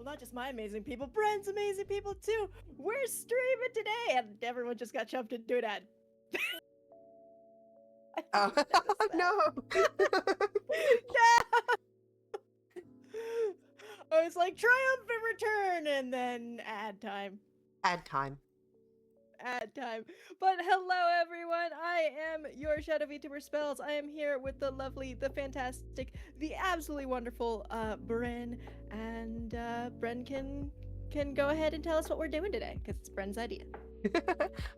not just my amazing people, Bren's amazing people too. We're streaming today, and everyone just got jumped into an ad. Oh, no. I was like, triumphant return, and then ad time. Ad time. Ad time. But hello, everyone. I am your Shadow VTuber Spells. I am here with the lovely, the fantastic, the absolutely wonderful Bren. And Bren can go ahead and tell us what we're doing today, because it's Bren's idea.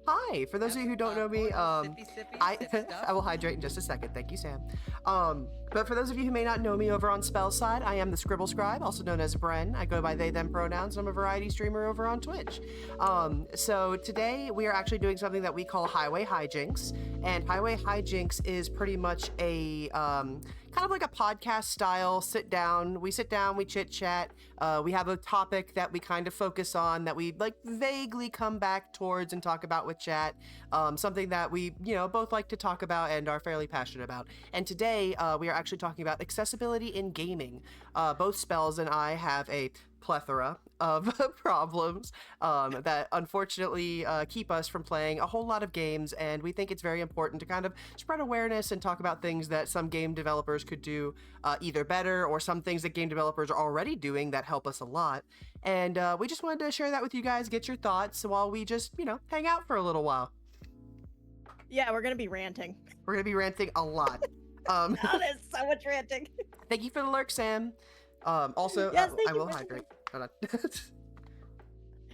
Hi, for those of you who don't know me, I will hydrate in just a second. Thank you, Sam. But for those of you who may not know me over on Spell's side, I am the Scribble Scribe, also known as Bren. I go by they, them pronouns. I'm a variety streamer over on Twitch. So today we are actually doing something that we call Highway Hijinks. And Highway Hijinks is pretty much a kind of like a podcast style we sit down, we chit chat, we have a topic that we kind of focus on, that we like vaguely come back towards and talk about with chat, something that we both like to talk about and are fairly passionate about. And today we are actually talking about accessibility in gaming. Both Spells and I have a plethora of problems that unfortunately keep us from playing a whole lot of games, and we think it's very important to kind of spread awareness and talk about things that some game developers could do either better, or some things that game developers are already doing that help us a lot. And we just wanted to share that with you guys, get your thoughts while we just hang out for a little while. Yeah, we're gonna be ranting. We're gonna be ranting a lot. Oh, there's so much ranting. Thank you for the lurk, Sam. Also, yes, I will hydrate. Hold on.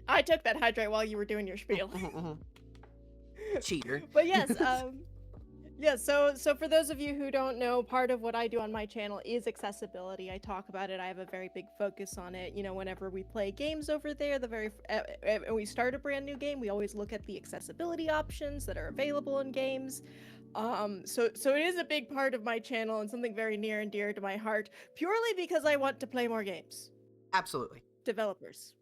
I took that hydrate while you were doing your spiel. Cheater. But yes, so for those of you who don't know, part of what I do on my channel is accessibility. I talk about it. I have a very big focus on it. Whenever we play games over there, we start a brand new game, we always look at the accessibility options that are available in games. So it is a big part of my channel and something very near and dear to my heart, purely because I want to play more games. Absolutely. Developers,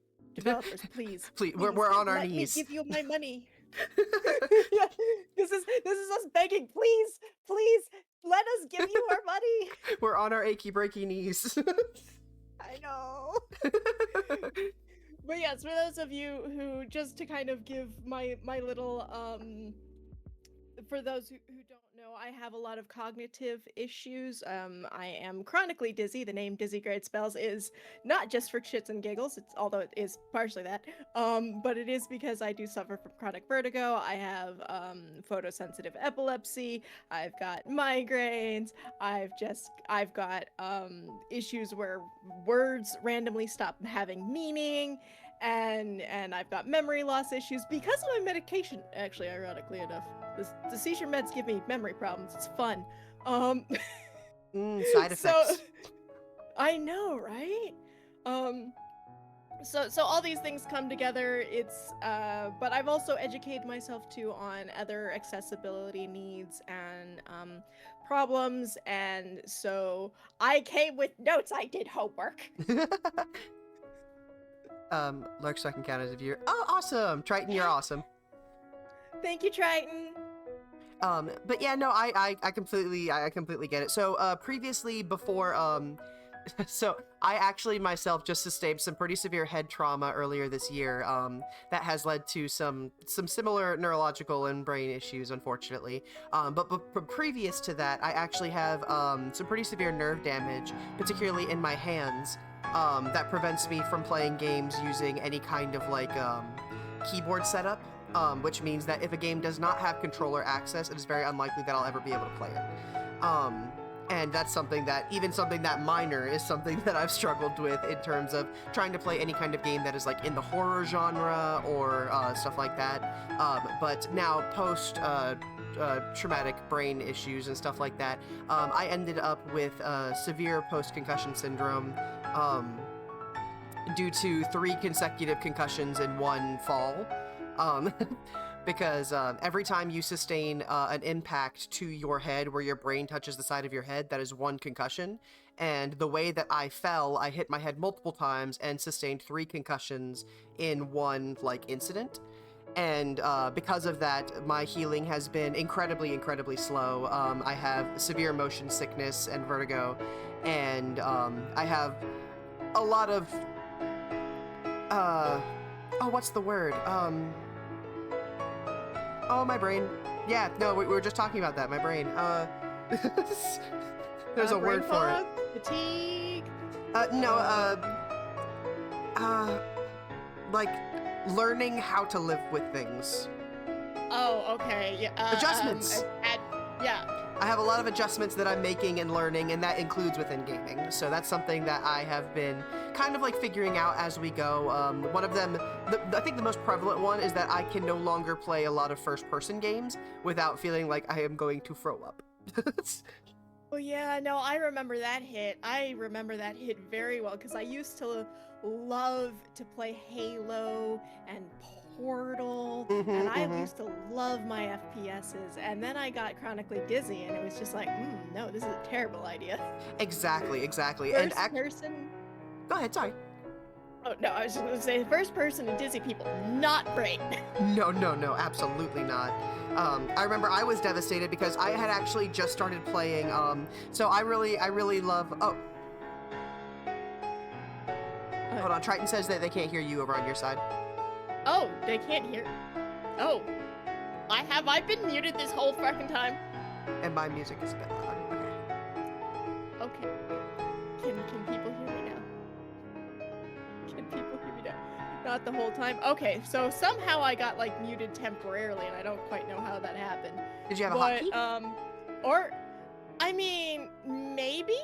please. Please, we're on our knees. Let me give you my money. Yeah, this is us begging. Please, let us give you our money. We're on our achy breaky knees. I know. But yes, for those of you who, just to kind of give my little for those who don't know, I have a lot of cognitive issues. I am chronically dizzy. The name dizzygradespells is not just for shits and giggles, although it is partially that, but it is because I do suffer from chronic vertigo. I have photosensitive epilepsy. I've got migraines. I've got issues where words randomly stop having meaning. And I've got memory loss issues because of my medication, actually, ironically enough. The seizure meds give me memory problems. It's fun. Side effects. So, I know, right? So all these things come together. But I've also educated myself too on other accessibility needs and problems, and so I came with notes. I did homework. Lurk, so I can count as a viewer. Oh, awesome! Triton, you're awesome. Thank you, Triton. But yeah, no, I completely get it. So, previously, before, so I actually myself just sustained some pretty severe head trauma earlier this year, that has led to some similar neurological and brain issues, unfortunately. But previous to that, I actually have, some pretty severe nerve damage, particularly in my hands, that prevents me from playing games using any kind of, like, keyboard setup. Which means that if a game does not have controller access, it is very unlikely that I'll ever be able to play it. And that's something that minor is something that I've struggled with in terms of trying to play any kind of game that is like in the horror genre or stuff like that. But now post traumatic brain issues and stuff like that, I ended up with severe post-concussion syndrome due to 3 consecutive concussions in one fall. Because every time you sustain an impact to your head where your brain touches the side of your head, that is 1 concussion. And the way that I fell, I hit my head multiple times and sustained 3 concussions in one, incident. And because of that, my healing has been incredibly slow. I have severe motion sickness and vertigo, and I have a lot of oh, what's the word? Oh, my brain. Yeah, no, we were just talking about that. My brain. There's a word for it. Fatigue. No, like learning how to live with things. Oh, okay. Yeah. Adjustments. Yeah. I have a lot of adjustments that I'm making and learning, and that includes within gaming. So that's something that I have been kind of like figuring out as we go. One of them, I think the most prevalent one, is that I can no longer play a lot of first-person games without feeling like I am going to throw up. Oh yeah, no, I remember that hit. I remember that hit very well because I used to love to play Halo and Portal, and I used to love my FPSs, and then I got chronically dizzy, and it was just like, no, this is a terrible idea. Exactly. First person. Go ahead, sorry. Oh no, I was just gonna say, first person and dizzy people, not great. No, absolutely not. I remember I was devastated because I had actually just started playing, so I really love, hold on, Triton says that they can't hear you over on your side. Oh, they can't hear. Oh, I've been muted this whole fucking time. And my music is a bit loud. Okay. Can people hear me now? Can people hear me now? Not the whole time. Okay, so somehow I got like muted temporarily, and I don't quite know how that happened. Did you have a hotkey? Or, I mean, maybe.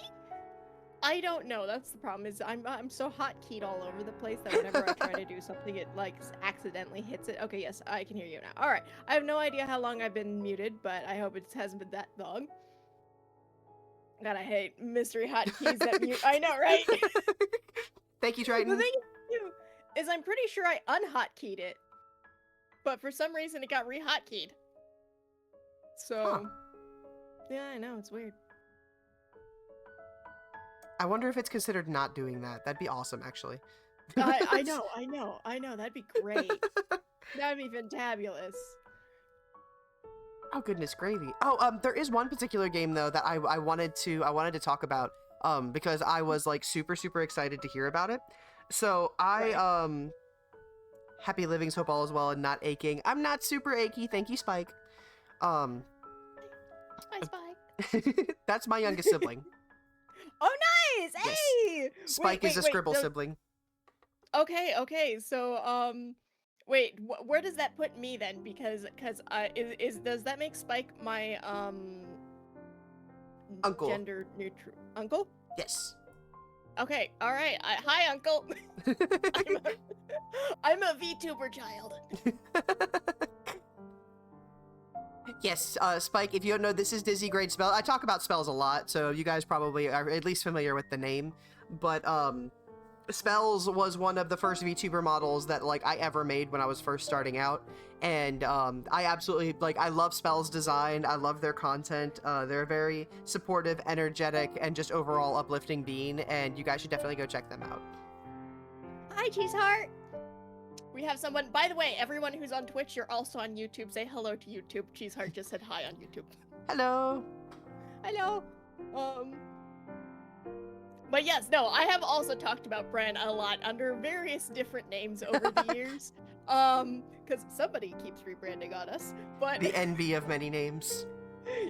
I don't know. That's the problem. Is I'm so hotkeyed all over the place that whenever I try to do something, it like accidentally hits it. Okay, yes, I can hear you now. All right. I have no idea how long I've been muted, but I hope it hasn't been that long. God, I hate mystery hotkeys that mute. I know, right? Thank you, Triton. The thing is I'm pretty sure I unhotkeyed it, but for some reason it got re-hotkeyed. So, yeah, I know, it's weird. I wonder if it's considered not doing that. That'd be awesome, actually. I know. That'd be great. That'd be fantabulous. Oh, goodness gravy. Oh, there is one particular game though that I wanted to talk about because I was like super excited to hear about it. So happy livings, hope all is well and not aching. I'm not super achy, thank you, Spike. Hi, Spike. That's my youngest sibling. Oh, nice! Yes. Hey! Spike is a scribble sibling. Okay. So, wait, where does that put me then? Because does that make Spike my uncle? Gender neutral uncle? Yes. Okay. All right. Hi, uncle. I'm a VTuber child. Yes, Spike, if you don't know, this is dizzygradespells. I talk about spells a lot, so you guys probably are at least familiar with the name. But, Spells was one of the first VTuber models that, like, I ever made when I was first starting out. And, I absolutely, like, I love Spells design. I love their content. They're a very supportive, energetic, and just overall uplifting being, and you guys should definitely go check them out. Hi, Cheeseheart. We have someone, by the way, everyone who's on Twitch, you're also on YouTube. Say hello to YouTube. Cheeseheart just said hi on YouTube. Hello. Hello. But yes, no, I have also talked about Bren a lot under various different names over the years. Because somebody keeps rebranding on us. But the envy of many names.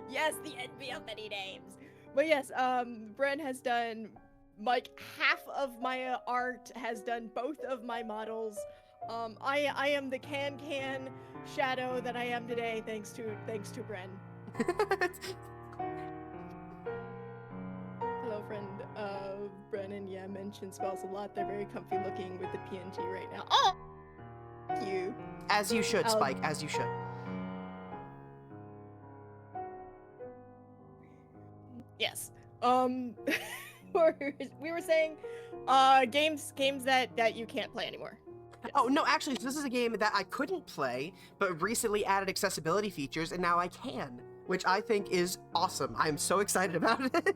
Yes, the envy of many names. But yes, Bren has done like half of my art, has done both of my models. I am the can shadow that I am today, thanks to Bren. Hello, friend. Brennan, yeah, mentioned spells a lot. They're very comfy looking with the PNG right now. Oh, thank you. As you should, Spike. As you should. Yes. We were saying, games that you can't play anymore. Yes. Oh, no, actually, this is a game that I couldn't play, but recently added accessibility features, and now I can, which I think is awesome. I'm so excited about it.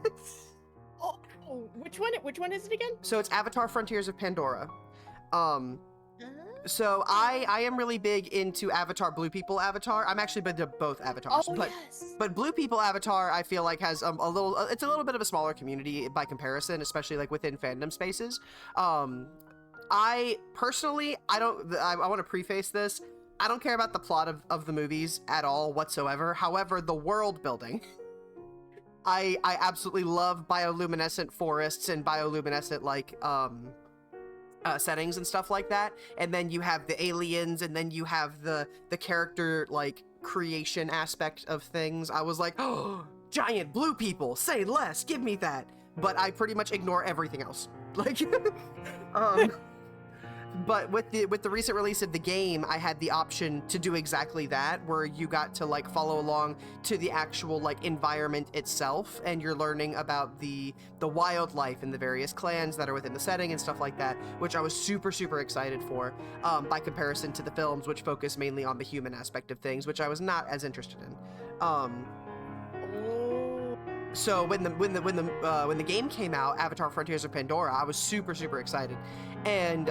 Oh, which one is it again? So it's Avatar Frontiers of Pandora. So I am really big into Avatar Blue People Avatar. I'm actually been to both avatars. Oh, yes. But Blue People Avatar, I feel like has it's a little bit of a smaller community by comparison, especially like within fandom spaces. I personally, I want to preface this. I don't care about the plot of the movies at all whatsoever. However, the world building, I absolutely love bioluminescent forests and bioluminescent like settings and stuff like that. And then you have the aliens, and then you have the character like creation aspect of things. I was like, oh, giant blue people, say less, give me that. But I pretty much ignore everything else. Like, but with the recent release of the game, I had the option to do exactly that, where you got to like follow along to the actual like environment itself, and you're learning about the wildlife and the various clans that are within the setting and stuff like that, which I was super excited for, by comparison to the films, which focus mainly on the human aspect of things, which I was not as interested in. So when the game came out, Avatar: Frontiers of Pandora, I was super excited, and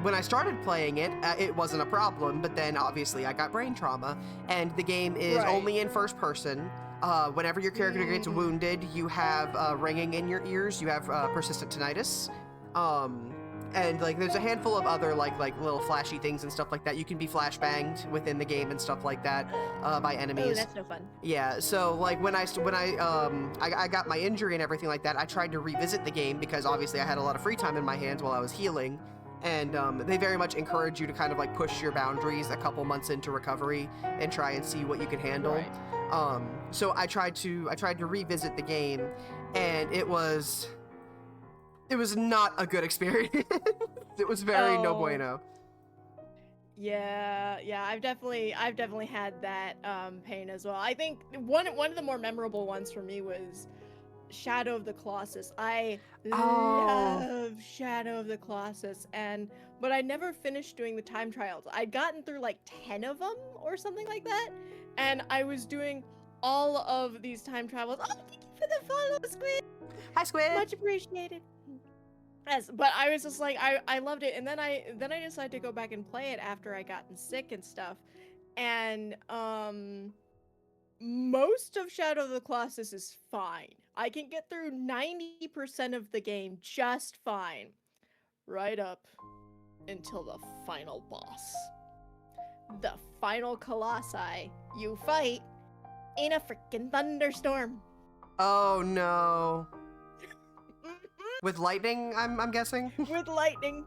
when I started playing it, it wasn't a problem. But then obviously I got brain trauma, and the game is only in first person. Whenever your character gets wounded, you have ringing in your ears. You have persistent tinnitus. And like there's a handful of other like little flashy things and stuff like that. You can be flashbanged within the game and stuff like that by enemies. Oh, that's no fun. Yeah, so like when I got my injury and everything like that, I tried to revisit the game because obviously I had a lot of free time in my hands while I was healing. And they very much encourage you to kind of like push your boundaries a couple months into recovery and try and see what you can handle. Right. So I tried to revisit the game, and it was not a good experience. It was very no bueno. Yeah, I've definitely had that pain as well. I think one of the more memorable ones for me was Shadow of the Colossus. I love Shadow of the Colossus, but I never finished doing the time trials. I'd gotten through like 10 of them or something like that, and I was doing all of these time travels. Oh, thank you for the follow, Squid. Hi, Squid. Much appreciated. Yes, but I was just like, I loved it, and then I decided to go back and play it after I gotten sick and stuff, and most of Shadow of the Colossus is fine. I can get through 90% of the game just fine, right up until the final boss. The final Colossi you fight in a freaking thunderstorm. Oh no. With lightning, I'm guessing? With lightning.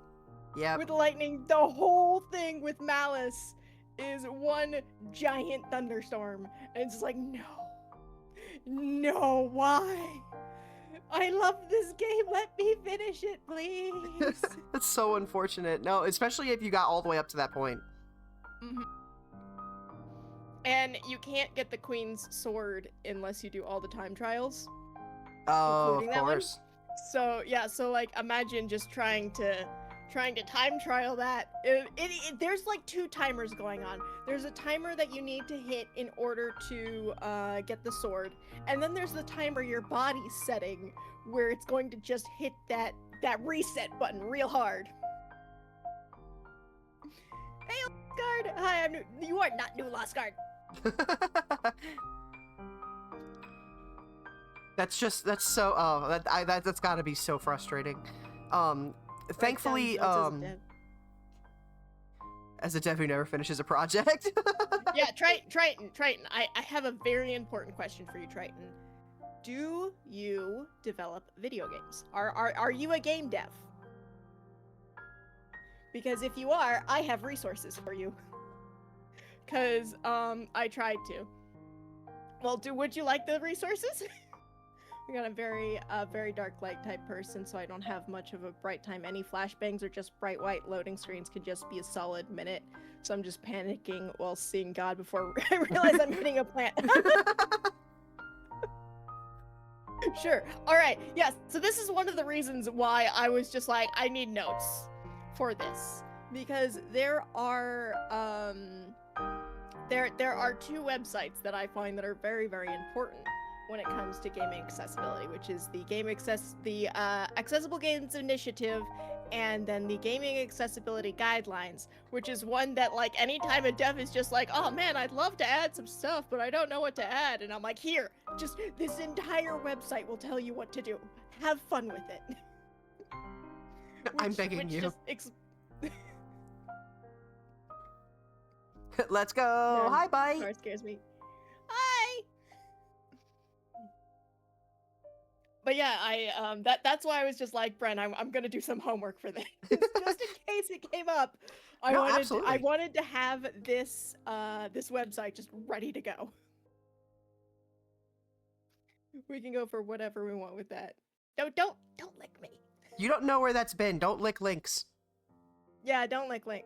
Yeah. With lightning. The whole thing with Malice is one giant thunderstorm. And it's like, no, why? I love this game. Let me finish it, please. That's so unfortunate. No, especially if you got all the way up to that point. Mm-hmm. And you can't get the Queen's sword unless you do all the time trials. Oh, of course. So yeah, so like imagine just trying to time trial that. There's like 2 timers going on. There's a timer that you need to hit in order to get the sword, and then there's the timer your body's setting where it's going to just hit that reset button real hard. Hey, Lost Guard! Hi, I'm new. You are not new, Lost Guard. That's gotta be so frustrating. Thankfully, as a dev who never finishes a project. Yeah, Triton, I have a very important question for you, Triton. Do you develop video games? Are you a game dev? Because if you are, I have resources for you. Cause I tried to. Well, would you like the resources? I got a very dark light type person, so I don't have much of a bright time. Any flashbangs or just bright white loading screens could just be a solid minute. So I'm just panicking while seeing God before I realize I'm hitting a plant. Sure. All right. Yes. So this is one of the reasons why I was just like, I need notes for this, because there are 2 websites that I find that are very important when it comes to gaming accessibility, which is the Accessible Games Initiative, and then the Gaming Accessibility Guidelines, which is one that like anytime a dev is just like, oh man, I'd love to add some stuff, but I don't know what to add, and I'm like, here, just this entire website will tell you what to do. Have fun with it. I'm begging you. Just Let's go. No, Hi, bye. car scares me. Hi. But yeah, that's why I was just like, Bren, I'm gonna do some homework for this, just in case it came up. Absolutely. I wanted to have this this website just ready to go. We can go for whatever we want with that. Don't lick me. You don't know where that's been. Don't lick links. Yeah, don't lick link.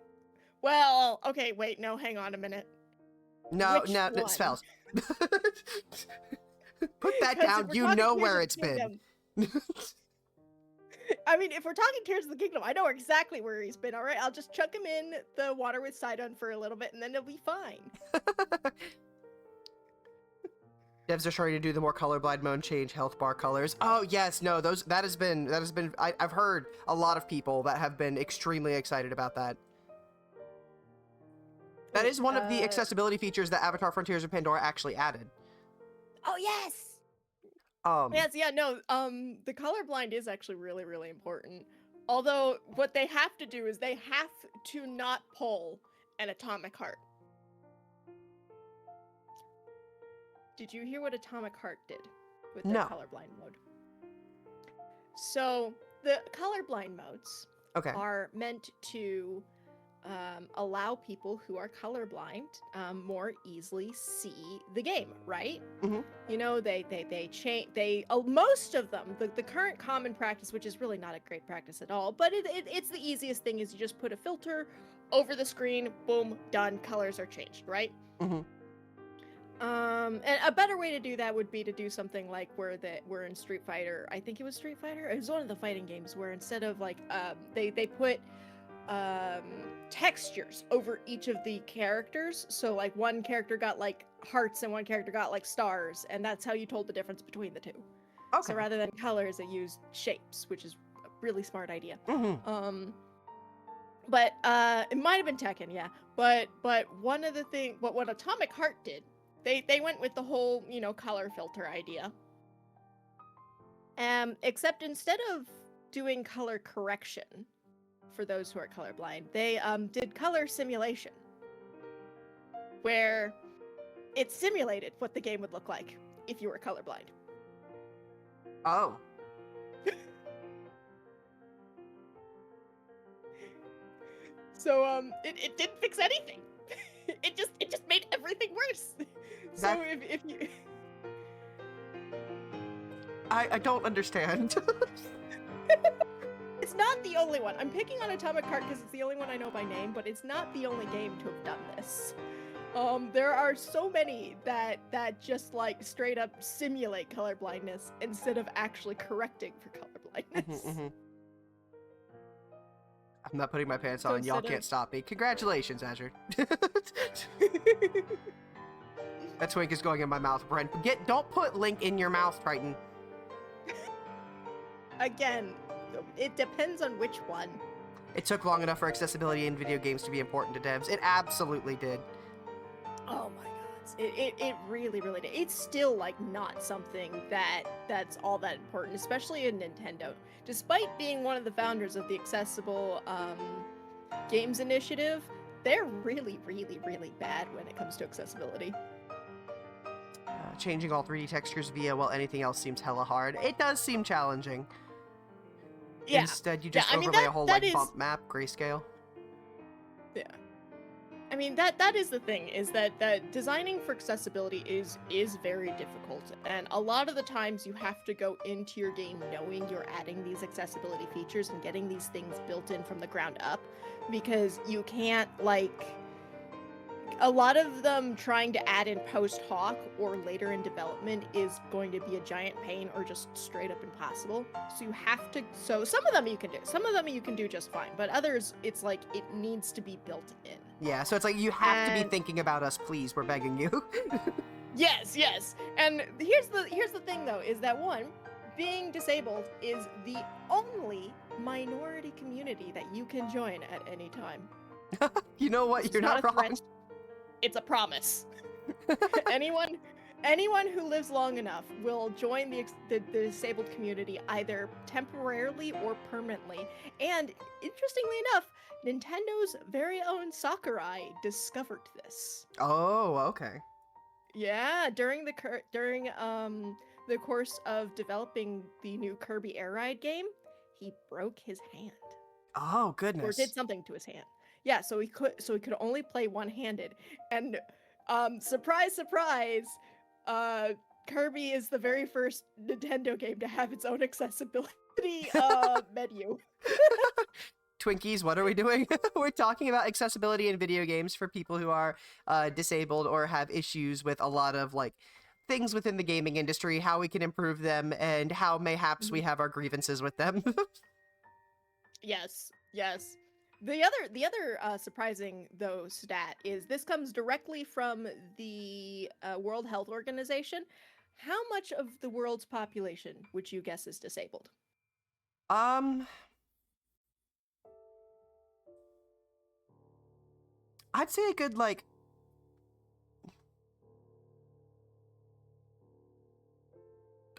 Well, okay, wait, no, hang on a minute. No, Which no, one? spells. Put that down. You know where it's been. I mean, if we're talking Tears of the Kingdom, I know exactly where he's been. All right, I'll just chuck him in the water with Sidon for a little bit, and then it'll be fine. Devs are starting to do the more colorblind mode, change health bar colors. Oh yes, no, that has been. I've heard a lot of people that have been extremely excited about that. That is one of the accessibility features that Avatar: Frontiers of Pandora actually added. Oh yes. Yes, yeah, no. The colorblind is actually really, really important. Although what they have to do is they have to not pull an atomic heart. Did you hear what Atomic Heart did with their colorblind mode? So the colorblind modes are meant to allow people who are colorblind more easily see the game, right? Mm-hmm. You know, they change. Most of them, the current common practice, which is really not a great practice at all, but it's the easiest thing, is you just put a filter over the screen, boom, done. Colors are changed, right? Mm-hmm. And a better way to do that would be to do something like where in Street Fighter, I think it was Street Fighter, it was one of the fighting games where instead of like they put textures over each of the characters, so like one character got like hearts and one character got like stars, and that's how you told the difference between the two. So rather than colors, they used shapes, which is a really smart idea. Mm-hmm. But it might have been Tekken, yeah. But one of the things, what Atomic Heart did, they went with the whole, you know, color filter idea. Except instead of doing color correction for those who are colorblind, they did color simulation, where it simulated what the game would look like if you were colorblind. Oh. So it didn't fix anything. It just made everything worse. So if you I don't understand. It's not the only one. I'm picking on Atomic Heart because it's the only one I know by name, but it's not the only game to have done this. There are so many that just like straight up simulate colorblindness instead of actually correcting for colorblindness. Mm-hmm, mm-hmm. I'm not putting my pants on. Y'all can't stop me. Congratulations, Azure. That twink is going in my mouth, Brent. Don't put Link in your mouth, Triton. Again, it depends on which one. It took long enough for accessibility in video games to be important to devs. It absolutely did. Oh my god. It really, really did. It's still like not something that's all that important, especially in Nintendo. Despite being one of the founders of the Accessible Games Initiative, they're really, really, really bad when it comes to accessibility. Changing all 3D textures via while anything else seems hella hard. It does seem challenging. Yeah. Instead, you just overlay a whole bump map, grayscale. Yeah. I mean, that is the thing, is that designing for accessibility is very difficult, and a lot of the times you have to go into your game knowing you're adding these accessibility features and getting these things built in from the ground up, because you can't, like, a lot of them trying to add in post hoc or later in development is going to be a giant pain or just straight up impossible. So you have to, so some of them you can do. Some of them you can do just fine, but others it's like it needs to be built in. Yeah, so it's like you have to be thinking about us, please. We're begging you. Yes, yes. And here's the thing though, is that one, being disabled is the only minority community that you can join at any time. You know what? You're not wrong. It's a promise. anyone who lives long enough will join the disabled community either temporarily or permanently. And interestingly enough, Nintendo's very own Sakurai discovered this. Oh, okay. Yeah, during the course of developing the new Kirby Air Ride game, he broke his hand. Oh, goodness. Or did something to his hand. Yeah, so he could only play one-handed. And surprise, surprise, Kirby is the very first Nintendo game to have its own accessibility menu. Twinkies, what are we doing? We're talking about accessibility in video games for people who are disabled or have issues with a lot of like things within the gaming industry, how we can improve them, and how mayhaps we have our grievances with them. Yes, yes. The other surprising though stat is this comes directly from the World Health Organization. How much of the world's population would you guess is disabled? I'd say a good like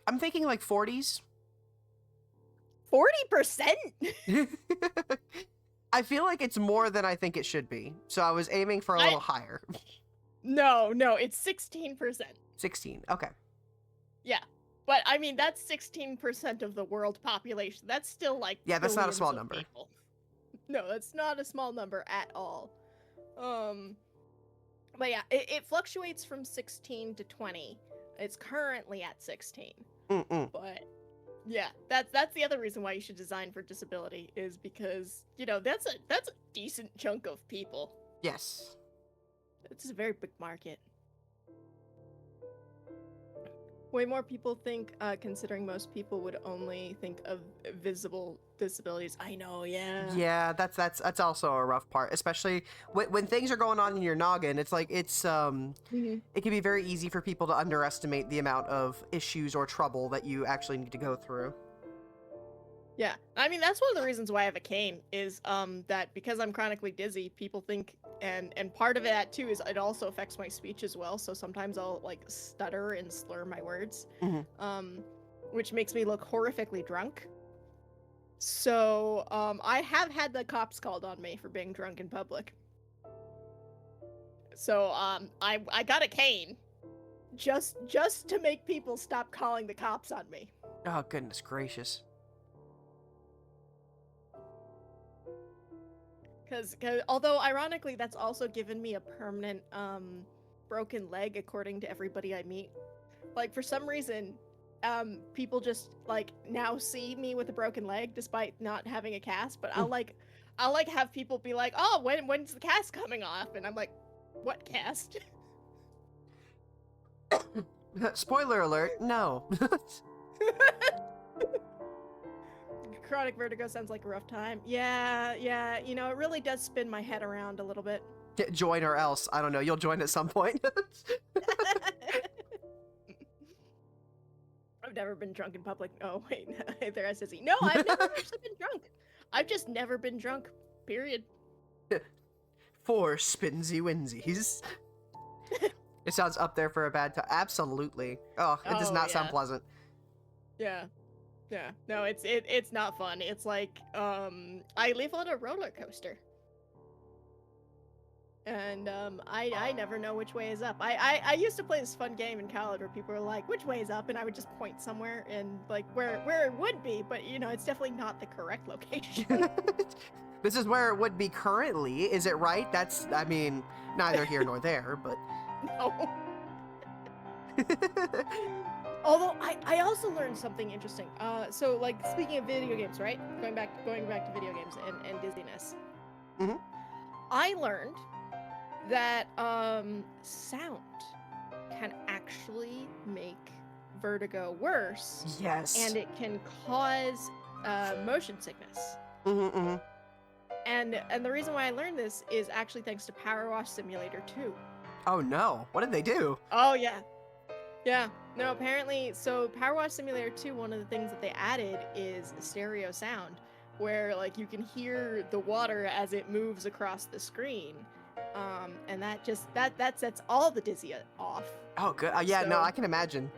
I'm thinking like 40s. 40%? I feel like it's more than I think it should be. So I was aiming for a little higher. No, it's 16%. 16. Okay. Yeah. But I mean that's 16% of the world population. That's still like yeah, that's not a small number. People. No, that's not a small number at all. But yeah, it fluctuates from 16 to 20. It's currently at 16. But yeah, that's the other reason why you should design for disability is because, you know, that's a decent chunk of people. Yes. It's a very big market. Way more people think, considering most people would only think of visible disabilities. I know, yeah. Yeah, that's also a rough part, especially when things are going on in your noggin. It's like it can be very easy for people to underestimate the amount of issues or trouble that you actually need to go through. Yeah, I mean that's one of the reasons why I have a cane is that because I'm chronically dizzy, people think and part of that too is it also affects my speech as well. So sometimes I'll like stutter and slur my words, which makes me look horrifically drunk. So I have had the cops called on me for being drunk in public. So I got a cane just to make people stop calling the cops on me. Oh goodness gracious. Because although ironically that's also given me a permanent broken leg according to everybody I meet. Like for some reason people just like now see me with a broken leg despite not having a cast, but I'll like have people be like, "Oh, when's the cast coming off?" And I'm like, "What cast?" Spoiler alert, no. Chronic vertigo sounds like a rough time. Yeah, you know, it really does spin my head around a little bit. Join or else. I don't know, you'll join at some point. I've never been drunk in public. Oh, wait, there is Izzy. No, I've never actually been drunk. I've just never been drunk, period. 4 spinsy winsies. It sounds up there for a bad time. Absolutely. Oh, it does not sound pleasant. Yeah. No, it's not fun. It's like, I live on a roller coaster. And, I never know which way is up. I used to play this fun game in college where people were like, which way is up? And I would just point somewhere and, like, where it would be, but, you know, it's definitely not the correct location. This is where it would be currently. Is it right? That's, I mean, neither here nor there, but... No. Although I also learned something interesting. So like speaking of video games, right? Going back to video games and dizziness. I learned that sound can actually make vertigo worse. Yes. And it can cause motion sickness. And the reason why I learned this is actually thanks to Power Wash Simulator 2. Oh no! What did they do? Oh yeah. No, apparently, so Power Wash Simulator 2, one of the things that they added is stereo sound, where like you can hear the water as it moves across the screen, And that sets all the dizzy off. Oh, good. Yeah, no, I can imagine.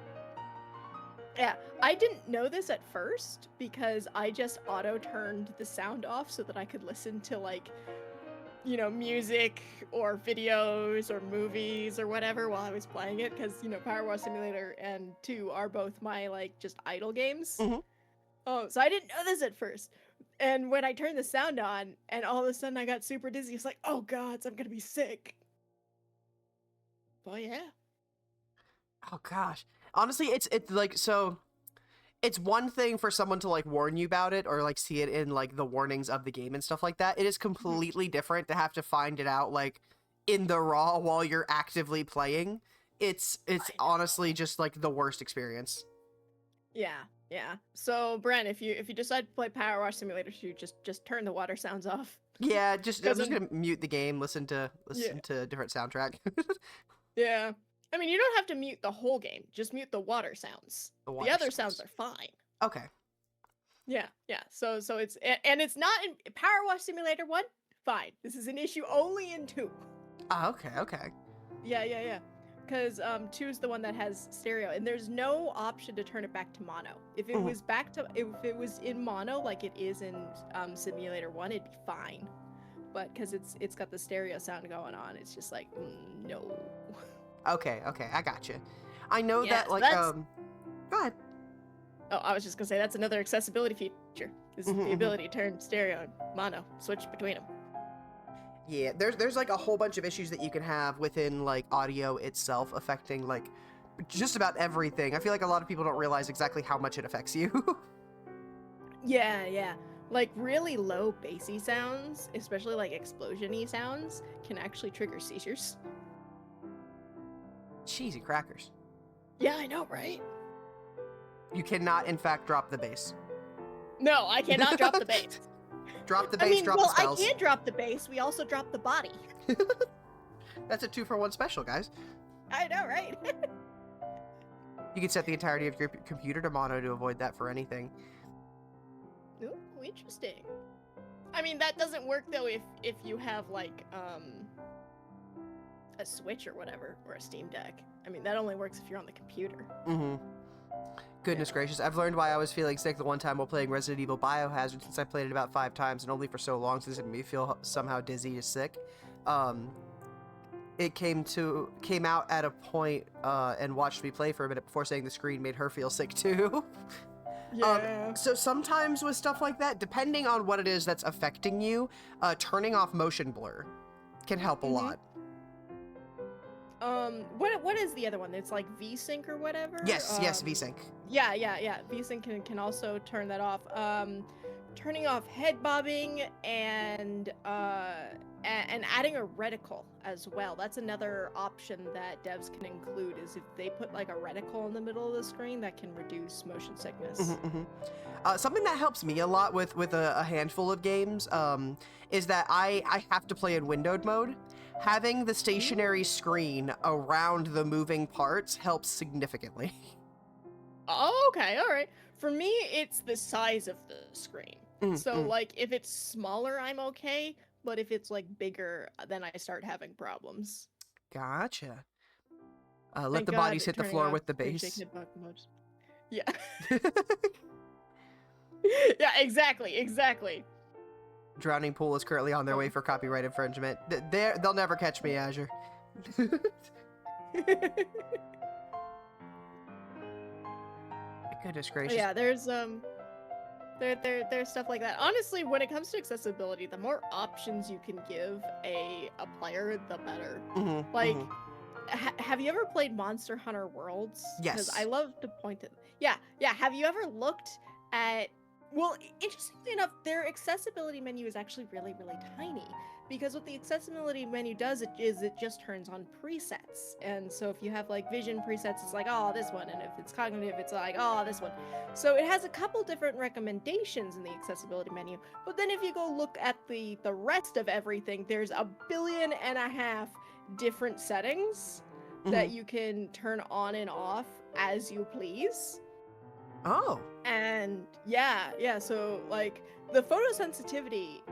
Yeah, I didn't know this at first because I just auto-turned the sound off so that I could listen to, like, you know, music or videos or movies or whatever while I was playing it, because, you know, Power Wash Simulator and 2 are both my, like, just idle games. Mm-hmm. Oh, so I didn't know this at first. And when I turned the sound on, and all of a sudden I got super dizzy, it's like, oh god, I'm gonna be sick. But yeah. Oh gosh. Honestly, it's like, so it's one thing for someone to like warn you about it or like see it in like the warnings of the game and stuff like that. It is completely different to have to find it out like in the raw while you're actively playing. It's honestly just like the worst experience. Yeah, yeah. So Brent, if you decide to play Power Wash Simulator 2, just turn the water sounds off. Yeah, I'm just gonna mute the game, listen to different soundtrack. Yeah. I mean, you don't have to mute the whole game. Just mute the water sounds. The other sounds are fine. Okay. Yeah, yeah. So it's and it's not in Power Wash Simulator 1. Fine. This is an issue only in 2. Oh, okay. Yeah. Because 2 is the one that has stereo, and there's no option to turn it back to mono. If it was if it was in mono like it is in Simulator 1, it'd be fine. But because it's got the stereo sound going on, it's just like no. Okay, I gotcha. I know that like go ahead. Oh, I was just gonna say that's another accessibility feature. Is the ability to turn stereo and mono, switch between them. Yeah, there's like a whole bunch of issues that you can have within like audio itself affecting like just about everything. I feel like a lot of people don't realize exactly how much it affects you. Yeah. Like really low bassy sounds, especially like explosion-y sounds, can actually trigger seizures. Cheesy crackers. Yeah, I know, right? You cannot, in fact, drop the bass. No, I cannot drop the bass. Drop the bass, drop the spells. I can't drop the bass. We also drop the body. That's a 2-for-1 special, guys. I know, right? You can set the entirety of your computer to mono to avoid that for anything. Ooh, interesting. I mean, that doesn't work, though, if you have, like, a Switch or whatever, or a Steam Deck. I mean, that only works if you're on the computer. Goodness gracious, I've learned why I was feeling sick the one time while playing Resident Evil Biohazard, since I played it about 5 times, and only for so long, since it made me feel somehow dizzy or sick. It came out at a point and watched me play for a minute before saying the screen made her feel sick too. Yeah. So sometimes with stuff like that, depending on what it is that's affecting you, turning off motion blur can help a lot. What is the other one? It's like VSync or whatever? Yes, VSync. Yeah. VSync can also turn that off. Turning off head bobbing and adding a reticle as well. That's another option that devs can include, is if they put like a reticle in the middle of the screen, that can reduce motion sickness. Something that helps me a lot with a handful of games is that I have to play in windowed mode. Having the stationary screen around the moving parts helps significantly. Oh, okay, all right. For me, it's the size of the screen. So, like, if it's smaller, I'm okay. But if it's, like, bigger, then I start having problems. Gotcha. Let the bodies hit the floor with the bass. Yeah. Yeah, exactly. Drowning Pool is currently on their way for copyright infringement. They'll never catch me, Azure. Goodness gracious. Yeah, there's stuff like that. Honestly, when it comes to accessibility, the more options you can give a player, the better. Like, have you ever played Monster Hunter Worlds? Yes. Because I love to point at. Yeah. Have you ever looked at? Well, interestingly enough, their accessibility menu is actually really, really tiny. Because what the accessibility menu does it just turns on presets. And so if you have like vision presets, it's like, oh, this one. And if it's cognitive, it's like, oh, this one. So it has a couple different recommendations in the accessibility menu. But then if you go look at the rest of everything, there's 1.5 billion different settings that you can turn on and off as you please. Oh. And yeah, so like the photosensitivity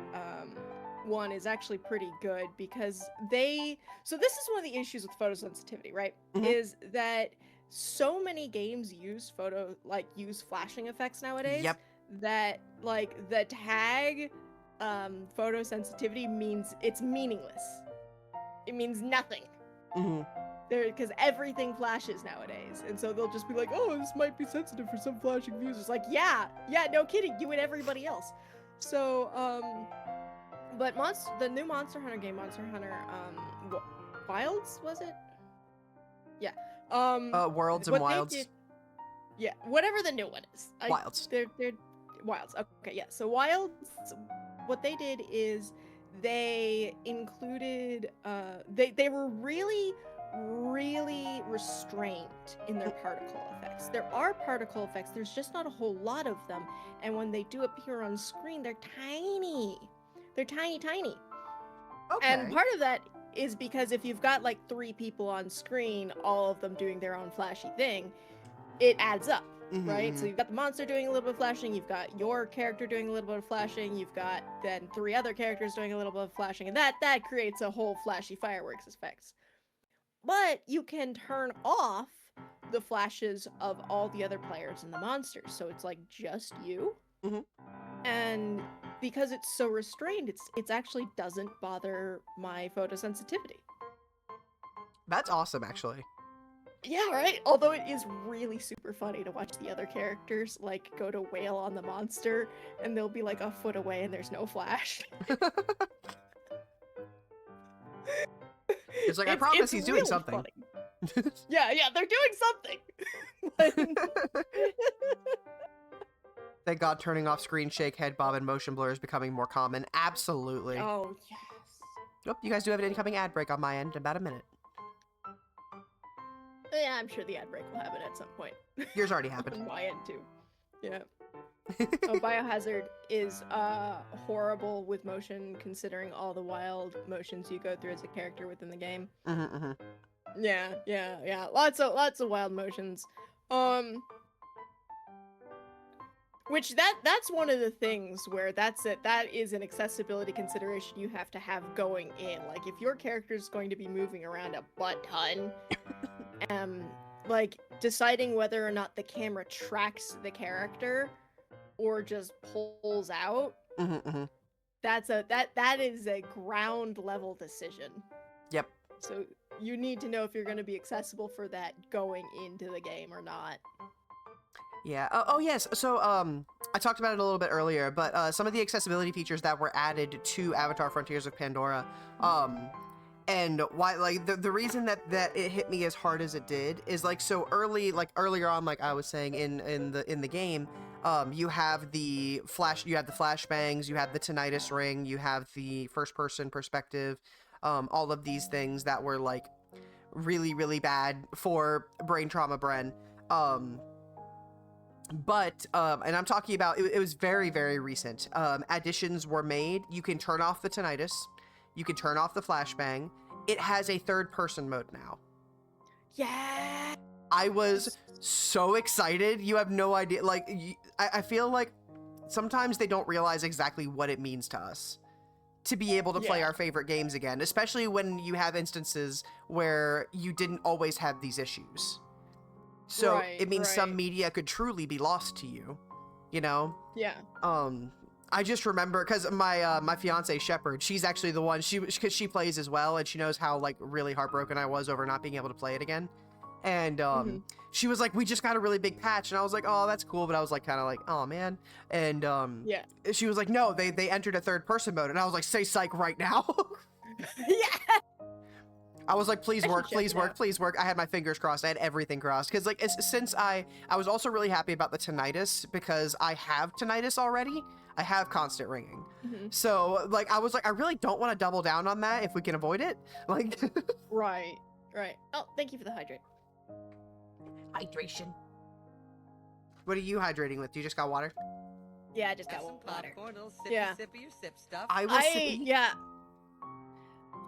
one is actually pretty good because so this is one of the issues with photosensitivity, right? Mhm. Is that so many games use flashing effects nowadays Yep. that like the tag photosensitivity means it's meaningless. It means nothing. Mm-hmm. Because everything flashes nowadays, and so they'll just be like, "Oh, this might be sensitive for some flashing views." It's like, yeah, no kidding, you and everybody else. So, but the new Monster Hunter game, Monster Hunter, Wilds, was it? Yeah. Worlds and what Wilds. they did, yeah, whatever the new one is. Wilds. They're Wilds. Okay, yeah. So Wilds, what they did is they included, they were really restrained in their particle effects. There are particle effects, there's just not a whole lot of them, and when they do appear on screen, they're tiny. They're tiny. Okay. And part of that is because if you've got like 3 people on screen, all of them doing their own flashy thing, it adds up, right? So you've got the monster doing a little bit of flashing, you've got your character doing a little bit of flashing, you've got then 3 other characters doing a little bit of flashing, and that creates a whole flashy fireworks effects. But you can turn off the flashes of all the other players and the monsters, so it's like just you. Mhm. And because it's so restrained, it's actually doesn't bother my photosensitivity. That's awesome, actually. Yeah, right? Although it is really super funny to watch the other characters like go to wail on the monster and they'll be like a foot away and there's no flash. It's like, I promise he's doing something. Yeah, they're doing something. Thank God turning off screen shake, head bob, and motion blur is becoming more common. Absolutely. Oh, yes. Yep, you guys do have an incoming ad break on my end in about a minute. Yeah, I'm sure the ad break will happen at some point. Yours already happened. On my end, too. Yeah. Biohazard is horrible with motion, considering all the wild motions you go through as a character within the game. Yeah. Lots of wild motions. Which that's one of the things where that is an accessibility consideration you have to have going in. Like if your character is going to be moving around a butt ton, like deciding whether or not the camera tracks the character or just pulls out. That is a ground level decision. Yep. So you need to know if you're going to be accessible for that going into the game or not. Yeah. Oh, yes. So, I talked about it a little bit earlier, but some of the accessibility features that were added to Avatar: Frontiers of Pandora, and why, like, the reason that it hit me as hard as it did is like so early, like earlier on, like I was saying in the game, you have the flashbangs, you have the tinnitus ring, you have the first person perspective, all of these things that were like really, really bad for brain trauma, Bren. But, and I'm talking about, it was very, very recent. Additions were made. You can turn off the tinnitus. You can turn off the flashbang. It has a third-person mode now. Yeah! I was so excited. You have no idea. Like, I feel like sometimes they don't realize exactly what it means to us to be able to play our favorite games again, especially when you have instances where you didn't always have these issues. So it means some media could truly be lost to you, you know? Yeah. I just remember, because my fiance Shepherd, she's actually the one, because she plays as well, and she knows how, like, really heartbroken I was over not being able to play it again. And she was like, we just got a really big patch, and I was like, oh, that's cool, but I was like, kind of like, oh, man. And she was like, no, they entered a third-person mode, and I was like, say psych right now. Yeah! I was like, please work. I had my fingers crossed. I had everything crossed. Because, like, since I was also really happy about the tinnitus because I have tinnitus already. I have constant ringing. So, like, I was like, I really don't want to double down on that if we can avoid it. Like, Right. Oh, thank you for the hydrate. Hydration. What are you hydrating with? You just got water? Yeah, I just got water. Yeah. Sip of your sip stuff.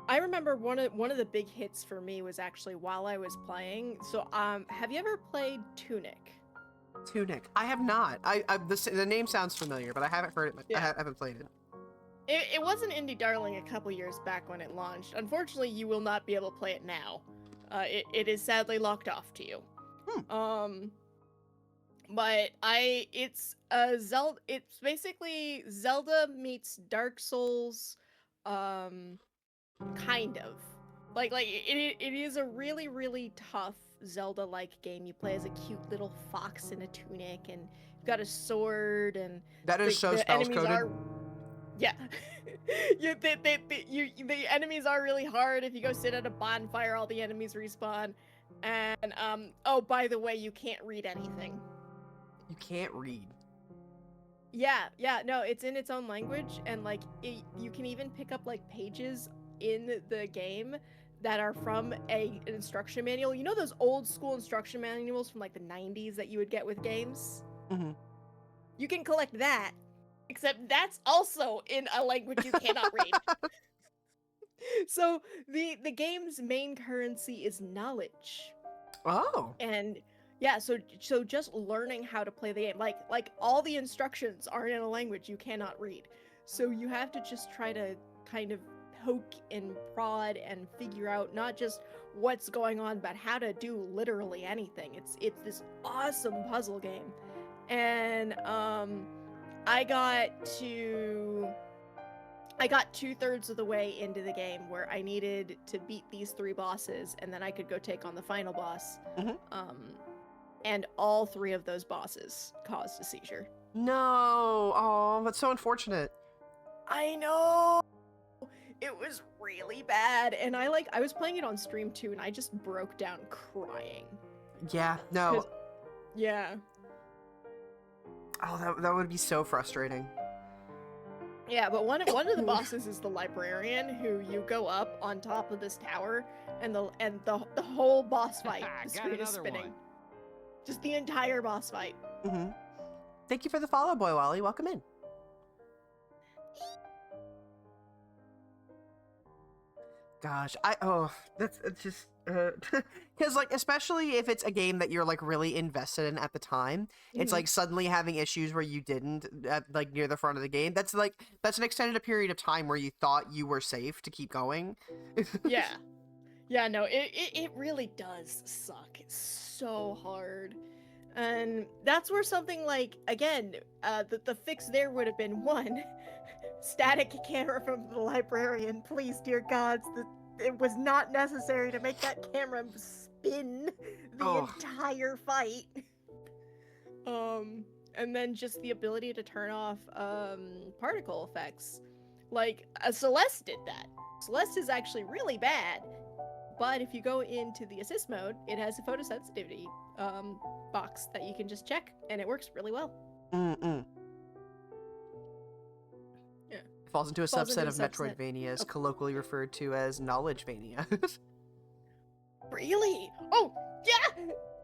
I remember one of the big hits for me was actually while I was playing. So, have you ever played Tunic? Tunic. I have not. The name sounds familiar, but I haven't heard it. I haven't played it. It was an indie darling a couple years back when it launched. Unfortunately, you will not be able to play it now. It is sadly locked off to you. But it's Zelda. It's basically Zelda meets Dark Souls, kind of. Like it is a really really tough Zelda-like game. You play as a cute little fox in a tunic, and you've got a sword, and That is so the spells enemies coded. are. Yeah, the enemies are really hard. If you go sit at a bonfire, all the enemies respawn. And oh, by the way, you can't read anything. You can't read. Yeah, no, it's in its own language, and like you can even pick up like pages in the game that are from an instruction manual. You know those old school instruction manuals from like the 90s that you would get with games? Mm-hmm. You can collect that, except that's also in a language you cannot read. So the game's main currency is knowledge. Oh. And yeah, so just learning how to play the game, like all the instructions are in a language you cannot read. So you have to just try to kind of poke and prod and figure out not just what's going on, but how to do literally anything. It's this awesome puzzle game. And I got 2/3 of the way into the game where I needed to beat these 3 bosses, and then I could go take on the final boss. And all 3 of those bosses caused a seizure. No. Oh, that's so unfortunate. I know. It was really bad, and I was playing it on stream too, and I just broke down crying. Yeah. No. Yeah. Oh, that would be so frustrating. Yeah, but one of the bosses is the librarian, who you go up on top of this tower, and the whole boss fight, the screen is spinning. One. Just the entire boss fight. Thank you for the follow, Boy Wally. Welcome in. Gosh, that's just because like especially if it's a game that you're like really invested in at the time, it's like suddenly having issues where you didn't at, like near the front of the game. That's an extended period of time where you thought you were safe to keep going. Yeah, no, it really does suck. It's so hard. And that's where something like, again, the fix there would have been 1, static camera from the librarian. Please, dear gods, it was not necessary to make that camera spin the entire fight. And then just the ability to turn off particle effects. Like, Celeste did that. Celeste is actually really bad. But if you go into the assist mode, it has a photosensitivity box that you can just check, and it works really well. Yeah. Falls into a subset of Metroidvanias, colloquially referred to as Knowledgevania. Really? Oh, yeah!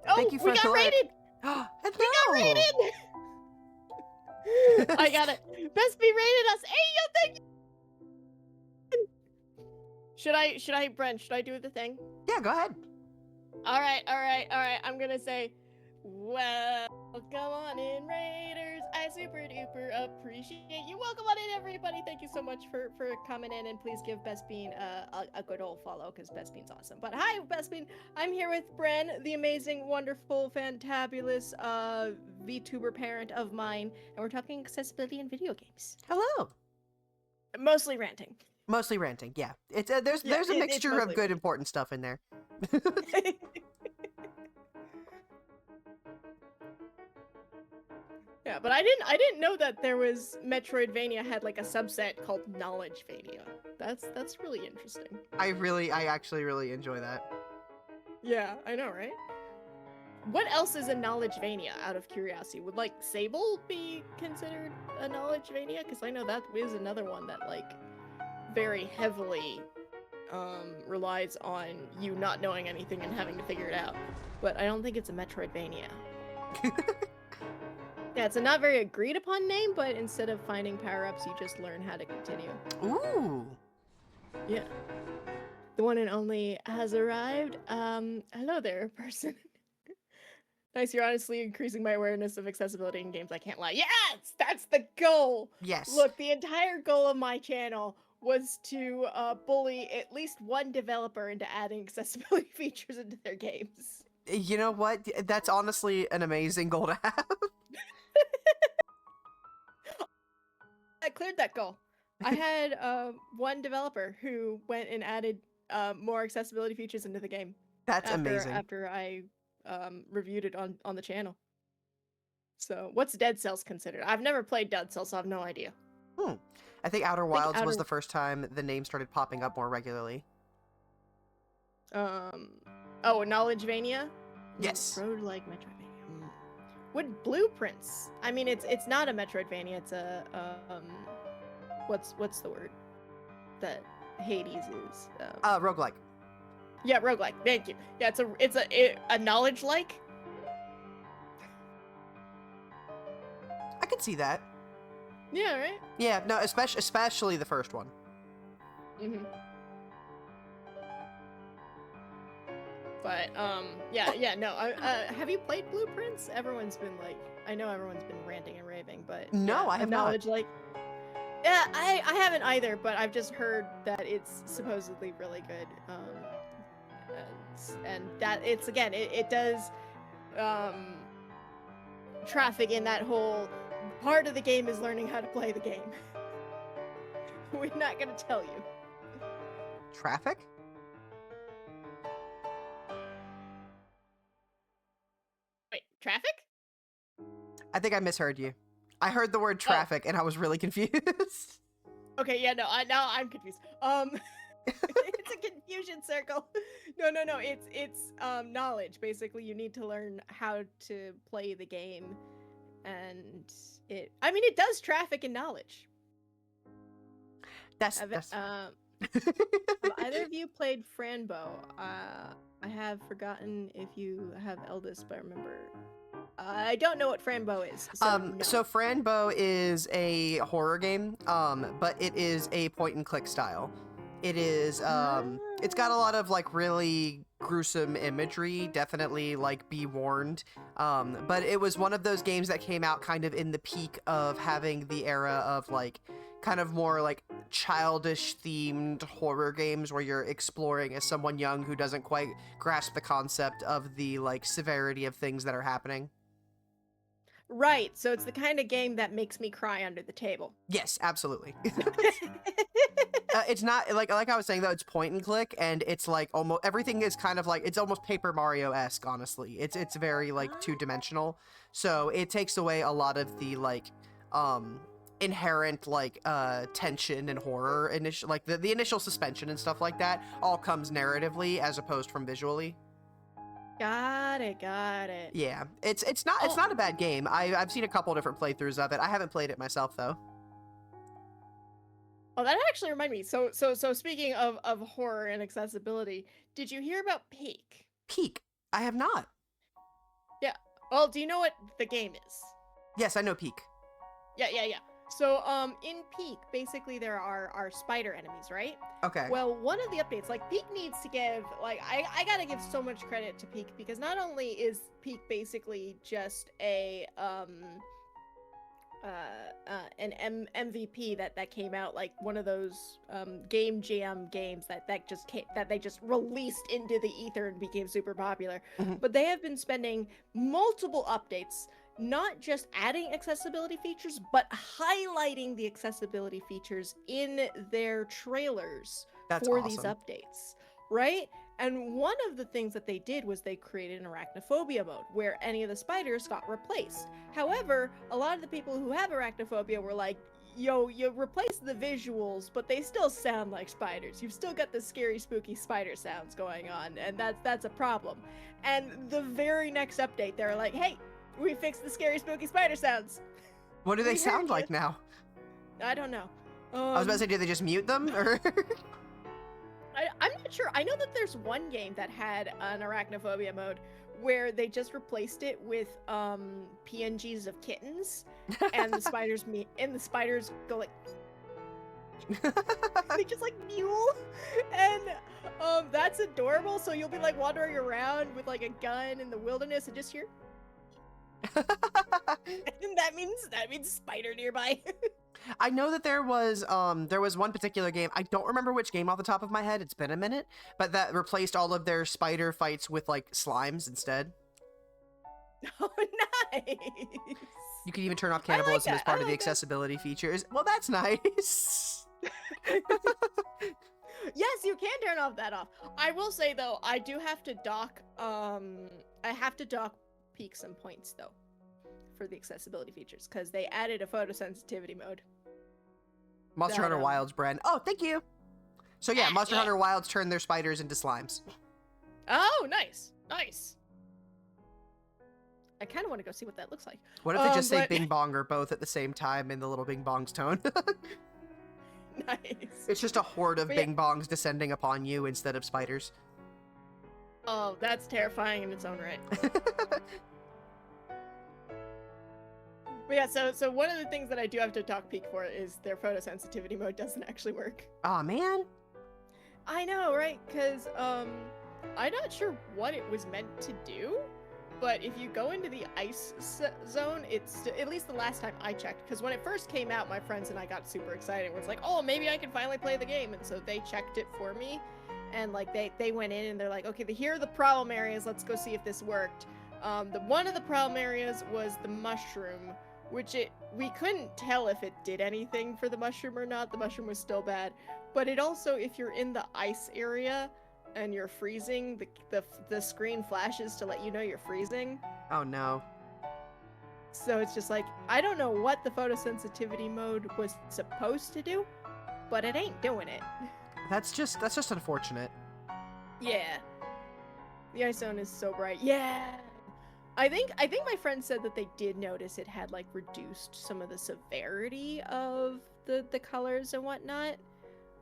Oh, Thank you for we got rated! We got rated! I got it. Best Be rated us. Hey, yo, thank you! Brent, should I do the thing? Yeah, go ahead. All right. I'm gonna say, welcome on in, Raiders. I super duper appreciate you. Welcome on in, everybody. Thank you so much for coming in, and please give Best Bean a good old follow, because Best Bean's awesome. But hi, Best Bean. I'm here with Bren, the amazing, wonderful, fantabulous VTuber parent of mine, and we're talking accessibility in video games. Hello. Mostly ranting. Mostly ranting, yeah. It's there's a mixture of good important stuff in there. Yeah, but I didn't know that there was Metroidvania had like a subset called Knowledgevania. That's really interesting. I actually really enjoy that. Yeah, I know, right? What else is a Knowledgevania, out of curiosity? Would like Sable be considered a Knowledgevania? Because I know that is another one that like very heavily relies on you not knowing anything and having to figure it out. But I don't think it's a Metroidvania. Yeah, it's a not very agreed upon name, but instead of finding power-ups, you just learn how to continue. Ooh. Yeah. The one and only has arrived. Hello there, person. Nice, you're honestly increasing my awareness of accessibility in games. I can't lie. Yes, that's the goal. Yes. Look, the entire goal of my channel was to bully at least one developer into adding accessibility features into their games. You know what? That's honestly an amazing goal to have. I cleared that goal. I had one developer who went and added more accessibility features into the game. That's amazing. After I reviewed it on the channel. So, what's Dead Cells considered? I've never played Dead Cells, so I have no idea. I think Outer Wilds was the first time the name started popping up more regularly. Oh, Knowledgevania? Yes. Roguelike Metroidvania. Would Blueprints? I mean, it's not a Metroidvania. It's a what's the word that Hades is? Roguelike. Yeah, roguelike. Thank you. Yeah, it's a knowledge-like. I could see that. Yeah, right? Yeah, no, especially the first one. Mm-hmm. But, yeah, no, have you played Blueprints? Everyone's been, like, I know everyone's been ranting and raving, but... No, yeah, I have not. Like, yeah, I haven't either, but I've just heard that it's supposedly really good, and that it's, again, it does, traffic in that whole part of the game is learning how to play the game. We're not gonna tell you. Traffic? Wait, traffic? I think I misheard you. I heard the word traffic and I was really confused. Okay, yeah, no, now I'm confused. It's a confusion circle. No, it's knowledge. Basically, you need to learn how to play the game, and it does traffic and knowledge. That's... Have either of you played Franbo? I have forgotten if you have Eldest, but I remember. I don't know what Franbo is. So Franbo is a horror game, but it is a point-and-click style. It is, it's got a lot of, like, really gruesome imagery, definitely, like, be warned, but it was one of those games that came out kind of in the peak of having the era of, like, kind of more, like, childish-themed horror games where you're exploring as someone young who doesn't quite grasp the concept of the, like, severity of things that are happening. Right, so it's the kind of game that makes me cry under the table. Yes, absolutely. It's not like I was saying though. It's point and click, and it's like almost everything is kind of like it's almost Paper Mario-esque. Honestly, it's very like two-dimensional, so it takes away a lot of the like inherent like tension and horror initial like the initial suspension and stuff like that. All comes narratively as opposed from visually. Got it. Yeah, it's not a bad game. I've seen a couple different playthroughs of it. I haven't played it myself though. Oh, that actually reminded me. So speaking of horror and accessibility, did you hear about Peak? Peak? I have not. Yeah. Well, do you know what the game is? Yes, I know Peak. Yeah. So, in Peak, basically there are spider enemies, right? Okay. Well, one of the updates, like, Peak needs to give, like, I gotta give so much credit to Peak, because not only is Peak basically just an MVP that came out, like one of those game jam games that they just released into the ether and became super popular. Mm-hmm. But they have been spending multiple updates, not just adding accessibility features, but highlighting the accessibility features in their trailers. That's for awesome. These updates, right? And one of the things that they did was they created an arachnophobia mode where any of the spiders got replaced. However, a lot of the people who have arachnophobia were like, yo, you replace the visuals, but they still sound like spiders. You've still got the scary, spooky spider sounds going on, and that's a problem. And the very next update, they're like, hey, we fixed the scary, spooky spider sounds. What do they sound like now? I don't know. I was about to say, did they just mute them, or...? I'm not sure. I know that there's one game that had an arachnophobia mode where they just replaced it with PNGs of kittens, and the spiders go like they just like mule, and that's adorable. So you'll be like wandering around with like a gun in the wilderness and just hear that means spider nearby. I know that there was one particular game. I don't remember which game off the top of my head. It's been a minute, but that replaced all of their spider fights with like slimes instead. Oh, nice. You can even turn off cannibalism as part of the like accessibility features. Well, that's nice. Yes, you can turn that off. I will say though, I do have to dock. I have to dock peaks and points though, for the accessibility features because they added a photosensitivity mode. Monster Hunter Wilds, Bren. Oh, thank you. So yeah, Monster Hunter Wilds turned their spiders into slimes. Oh, nice, nice. I kind of want to go see what that looks like. What if they just say Bing Bong or both at the same time in the little Bing Bong's tone? Nice. It's just a horde of Bing Bongs descending upon you instead of spiders. Oh, that's terrifying in its own right. But yeah, so one of the things that I do have to dock peek for is their photosensitivity mode doesn't actually work. Aw, man. I know, right? Because I'm not sure what it was meant to do, but if you go into the ice zone, it's at least the last time I checked. Because when it first came out, my friends and I got super excited. It was like, oh, maybe I can finally play the game, and so they checked it for me, and like they went in and they're like, okay, here are the problem areas. Let's go see if this worked. One of the problem areas was the mushroom. Which we couldn't tell if it did anything for the mushroom or not. The mushroom was still bad. But it also, if you're in the ice area and you're freezing, the screen flashes to let you know you're freezing. Oh no. So it's just like, I don't know what the photosensitivity mode was supposed to do, but it ain't doing it. That's just unfortunate. Yeah. The ice zone is so bright. Yeah. I think my friend said that they did notice it had like reduced some of the severity of the colors and whatnot,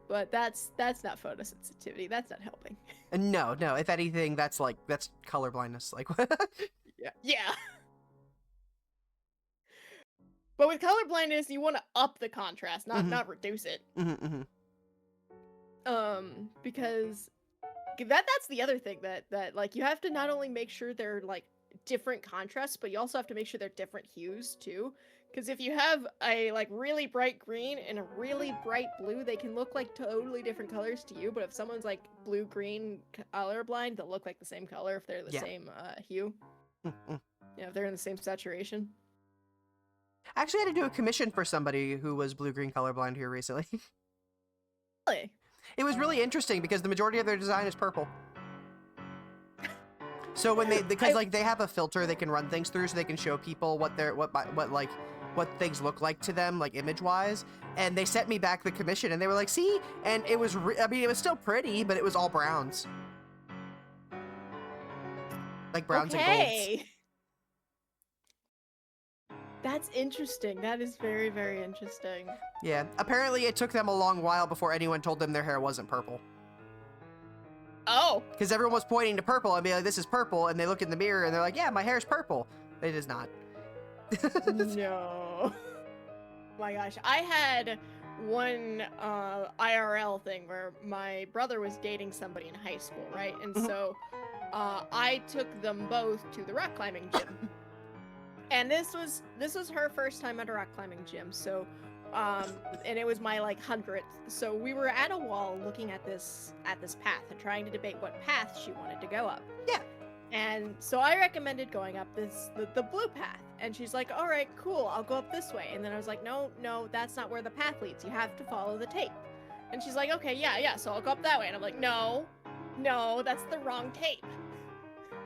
but that's not photosensitivity. That's not helping. No. If anything, that's color blindness. Like, yeah. But with color blindness, you want to up the contrast, not reduce it. Because that's the other thing that like you have to not only make sure they're like different contrasts, but you also have to make sure they're different hues too, because if you have a like really bright green and a really bright blue, they can look like totally different colors to you, but if someone's like blue-green colorblind, they'll look like the same color if they're the same hue. If they're in the same saturation. I actually had to do a commission for somebody who was blue-green colorblind here recently. Really? It was really interesting because the majority of their design is purple. So when they have a filter they can run things through, so they can show people what things look like to them, like image wise. And they sent me back the commission, and they were like, "See," and it was it was still pretty, but it was all browns, like browns and golds. That's interesting. That is very, very interesting. Yeah. Apparently, it took them a long while before anyone told them their hair wasn't purple. Oh. Because everyone was pointing to purple and be like, "This is purple," and they look in the mirror and they're like, "Yeah, my hair's purple." It is not. No. Oh my gosh. I had one IRL thing where my brother was dating somebody in high school, right? And so I took them both to the rock climbing gym. And this was her first time at a rock climbing gym. So and it was my like 100th. So we were at a wall looking at this path and trying to debate what path she wanted to go up. Yeah. And so I recommended going up the blue path. And she's like, "All right, cool, I'll go up this way." And then I was like, no, that's not where the path leads. You have to follow the tape. And she's like, "Okay, yeah, so I'll go up that way." And I'm like, no, that's the wrong tape.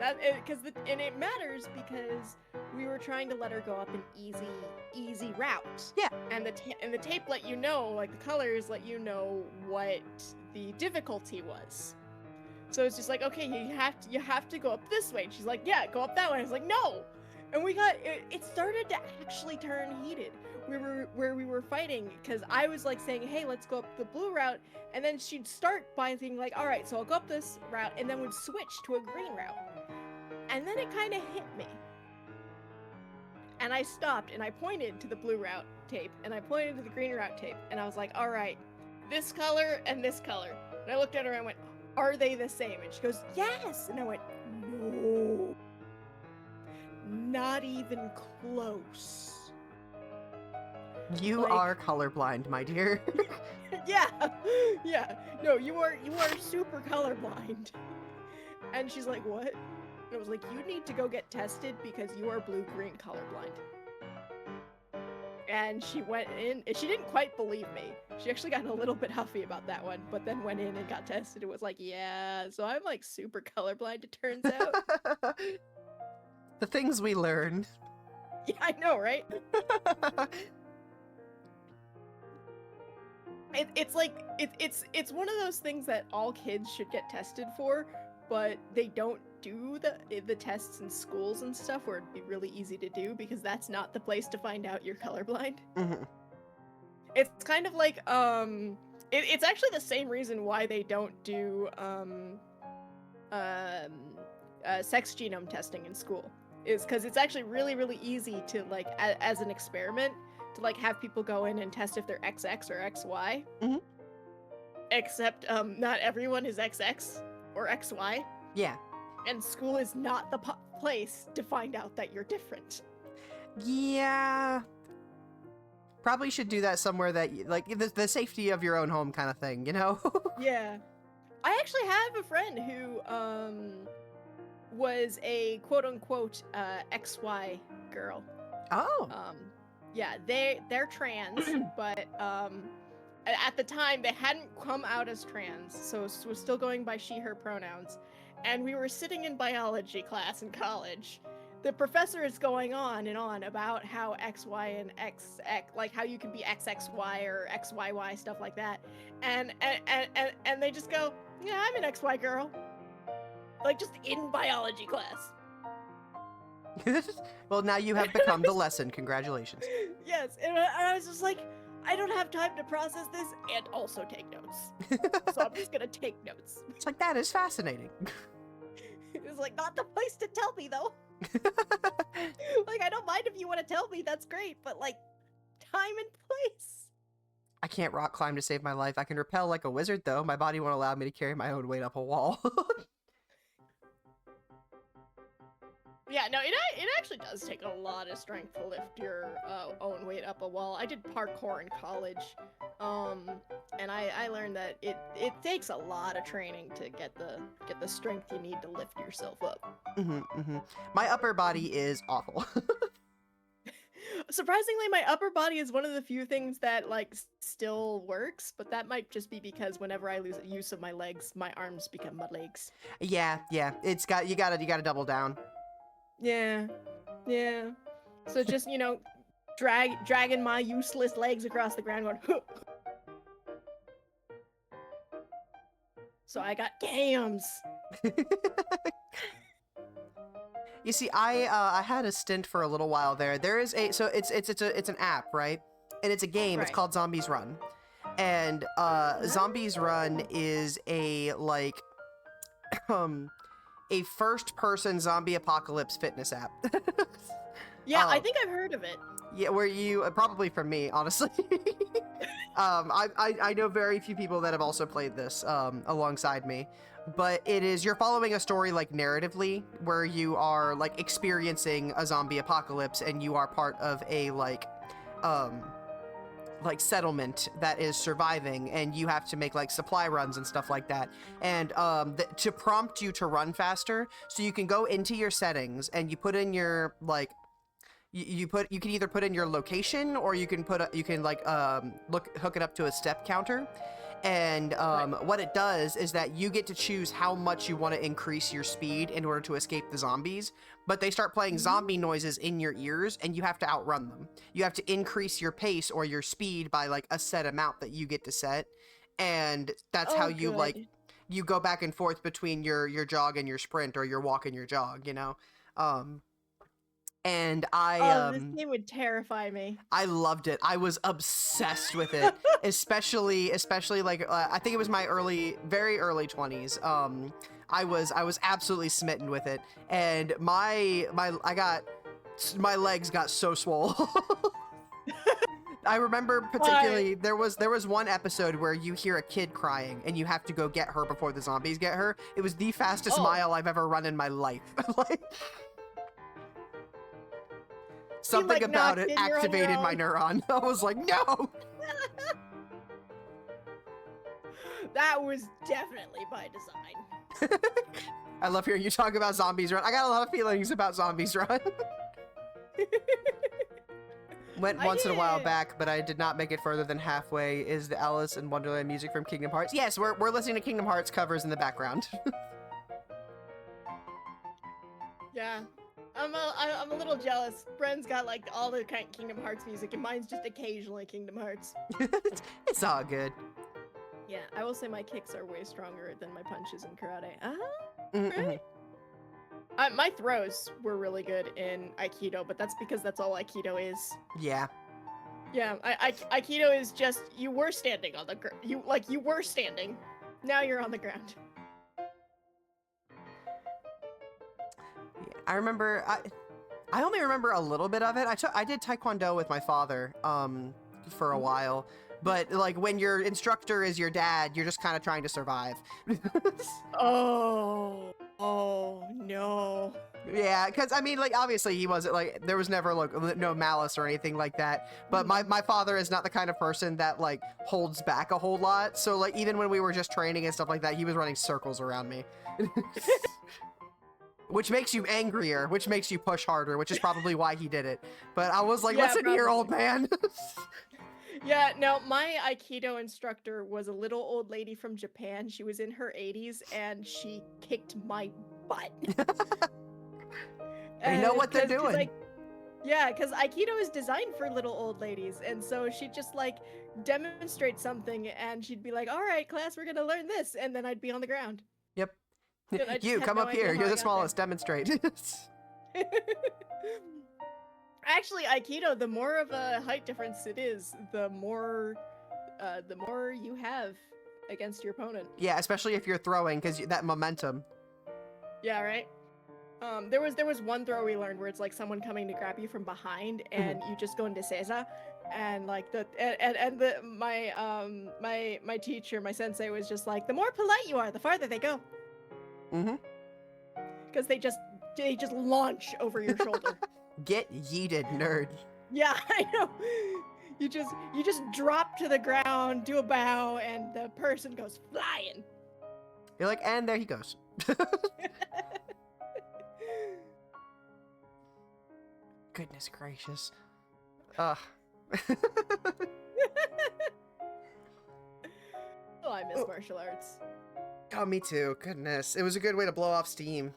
And it matters because we were trying to let her go up an easy route. Yeah. And the tape let you know, like the colors let you know what the difficulty was. So it's just like, okay, you have to go up this way. And she's like, "Yeah, go up that way." I was like, "No." And it started to actually turn heated. We were fighting because I was like saying, "Hey, let's go up the blue route," and then she'd start by thinking like, "All right, so I'll go up this route," and then would switch to a green route. And then it kind of hit me. And I stopped and I pointed to the blue route tape and I pointed to the green route tape and I was like, "All right, this color and this color." And I looked at her and I went, "Are they the same?" And she goes, "Yes." And I went, "No. not even close. You Like- are colorblind, my dear. Yeah, yeah. No, you are super colorblind. And she's like, what? And I was like, you need to go get tested because you are blue-green colorblind. And she went in, and she didn't quite believe me. She actually got a little bit huffy about that one, but then went in and got tested. It was like, yeah, so I'm like super colorblind, it turns out. The things we learn. Yeah, I know, right? It's like it's one of those things that all kids should get tested for, but they don't do the tests in schools and stuff where it'd be really easy to do because that's not the place to find out you're colorblind. Mhm. It's kind of like it's actually the same reason why they don't do sex genome testing in school, is because it's actually really easy to like as an experiment to like have people go in and test if they're XX or XY. Mhm. Except not everyone is XX or XY, Yeah. and school is not the place to find out that you're different. Yeah. Probably should do that somewhere that, like, the safety of your own home kind of thing, you know? Yeah. I actually have a friend who was a quote-unquote XY girl. Oh. Yeah, they're trans, but at the time they hadn't come out as trans, so was still going by she her pronouns. And we were sitting in biology class in college. The professor is going on and on about how XY and XX, like how you can be XXY or XYY, stuff like that. And they just go, yeah, I'm an XY girl. Like, just in biology class. Well, now you have become the lesson. Congratulations. Yes, and I was just like, I don't have time to process this and also take notes. So I'm just gonna take notes. It's like, that is fascinating. It was like, not the place to tell me, though. Like, I don't mind if you want to tell me, that's great, but like, time and place. I can't rock climb to save my life. I can rappel like a wizard, though. My body won't allow me to carry my own weight up a wall. Yeah, no, it actually does take a lot of strength to lift your own weight up a wall. I did parkour in college, and I learned that it takes a lot of training to get the strength you need to lift yourself up. My upper body is awful. Surprisingly, my upper body is one of the few things that like still works, but that might just be because whenever I lose use of my legs, my arms become my legs. Yeah, it's you gotta double down. Yeah. So just, you know, dragging my useless legs across the ground going, huh. So I got gams. You see, I had a stint for a little while there. There is it's an app, right? And it's a game. It's Right. called Zombies Run. And Zombies Run is a like a first-person zombie apocalypse fitness app. Yeah, I think I've heard of it. Yeah, where you probably from me, honestly. I know very few people that have also played this alongside me, but you're following a story like narratively, where you are like experiencing a zombie apocalypse, and you are part of a like settlement that is surviving, and you have to make like supply runs and stuff like that, and to prompt you to run faster, so you can go into your settings and you put in your like you can either put in your location, or you can hook it up to a step counter, and what it does is that you get to choose how much you want to increase your speed in order to escape the zombies, but they start playing zombie noises in your ears, and you have to outrun them. You have to increase your pace or your speed by like a set amount that you get to set, and that's how you like you go back and forth between your jog and your sprint, or your walk and your jog, you know. And this game would terrify me. I loved it. I was obsessed with it, especially like I think it was my very early 20s. I was absolutely smitten with it, and my legs got so swole. I remember particularly there was one episode where you hear a kid crying, and you have to go get her before the zombies get her. It was the fastest mile I've ever run in my life. Like, Something about it knocked in, you're on your activated my own. neuron. I was like, no! That was definitely by design. I love hearing you talk about Zombies Run. I got a lot of feelings about Zombies Run. Went once in a while back, but I did not make it further than halfway. Is the Alice in Wonderland music from Kingdom Hearts? Yes, we're listening to Kingdom Hearts covers in the background. Yeah. I'm a little jealous. Bren's got like all the kind of Kingdom Hearts music, and mine's just occasionally Kingdom Hearts. It's all good. Yeah, I will say my kicks are way stronger than my punches in karate. Mm-hmm. Right? My throws were really good in Aikido, but that's because that's all Aikido is. Yeah. Yeah, Aikido is just you were standing on the ground. You were standing. Now you're on the ground. Yeah, I remember. I only remember a little bit of it. I did Taekwondo with my father for a while, but like when your instructor is your dad, you're just kind of trying to survive. Oh no. Yeah, because I mean, like, obviously he wasn't like, there was never like no malice or anything like that. But my father is not the kind of person that like holds back a whole lot. So like even when we were just training and stuff like that, he was running circles around me. Which makes you angrier, which makes you push harder, which is probably why he did it. But I was like, Yeah, listen here, probably. old man. Yeah, no, my Aikido instructor was a little old lady from Japan. She was in her 80s and she kicked my butt. They know what they're 'cause- doing. Yeah, because Aikido is designed for little old ladies. And so she'd just like demonstrate something and she'd be like, all right, class, we're going to learn this. And then I'd be on the ground. Yep. And I just You had come no up idea here. how You're I the got smallest. Demonstrate. Actually, Aikido, the more of a height difference it is, the more you have against your opponent. Yeah, especially if you're throwing, because that momentum. Yeah, right. There was one throw we learned where it's like someone coming to grab you from behind, and you just go into seiza, and like my teacher, my sensei was just like, the more polite you are, the farther they go. Mm-hmm. Because they just launch over your shoulder. Get yeeted, nerd. Yeah, I know. You just drop to the ground, do a bow, and the person goes flying. You're like, and there he goes. Goodness gracious. Ugh. Oh, I miss martial arts. Oh, me too. Goodness. It was a good way to blow off steam.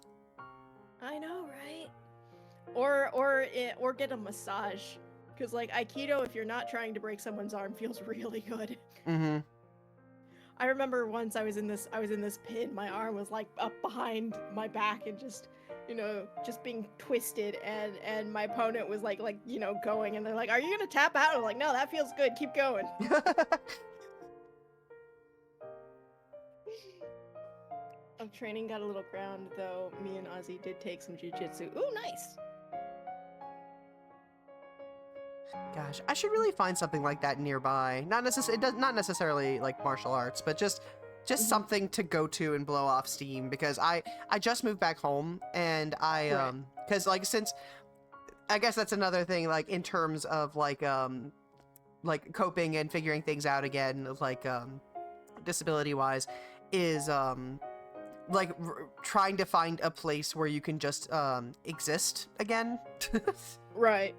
I know, right? Or get a massage. Because like Aikido, if you're not trying to break someone's arm, feels really good. Mm-hmm. I remember once I was in this pin, my arm was like up behind my back and just, just being twisted, and my opponent was like going, and they're like, "Are you gonna tap out?" I'm like, "No, that feels good. Keep going." Training got a little ground though. Me and Ozzy did take some jujitsu. Ooh, nice. Gosh, I should really find something like that nearby. Not necessarily like martial arts, but just something to go to and blow off steam, because I just moved back home, and because like, since I guess that's another thing, like in terms of like coping and figuring things out again, like disability wise, is trying to find a place where you can just exist again. Right.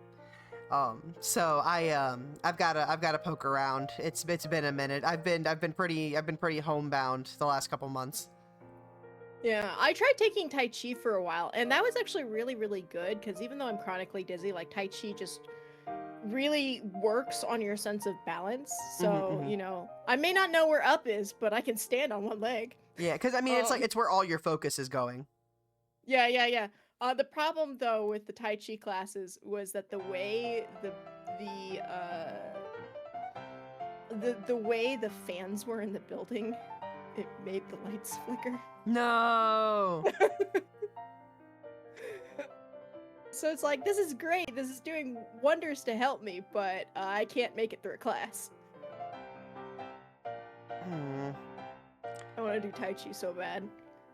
So I've got to poke around. It's been a minute. I've been pretty homebound the last couple months. Yeah, I tried taking Tai Chi for a while, and that was actually really, really good, because even though I'm chronically dizzy, like Tai Chi just really works on your sense of balance. So, I may not know where up is, but I can stand on one leg. Yeah, because I mean, it's where all your focus is going. Yeah. The problem though with the Tai Chi classes was that the way the way the fans were in the building, it made the lights flicker. No. So it's like, this is great. This is doing wonders to help me, but I can't make it through a class. I want to do Tai Chi so bad.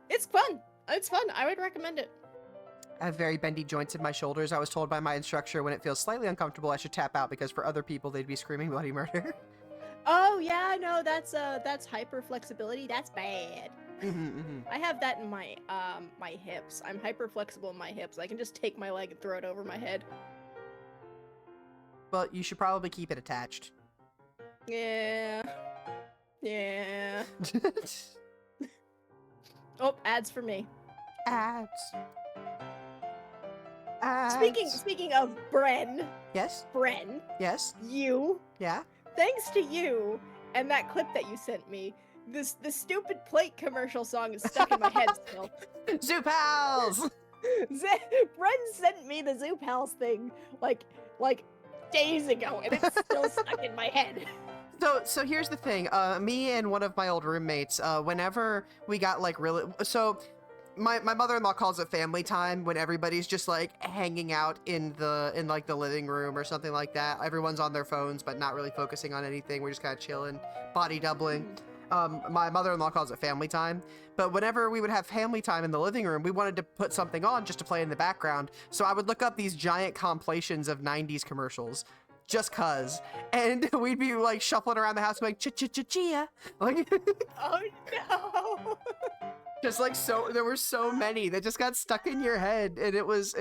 It's fun. I would recommend it. I have very bendy joints in my shoulders. I was told by my instructor when it feels slightly uncomfortable, I should tap out because for other people, they'd be screaming bloody murder. Oh yeah, no, that's hyper flexibility. That's bad. I have that in my my hips. I'm hyper flexible in my hips. I can just take my leg and throw it over my head. Well, you should probably keep it attached. Yeah. Yeah. Oh, ads for me. Ads. Speaking of Bren. Yes? Bren. Yes? You. Yeah? Thanks to you and that clip that you sent me, the stupid plate commercial song is stuck in my head still. Zoo Pals! Bren sent me the Zoo Pals thing like days ago, and it's still stuck in my head. So here's the thing. Me and one of my old roommates, whenever we got like really, my mother-in-law calls it family time when everybody's just like hanging out in like the living room or something like that. Everyone's on their phones but not really focusing on anything. We're just kind of chilling, body doubling. My mother-in-law calls it family time. But whenever we would have family time in the living room, we wanted to put something on just to play in the background. So I would look up these giant compilations of 90s commercials. Just cuz. And we'd be like shuffling around the house like ch-ch-ch-chia. Like Oh no. just like there were so many that just got stuck in your head, and it was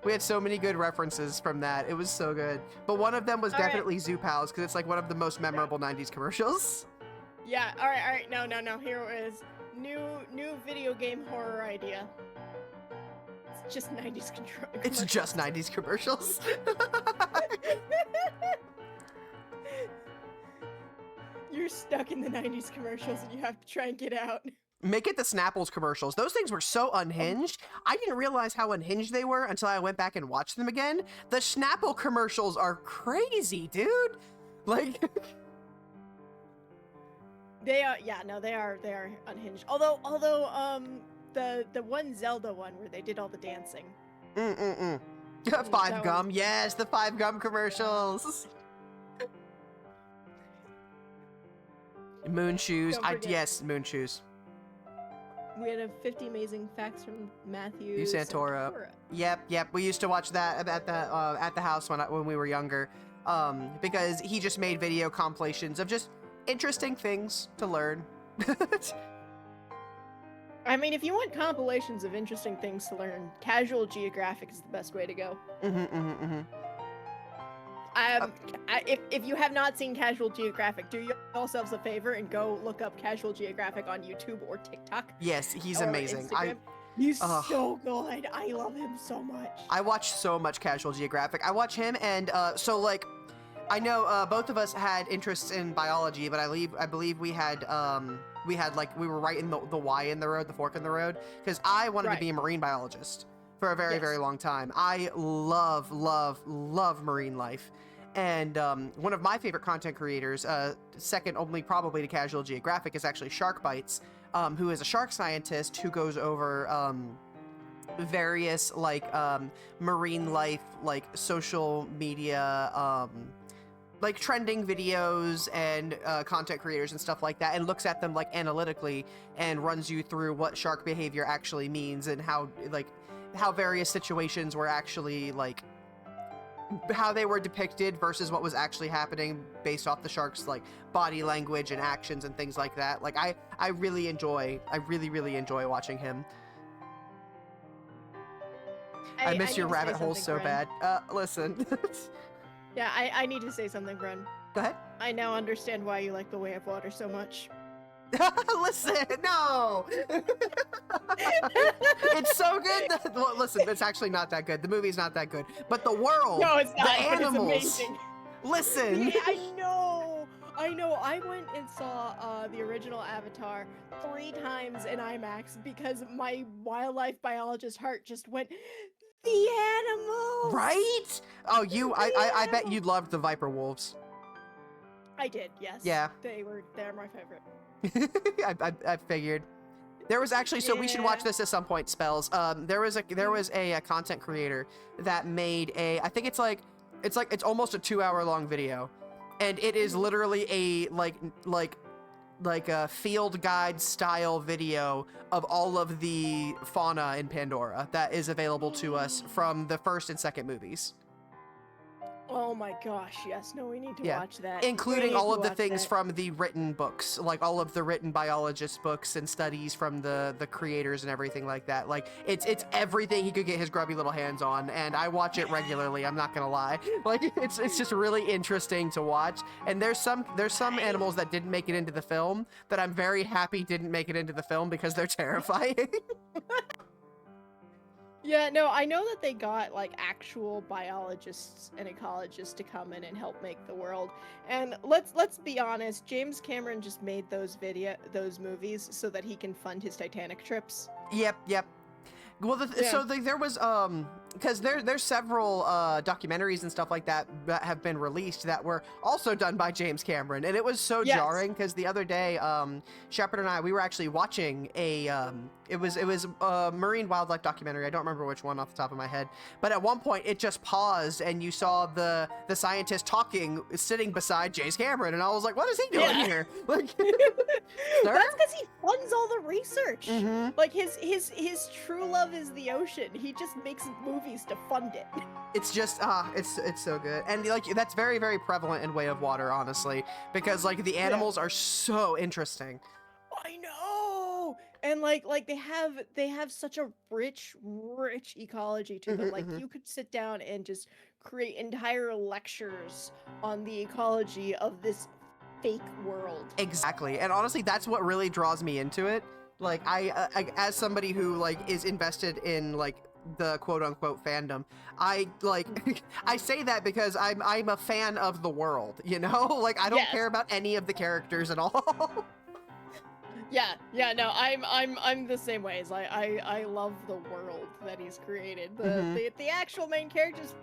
we had so many good references from that. It was so good. But one of them was definitely Zoo Pals because it's like one of the most memorable 90s commercials. Yeah, all right. No. Here it is. New video game horror idea. It's just 90s commercials. It's just 90s commercials. You're stuck in the 90s commercials and you have to try and get out. Make it the Snapples commercials. Those things were so unhinged. I didn't realize how unhinged they were until I went back and watched them again. The Snapple commercials are crazy, dude. Like they are unhinged. Although the one Zelda one where they did all the dancing. Five Gum, yes, the Five Gum commercials. Moon Shoes, yes, Moon Shoes. We had 50 amazing facts from Matthew Santora. Yep. We used to watch that at the house when we were younger, because he just made video compilations of just interesting things to learn. I mean, if you want compilations of interesting things to learn, Casual Geographic is the best way to go. If you have not seen Casual Geographic, do yourselves a favor and go look up Casual Geographic on YouTube or TikTok. Yes, he's amazing. He's so good. I love him so much. I watch so much Casual Geographic. I watch him, and so like, I know both of us had interests in biology, but I believe we had we were right in the Y in the road, the fork in the road, because I wanted to be a marine biologist for a very, very long time. I love marine life. And one of my favorite content creators, second only probably to Casual Geographic, is actually Shark Bites, who is a shark scientist who goes over various like marine life, like social media, like trending videos and content creators and stuff like that, and looks at them like analytically and runs you through what shark behavior actually means and how various situations were actually like how they were depicted versus what was actually happening based off the shark's like body language and actions and things like that. Like I really enjoy watching him. I miss your rabbit holes so bad. Listen. Yeah, I need to say something, Bren. Go ahead. I now understand why you like The Way of Water so much. Listen, no! It's so good that, well, listen, it's actually not that good. The movie's not that good. But the world, no, it's not, the animals, it's amazing. Listen! Yeah, I know! I went and saw the original Avatar 3 times in IMAX because my wildlife biologist heart just went, the animals! Right? Oh, I bet you loved the Viper Wolves. I did, yes. Yeah. They're my favorite. I figured. There was actually, so we should watch this at some point, Spells. There was a content creator that made I think it's almost a 2-hour long video, and it is literally a like like a field guide style video of all of the fauna in Pandora that is available to us from the first and second movies. Oh my gosh, yes. No, we need to Yeah. watch that. Including all of the things from the written books, like all of the written biologist books and studies from the creators and everything like that. Like it's everything he could get his grubby little hands on, and I watch it regularly, I'm not gonna lie. Like it's just really interesting to watch. And there's some animals that didn't make it into the film that I'm very happy didn't make it into the film because they're terrifying. Yeah, no, I know that they got like actual biologists and ecologists to come in and help make the world. And let's be honest, James Cameron just made those movies so that he can fund his Titanic trips. Yep. Well, there was because there's several documentaries and stuff like that that have been released that were also done by James Cameron, and it was so jarring because the other day Shepard and I, we were actually watching a it was a marine wildlife documentary. I don't remember which one off the top of my head, but at one point it just paused and you saw the scientist talking, sitting beside James Cameron, and I was like, what is he doing here? Like, that's because he funds all the research. Like his true love is the ocean. He just makes movies to fund it. It's just it's so good, and like that's very, very prevalent in Way of Water, honestly, because like the animals are so interesting. I know, and like they have such a rich ecology to them. Like you could sit down and just create entire lectures on the ecology of this fake world. Exactly, and honestly, that's what really draws me into it. Like I as somebody who like is invested in like the quote-unquote fandom, I like I say that because I'm a fan of the world, you know. Like I don't care about any of the characters at all. Yeah, no, I'm the same way. As I love the world that he's created. The actual main characters,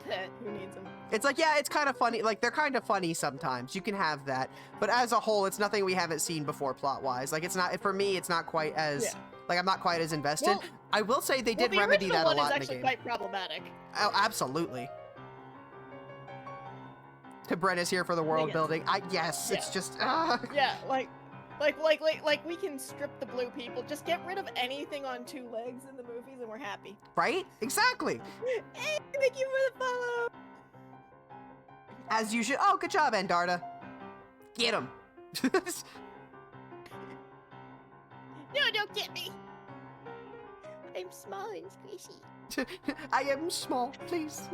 who needs them? It's like, yeah, it's kind of funny. Like they're kind of funny sometimes. You can have that, but as a whole, it's nothing we haven't seen before plot-wise. Like it's not, for me, it's not quite as like I'm not quite as invested. Well, I will say they did remedy that a lot in the game. The original one is actually quite problematic. Oh, absolutely. Brenna's here for the world building. It's just yeah, like we can strip the blue people, just get rid of anything on two legs in the movies and we're happy. Right? Exactly. Hey, thank you for the follow. As you should. Oh, good job, Andarta. Get him. No, don't get me. I'm small and squishy. I am small, please.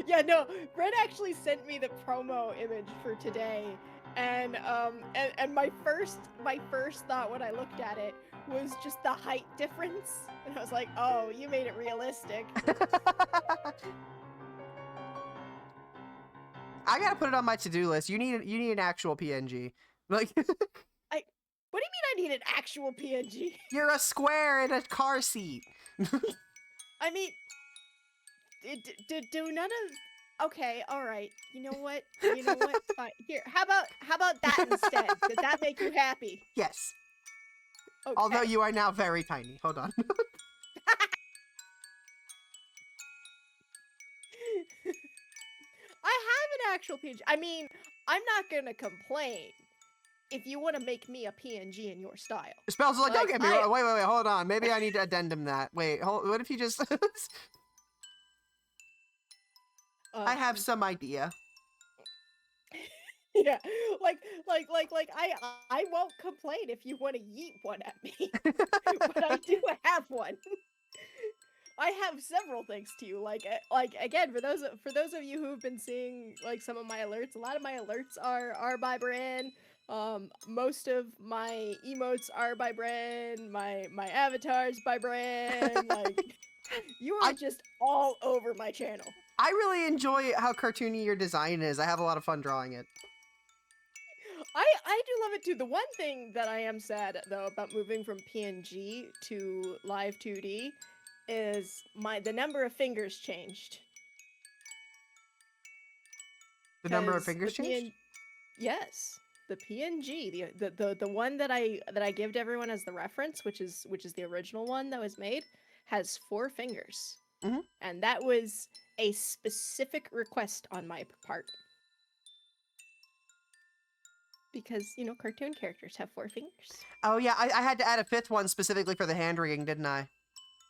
Yeah, no, Brett actually sent me the promo image for today, and my first thought when I looked at it was just the height difference, and I was like, oh, you made it realistic. I gotta put it on my to-do list. You need an actual PNG. Like, what do you mean I need an actual PNG? You're a square in a car seat. I mean, do none of... Okay, all right. You know what? Fine. Here, how about that instead? Does that make you happy? Yes. Okay. Although you are now very tiny. Hold on. I have an actual PNG. I mean, I'm not gonna complain if you want to make me a PNG in your style. Spells like, don't get me wrong. Wait, hold on. Maybe I need to addendum that. Wait, what if you just... I have some idea. Yeah, like I won't complain if you want to yeet one at me, but I do have one. I have several thanks to you. Like again, for those of you who have been seeing like some of my alerts, a lot of my alerts are by Bran. Most of my emotes are by Bran. My avatars by Bran. Like you are just all over my channel. I really enjoy how cartoony your design is. I have a lot of fun drawing it. I do love it too. The one thing that I am sad though about moving from PNG to live 2D is the number of fingers changed. The number of fingers changed? Yes. The PNG, the one that I give to everyone as the reference, which is the original one that was made, has 4 fingers. Mm-hmm. And that was a specific request on my part. because, you know, cartoon characters have 4 fingers. Oh yeah, I had to add a 5th one specifically for the hand rigging, didn't I?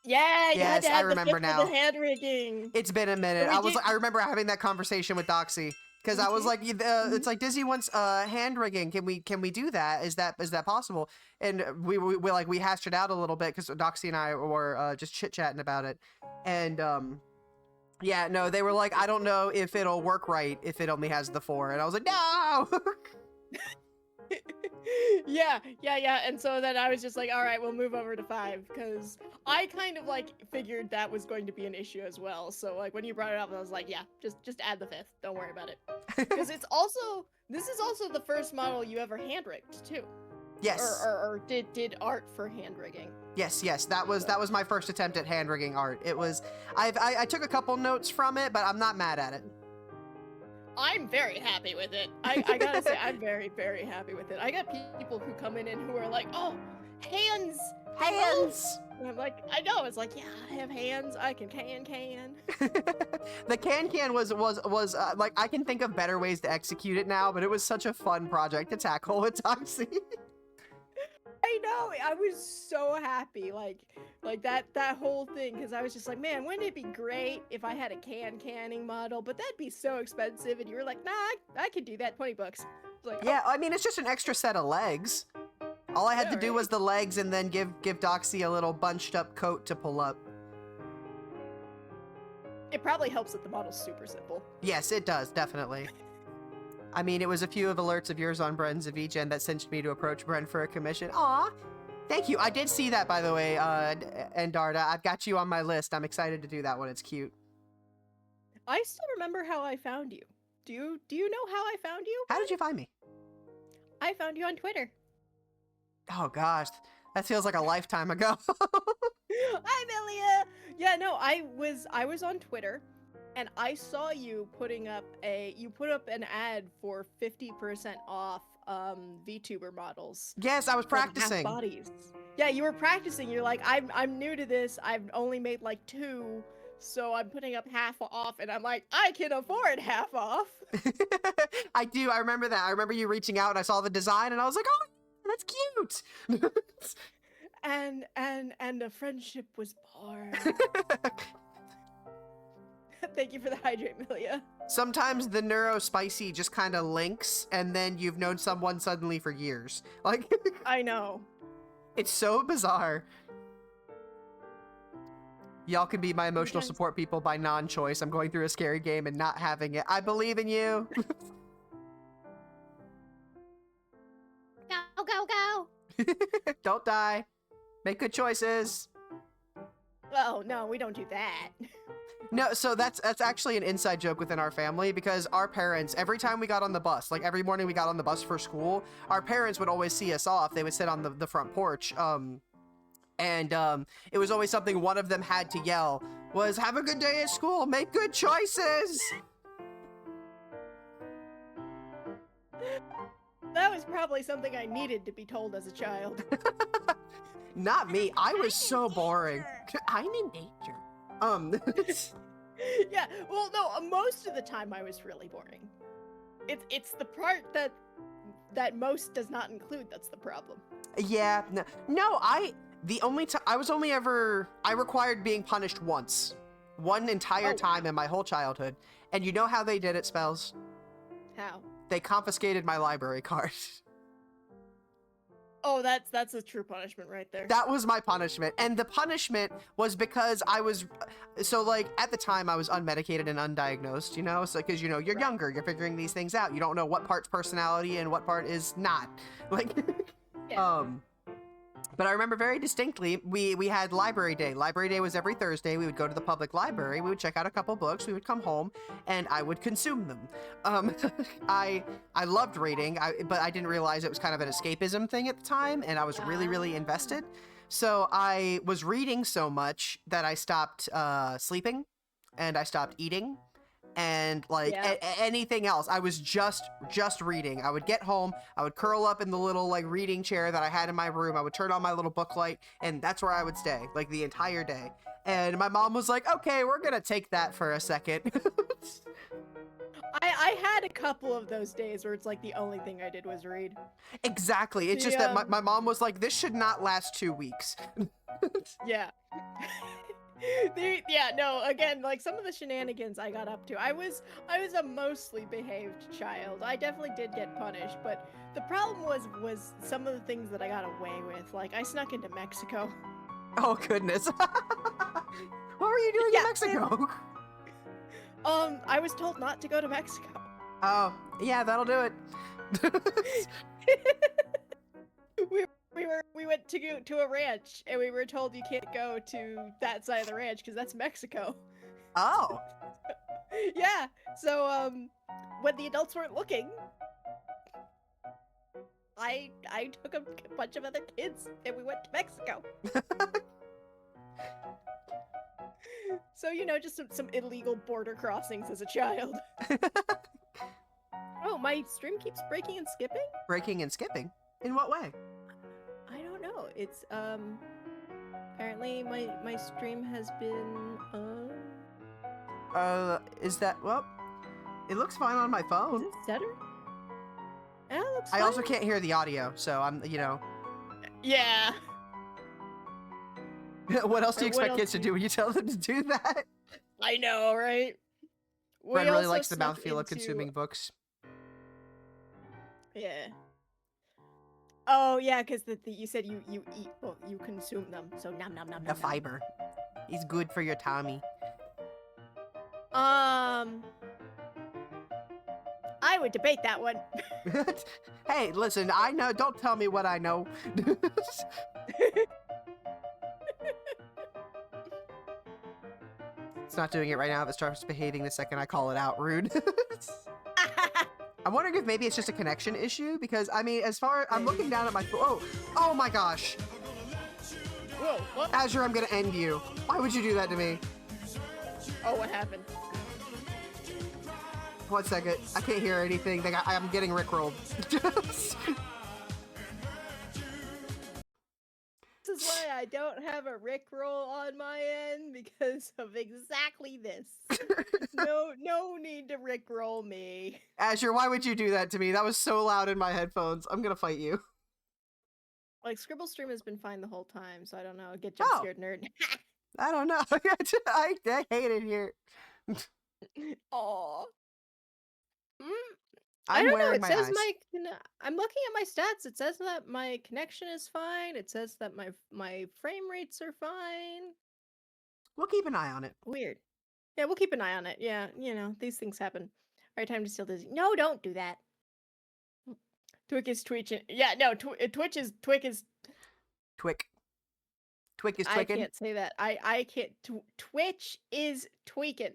Yeah, you had Yes, to I add the remember 5th now. for the hand rigging. It's been a minute. So we I remember having that conversation with Doxy because I was like, it's like Dizzy wants hand rigging. Can we do that? Is that possible? And we hashed it out a little bit because Doxy and I were just chit chatting about it, and yeah, no, they were like, I don't know if it'll work right if it only has the 4, and I was like, no. yeah. And so then I was just like, all right, we'll move over to 5 because I kind of like figured that was going to be an issue as well. So like when you brought it up, I was like, yeah, just add the 5th. Don't worry about it. Because this is also the first model you ever hand rigged too. Yes. Or did art for hand rigging. Yes. That was my first attempt at hand rigging art. It was I took a couple notes from it, but I'm not mad at it. I'm very happy with it. I gotta say, I'm very, very happy with it. I got people who come in and who are like, oh, hands! And I'm like, I know. It's like, yeah, I have hands. I can can. The can was like, I can think of better ways to execute it now, but it was such a fun project to tackle with Toxie. I know. I was so happy, like that whole thing, because I was just like, man, wouldn't it be great if I had a canning model? But that'd be so expensive. And you were like, nah, I could do that. $20. Like, yeah, I mean, it's just an extra set of legs. All I had to do was the legs, and then give Doxy a little bunched up coat to pull up. It probably helps that the model's super simple. Yes, it does, definitely. I mean, it was a few of alerts of yours on Bren's VGen that cinched me to approach Bren for a commission. Aw, thank you. I did see that, by the way, and Darda. I've got you on my list. I'm excited to do that one. It's cute. I still remember how I found you. Do you know how I found you? How did you find me? I found you on Twitter. Oh gosh, that feels like a lifetime ago. Hi, Melia. Yeah, no, I was on Twitter. And I saw you put up an ad for 50% off VTuber models. Yes, I was practicing. Half bodies. Yeah, you were practicing. You're like, I'm new to this. I've only made like 2, so I'm putting up half off. And I'm like, I can afford half off. I do. I remember that. I remember you reaching out and I saw the design and I was like, oh, that's cute. and a friendship was born. Thank you for the hydrate, Melia. Sometimes the neurospicy just kind of links, and then you've known someone suddenly for years. Like, I know. It's so bizarre. Y'all can be my emotional support people by non-choice. I'm going through a scary game and not having it. I believe in you. Go. Don't die. Make good choices. Oh, no, we don't do that. No, so that's actually an inside joke within our family because our parents, every time we got on the bus, like every morning we got on the bus for school, our parents would always see us off. They would sit on the front porch. And it was always something one of them had to yell was, have a good day at school, make good choices. That was probably something I needed to be told as a child. Not me. I was so boring. I'm in danger. Yeah, well, no, most of the time I was really boring. It's the part that most does not include that's the problem. Yeah, no, I required being punished once. One entire time in my whole childhood. And you know how they did it, Spells? How? They confiscated my library card. Oh, that's a true punishment right there. That was my punishment. And the punishment was because I was, so like at the time I was unmedicated and undiagnosed, you know? So because, you know, you're younger, you're figuring these things out. You don't know what part's personality and what part is not. Like, yeah. But I remember very distinctly, we had library day. Library day was every Thursday. We would go to the public library. We would check out a couple books. We would come home, and I would consume them. I loved reading, but I didn't realize it was kind of an escapism thing at the time, and I was really, really invested. So I was reading so much that I stopped sleeping, and I stopped eating, and like anything else. I was just reading. I would get home, I would curl up in the little like reading chair that I had in my room. I would turn on my little book light, and that's where I would stay like the entire day. And my mom was like, okay, we're gonna take that for a second. I had a couple of those days where it's like the only thing I did was read. Exactly. It's just that my mom was like, this should not last 2 weeks. Yeah. Yeah, no, again, like some of the shenanigans I got up to. I was a mostly behaved child. I definitely did get punished, but the problem was some of the things that I got away with. Like I snuck into Mexico. Oh goodness. What were you doing in Mexico? I was told not to go to Mexico. Oh, yeah, that'll do it. We went to a ranch and we were told you can't go to that side of the ranch because that's Mexico. Oh. Yeah. So when the adults weren't looking, I took a bunch of other kids and we went to Mexico. So, you know, just some illegal border crossings as a child. Oh, my stream keeps breaking and skipping? Breaking and skipping? In what way? I don't know. It's, apparently my stream has been, is that, well, it looks fine on my phone. Is it stutter? Yeah, it looks I fine. also can't hear the audio, so I'm, you know. Yeah. What else do you expect kids to do when you tell them to do that? I know, right? Brad really likes the mouthfeel of consuming books. Yeah. Oh, yeah, because you said you eat, well, you consume them, so nom nom nom nom. The fiber. It's good for your tummy. I would debate that one. Hey, listen, I know. Don't tell me what I know. It's not doing it right now. If it starts behaving the second I call it out, rude. I'm wondering if maybe it's just a connection issue because I mean, as far I'm looking down at my oh my gosh. Whoa, what? Azure, I'm gonna end you. Why would you do that to me? Oh, what happened? 1 second. I can't hear anything. I'm getting rickrolled. This is why I don't have a rickroll on my end because of exactly this. No need to rickroll me. Azure, why would you do that to me? That was so loud in my headphones. I'm gonna fight you. Like Scribble Stream has been fine the whole time, so I don't know. Get jump scared, nerd. I don't know. I hate it here. Aww. I'm wearing my eyes. I'm looking at my stats. It says that my connection is fine. It says that my frame rates are fine. We'll keep an eye on it. Weird. Yeah, we'll keep an eye on it. Yeah, you know, these things happen. Alright, time to steal Dizzy. No, don't do that. Twick is twitching. Yeah, no, Twick is twicking. Twick is twicking? I can't say that. I can't. Twitch is tweaking.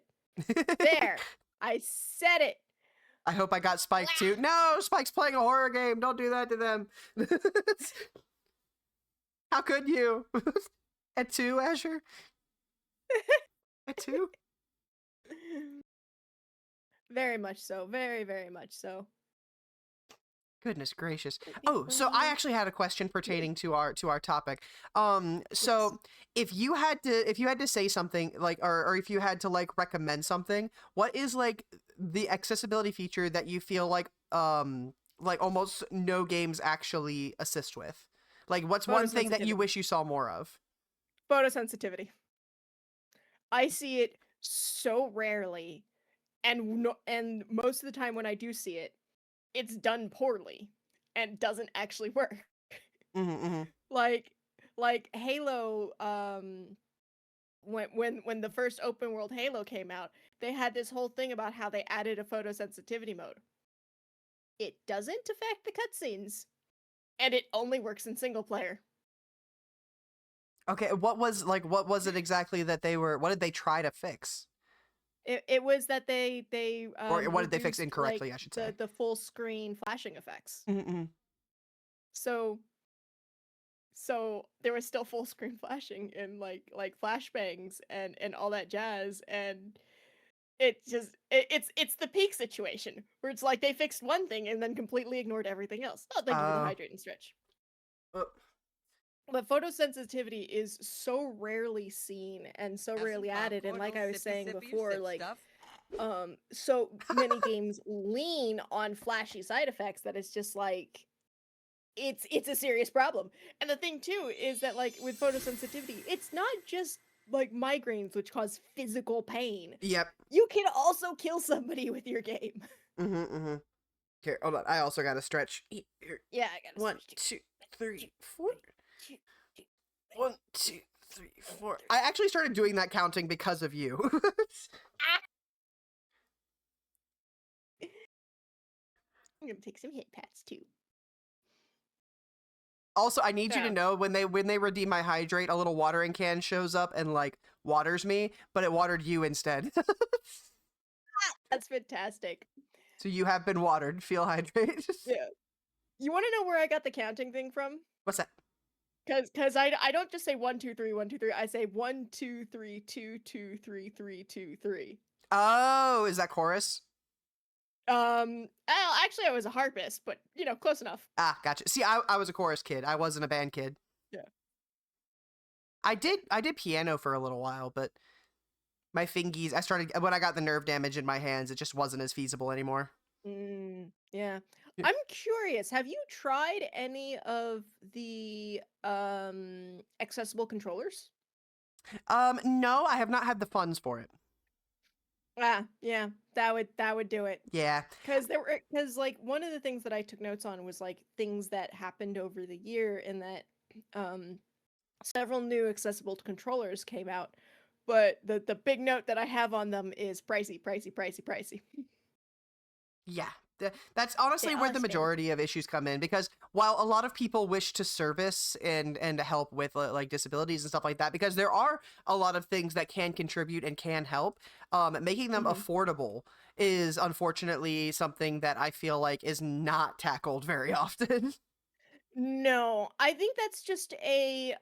There. I said it. I hope I got Spike too. No, Spike's playing a horror game. Don't do that to them. How could you? At 2, Azure? At 2? Very much so. Very, very much so. Goodness gracious. Oh, so I actually had a question pertaining to our topic. So if you had to say something like or if you had to like recommend something, what is like the accessibility feature that you feel like almost no games actually assist with? Like what's one thing that you wish you saw more of? Photosensitivity. I see it so rarely, and most of the time when I do see it, it's done poorly and doesn't actually work. Like Halo, when the first open world Halo came out, they had this whole thing about how they added a photosensitivity mode. It doesn't affect the cutscenes, and it only works in single player. Okay, what was it exactly that what did they try to fix? It was that they or what did they fix incorrectly, I should say. The full screen flashing effects. So there was still full screen flashing and like flashbangs and all that jazz, and it's the peak situation where it's like they fixed one thing and then completely ignored everything else. Oh, thank you for the hydrate and stretch. But photosensitivity is so rarely seen and so rarely added, and like I was saying before, like So many games lean on flashy side effects that it's just like it's a serious problem. And the thing too is that like with photosensitivity, it's not just like migraines which cause physical pain. Yep. You can also kill somebody with your game. Here, hold on. I also got to stretch. Here. Yeah, I gotta 1, 2, 3, 4. 1, 2, 3, 4. I actually started doing that counting because of you. I'm gonna take some hit pats too. Also, I need you to know when they redeem my hydrate, a little watering can shows up and like waters me, but it watered you instead. That's fantastic. So you have been watered. Feel hydrated. Yeah. You want to know where I got the counting thing from? What's that? Cause I don't just say 1 2 3 1 2 3. I say 1 2 3 2 2 3 3 2 3. Oh, is that chorus? Well, actually, I was a harpist, but you know, close enough. Ah, gotcha. See, I was a chorus kid. I wasn't a band kid. Yeah. I did piano for a little while, but my fingies, when I got the nerve damage in my hands, it just wasn't as feasible anymore. Yeah. I'm curious, have you tried any of the accessible controllers? No, I have not had the funds for it. Yeah, that would do it. Yeah. Cause like one of the things that I took notes on was like things that happened over the year and that several new accessible controllers came out. But the big note that I have on them is pricey. Yeah. That's honestly where the majority of issues come in, because while a lot of people wish to service and to help with like disabilities and stuff like that, because there are a lot of things that can contribute and can help, making them affordable is unfortunately something that I feel like is not tackled very often. No, I think that's just a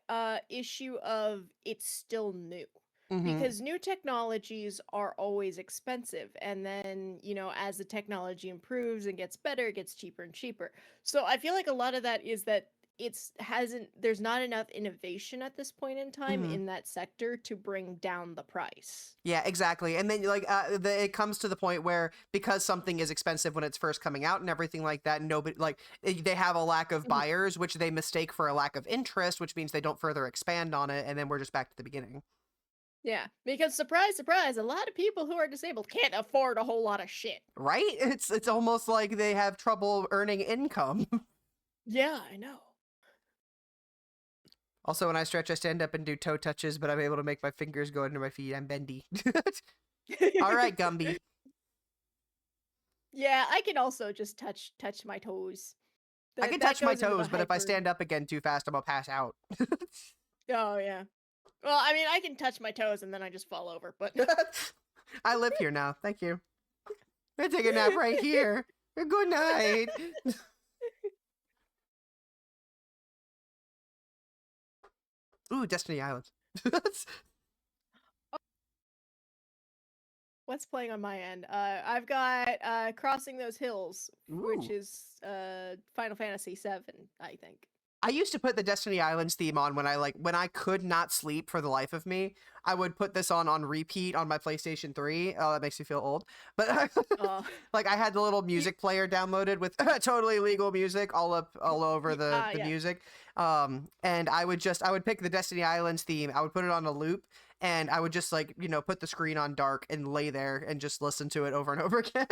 issue of it's still new. Because new technologies are always expensive, and then, you know, as the technology improves and gets better, it gets cheaper and cheaper. So I feel like a lot of that is that there's not enough innovation at this point in time in that sector to bring down the price. Yeah, exactly. And then like it comes to the point where because something is expensive when it's first coming out and everything like that, nobody they have a lack of buyers, which they mistake for a lack of interest, which means they don't further expand on it, and then we're just back to the beginning. Yeah, because surprise, surprise, a lot of people who are disabled can't afford a whole lot of shit. Right? It's almost like they have trouble earning income. Yeah, I know. Also, when I stretch, I stand up and do toe touches, but I'm able to make my fingers go under my feet. I'm bendy. All right, Gumby. Yeah, I can also just touch my toes. I can touch my toes, but if I stand up again too fast, I'm gonna pass out. Oh, yeah. Well, I mean, I can touch my toes and then I just fall over, but... I live here now. Thank you. I'm gonna take a nap right here. Good night. Ooh, Destiny Island. What's playing on my end? I've got Crossing Those Hills, which is Final Fantasy VII, I think. I used to put the Destiny Islands theme on when I could not sleep for the life of me. I would put this on repeat on my PlayStation 3. Oh, that makes me feel old. But like I had the little music player downloaded with totally legal music all over the music. And I would pick the Destiny Islands theme. I would put it on a loop, and I would just put the screen on dark and lay there and just listen to it over and over again.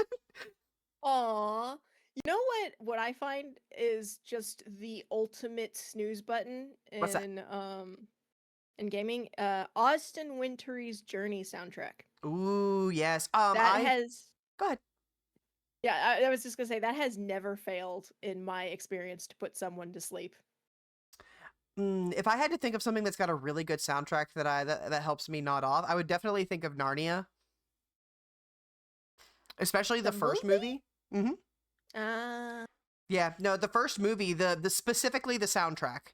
Aww. You know what I find is just the ultimate snooze button in gaming? Austin Wintory's Journey soundtrack. Ooh, yes. Go ahead. Yeah, I was just gonna say that has never failed in my experience to put someone to sleep. If I had to think of something that's got a really good soundtrack that helps me nod off, I would definitely think of Narnia. Especially the first movie. Yeah, no, the first movie, the specifically the soundtrack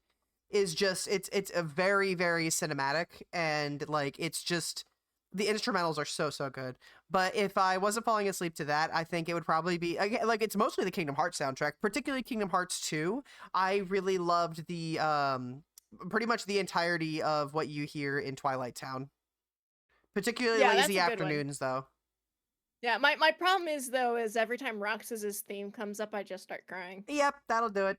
is just it's a very, very cinematic, and like it's just the instrumentals are so good. But if I wasn't falling asleep to that, I think it would probably be like it's mostly the Kingdom Hearts soundtrack, particularly Kingdom Hearts 2. I really loved the pretty much the entirety of what you hear in Twilight Town. Particularly Lazy Afternoons though. Yeah, my problem is though is every time Roxas's theme comes up, I just start crying. Yep, that'll do it.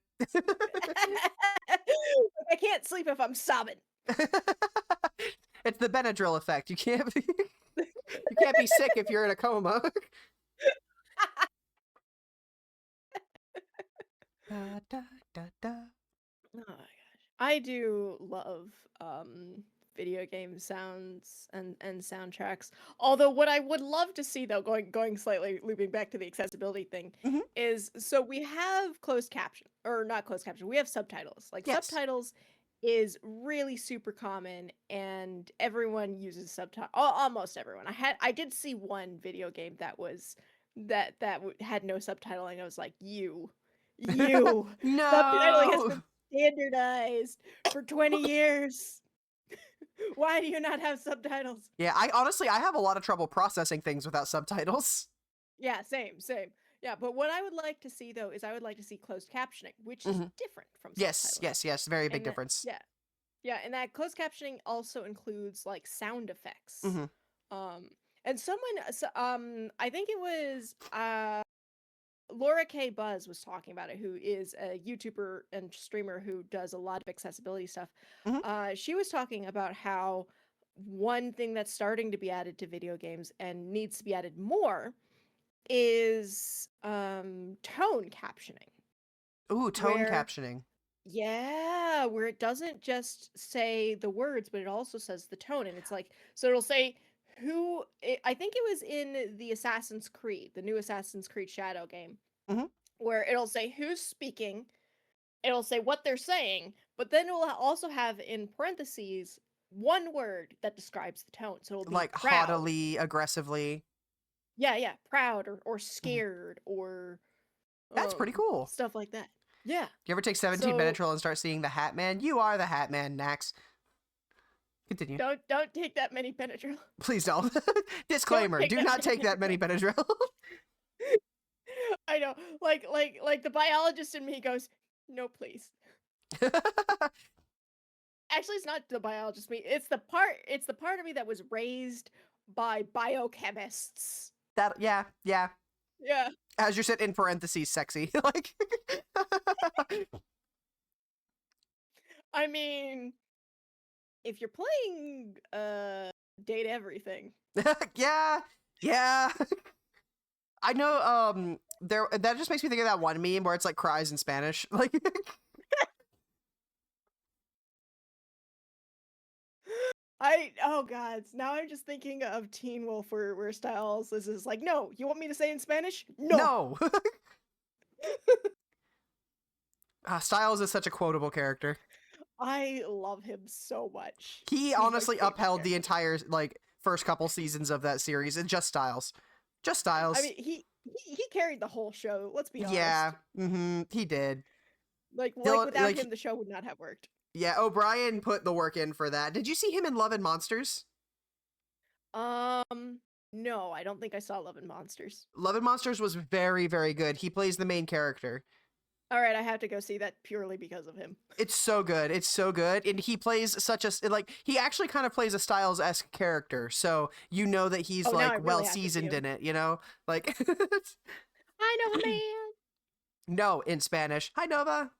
I can't sleep if I'm sobbing. It's the Benadryl effect. You can't be sick if you're in a coma. Da, da, da, da. Oh my gosh. I do love video game sounds and soundtracks. Although what I would love to see though, going slightly looping back to the accessibility thing, Mhm. is so we have closed caption or not closed caption, we have subtitles. Like Yes. subtitles is really super common and everyone uses subtitles. Almost everyone. I did see one video game that was had no subtitling. I was like, you subtitling has No. been standardized for 20 years. Why do you not have subtitles? Yeah, I honestly have a lot of trouble processing things without subtitles. Yeah, same. Yeah, but what I would like to see though is I would like to see closed captioning, which is different from Yes, subtitling. yes, very big And that- difference. Yeah, and that closed captioning also includes like sound effects. Mhm. And I think it was Laura K. Buzz was talking about it, who is a YouTuber and streamer who does a lot of accessibility stuff. She was talking about how one thing that's starting to be added to video games and needs to be added more is tone captioning. Ooh, tone captioning. Yeah, where it doesn't just say the words, but it also says the tone. And it's like, so it'll say I think it was in the new Assassin's Creed Shadow game, where it'll say who's speaking, it'll say what they're saying, but then it will also have in parentheses one word that describes the tone. So it'll be like proud. haughtily, aggressively. Yeah, proud or scared or that's pretty cool. Stuff like that. Yeah. You ever take 17 Benadryl and start seeing the Hat Man? You are the Hat Man, Nax. Continue. Don't take that many Benadryl. Please don't. Disclaimer: do not take that many Benadryl. I know, like the biologist in me goes, no, please. Actually, it's not the biologist me. It's the part of me that was raised by biochemists. Yeah. Yeah. As you said in parentheses, sexy. Like. I mean, if you're playing Date Everything. Yeah. I know that just makes me think of that one meme where it's like cries in Spanish. Like oh god, now I'm just thinking of Teen Wolf where Styles is like, no, you want me to say in Spanish? No. Styles is such a quotable character. I love him so much. He honestly upheld the entire first couple seasons of that series, and just Styles. I mean, he carried the whole show. Let's be honest. Yeah, he did. Like without him, the show would not have worked. Yeah, O'Brien put the work in for that. Did you see him in Love and Monsters? No, I don't think I saw Love and Monsters. Love and Monsters was very, very good. He plays the main character. All right, I have to go see that purely because of him. It's so good. It's so good. And he plays such a, he actually kind of plays a Styles-esque character. So you know that he's well-seasoned in it, you know? Like, I know, man. No, in Spanish. Hi, Nova.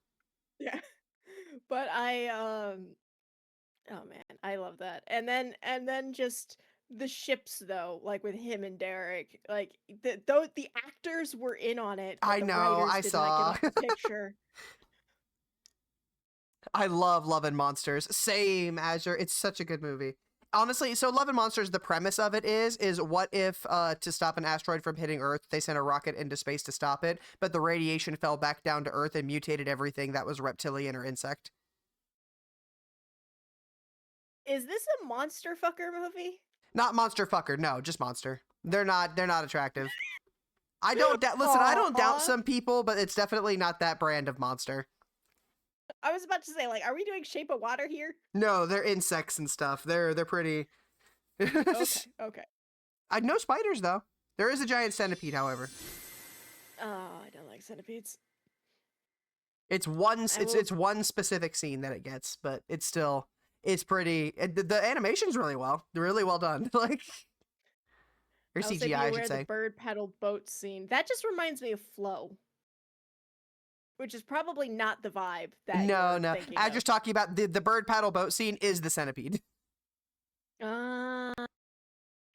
Yeah. But oh man, I love that. And then just the ships though, like with him and Derek, like the actors were in on it. I know, I saw. Get off the picture. I love Love and Monsters. Same, Azure. It's such a good movie. Honestly, so Love and Monsters, the premise of it is what if to stop an asteroid from hitting Earth, they sent a rocket into space to stop it, but the radiation fell back down to Earth and mutated everything that was reptilian or insect. Is this a monster fucker movie? Not monster fucker, no, just monster. They're not attractive. I don't listen, I don't doubt some people, but it's definitely not that brand of monster. I was about to say, like, are we doing Shape of Water here? No, they're insects and stuff. They're pretty. Okay. No spiders though. There is a giant centipede, however. Oh, I don't like centipedes. It's one specific scene that it gets, but it's pretty. The animation's really well done. Like, Or I'll say CGI, be I aware should of the say. bird paddle boat scene. That just reminds me of Flow, which is probably not the vibe that No, you're no. thinking I'm of. just talking about the bird paddle boat scene is the centipede. Uh,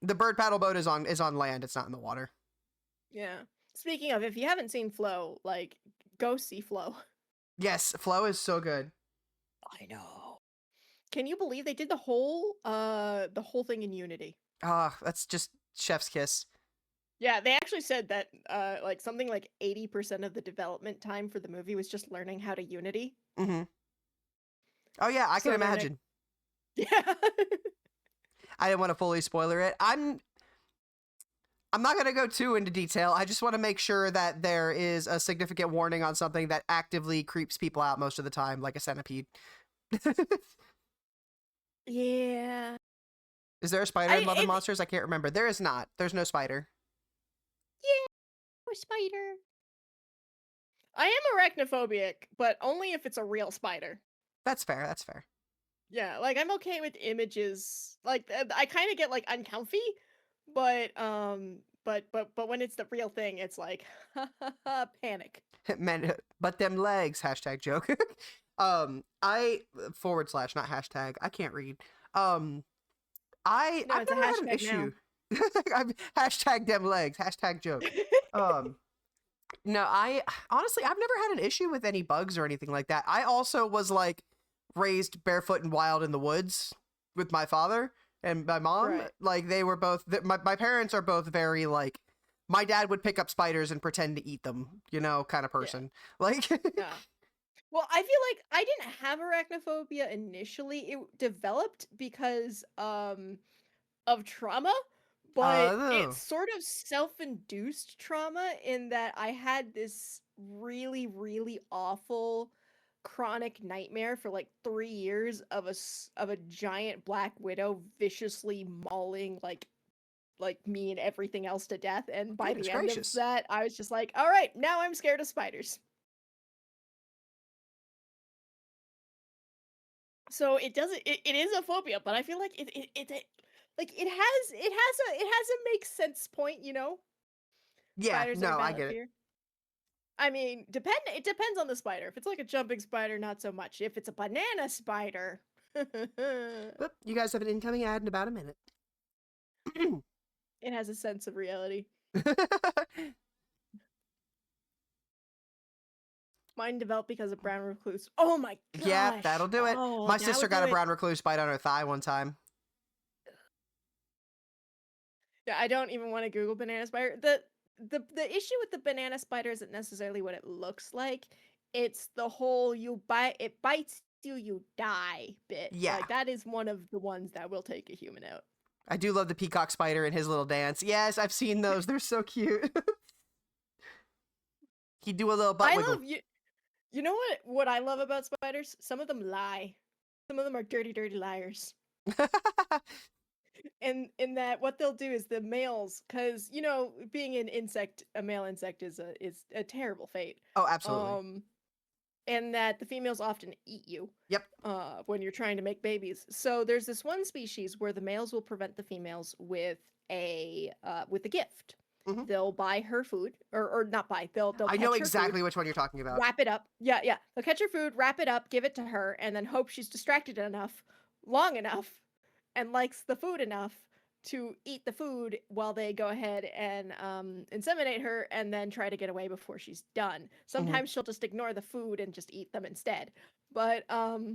The bird paddle boat is on land. It's not in the water. yeah. Speaking of, if you haven't seen Flow, like, go see Flow. Yes, Flow is so good. I know. Can you believe they did the whole thing in Unity? Ah, that's just chef's kiss. Yeah, they actually said that like something like 80% of the development time for the movie was just learning how to Unity. Mm-hmm. Oh yeah, I can So imagine. Yeah. I didn't want to fully spoiler it. I'm not going to go too into detail. I just want to make sure that there is a significant warning on something that actively creeps people out most of the time, like a centipede. Yeah. Is there a spider in Love and it, Monsters? I can't remember. There is not. There's no spider. yeah, or spider. I am arachnophobic, but only if it's a real spider. That's fair. That's fair. Yeah, like I'm okay with images. Like I kind of get like uncomfy, but when it's the real thing, it's like panic. Man, but them legs, hashtag joke. I / not hashtag. I can't read. No, I've it's a never had an hashtag issue. I've hashtag them legs, hashtag joke. No, I honestly I've never had an issue with any bugs or anything like that. I also was like raised barefoot and wild in the woods with my father and my mom. Right. Like they were both my parents are both very like my dad would pick up spiders and pretend to eat them, you know, kind of person. Like Yeah. Well, I feel like I didn't have arachnophobia initially. It developed because of trauma, but it's oh, sort of self-induced trauma in that I had this really, really awful chronic nightmare for like 3 years of a giant black widow viciously mauling like me and everything else to death. And by goodness the end of gracious. that, I was just like, all right, now I'm scared of spiders. So it doesn't. It is a phobia, but I feel like like it has a make sense point, you know. Yeah, Spiders are a no, I valid get it. fear. I mean, it depends on the spider. If it's like a jumping spider, not so much. If it's a banana spider, it Oop, you guys have an incoming ad in about a minute. has a sense of reality. Mine developed because of brown recluse. Oh my gosh! Yeah, that'll do it. Oh, My that sister would got do a it. brown recluse bite on her thigh one time. Yeah, I don't even want to Google banana spider. The issue with the banana spider isn't necessarily what it looks like. It's the whole it bites you, you die bit. Yeah. Like that is one of the ones that will take a human out. I do love the peacock spider and his little dance. Yes, I've seen those. They're so cute. He'd do a little butt I wiggle. love you. You know what I love about spiders? Some of them lie. Some of them are dirty, dirty liars. And in that what they'll do is the males, because you know, being an insect, a male insect is a terrible fate. Oh, absolutely. And that the females often eat you. Yep. When you're trying to make babies. So there's this one species where the males will prevent the females with a gift. Mhm. They'll buy her food, or not buy. They'll I catch know her exactly food, which one you're talking about. wrap it up. Yeah, yeah. They'll catch her food, wrap it up, give it to her, and then hope she's distracted enough, long enough, and likes the food enough to eat the food while they go ahead and inseminate her and then try to get away before she's done. Sometimes she'll just ignore the food and just eat them instead. But that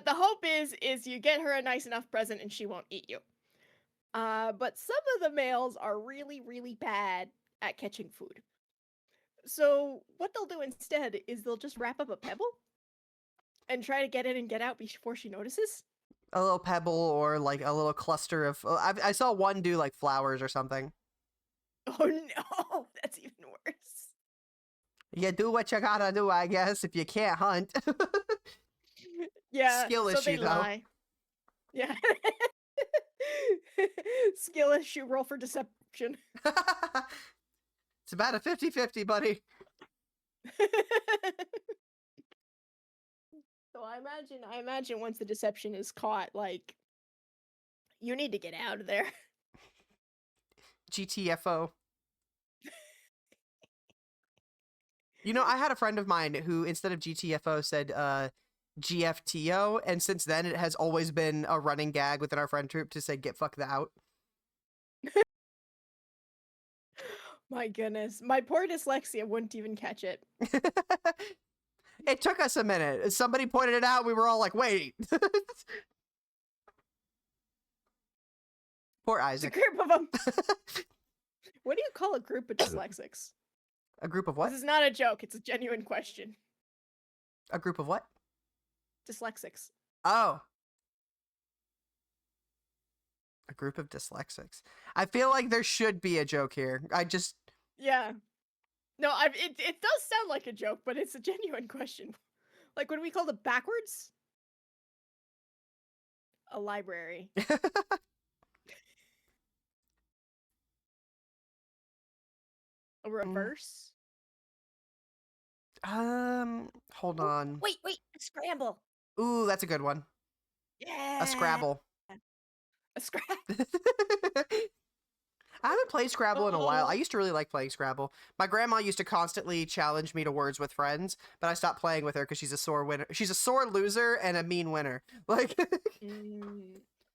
the hope is you get her a nice enough present and she won't eat you. But some of the males are really, really bad at catching food. So what they'll do instead is they'll just wrap up a pebble and try to get in and get out before she notices. A little pebble or like a little cluster of. I saw one do like flowers or something. Oh no, that's even worse. You do what you gotta do, I guess, if you can't hunt. Yeah, Skill so issue, they though. lie. Yeah. Skill issue, roll for deception. It's about a 50-50, buddy. So I imagine once the deception is caught, like, you need to get out of there. GTFO. You know, I had a friend of mine who, instead of GTFO, said GFTO, and since then it has always been a running gag within our friend troop to say "get fuck the out." My goodness, my poor dyslexia wouldn't even catch it. It took us a minute. Somebody pointed it out. We were all like, "Wait." Poor Isaac. It's a group of them. What do you call a group of dyslexics? A group of what? This is not a joke. It's a genuine question. A group of what? Dyslexics. Oh. A group of dyslexics. I feel like there should be a joke here. Yeah. No, it does sound like a joke, but it's a genuine question. Like, what do we call it backwards? A library. A reverse? Hold on. Wait, a scramble. Ooh, that's a good one. Yeah. A Scrabble. A Scrabble. I haven't played Scrabble in a while. I used to really like playing Scrabble. My grandma used to constantly challenge me to Words with Friends, but I stopped playing with her because she's a sore winner. She's a sore loser and a mean winner. Like,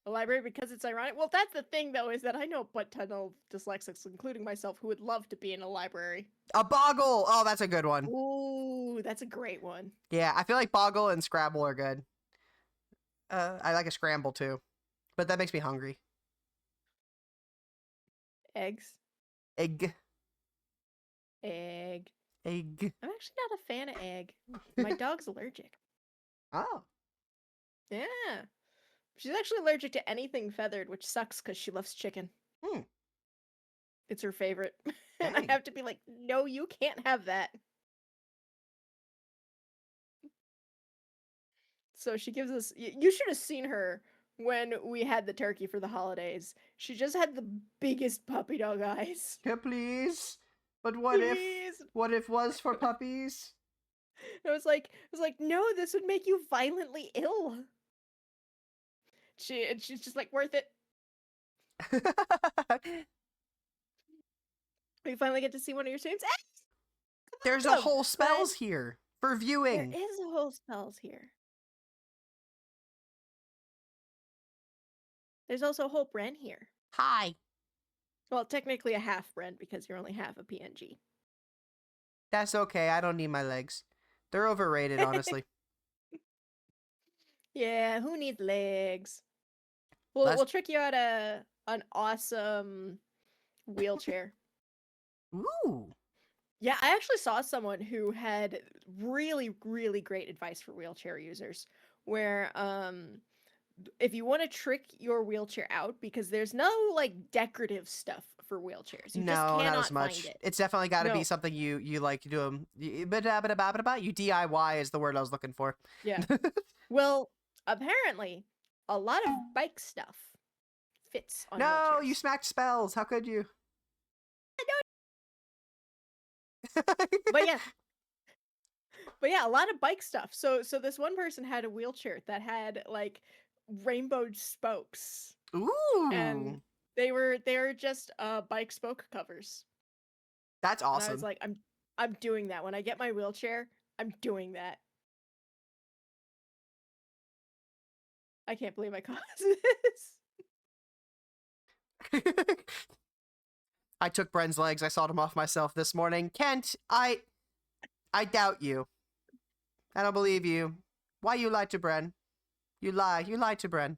a library because it's ironic. Well, that's the thing, though, is that I know a butt ton of dyslexics, including myself, who would love to be in a library. a Boggle. Oh, that's a good one. Ooh, that's a great one. Yeah, I feel like Boggle and Scrabble are good. I like a Scramble too, but that makes me hungry. Eggs. Egg. Egg. Egg. I'm actually not a fan of egg. My dog's allergic. Oh. Yeah. She's actually allergic to anything feathered, which sucks because she loves chicken. It's her favorite. And I Dang. have to be like, no, you can't have that. So she gives us. You should have seen her when we had the turkey for the holidays. She just had the biggest puppy dog eyes. Yeah, please. But what Please. if was for puppies? I was like, no, this would make you violently ill. She's just like, worth it. We finally get to see one of your streams. There's a whole spells here for viewing. There is a whole spells here. There's also a whole Bren here. Hi. Well, technically a half Bren because you're only half a PNG. That's okay. I don't need my legs. They're overrated, honestly. Yeah, who needs legs? We'll trick you out an awesome wheelchair. Ooh. Yeah, I actually saw someone who had really, really great advice for wheelchair users. Where if you want to trick your wheelchair out, because there's no like decorative stuff for wheelchairs. You just No, cannot not as much. find it. It's definitely got to No. be something you like to do. You DIY is the word I was looking for. Yeah. Well, apparently, a lot of bike stuff fits on No, wheelchairs. you smacked spells. How could you? But yeah, a lot of bike stuff. So this one person had a wheelchair that had like rainbow spokes. Ooh. And they were just bike spoke covers. That's And awesome. I was like, I'm doing that. When I get my wheelchair, I'm doing that. I can't believe I caused this. I took Bren's legs. I sawed him off myself this morning. Kent, I doubt you. I don't believe you. Why you lied to Bren? You lie. You lied to Bren.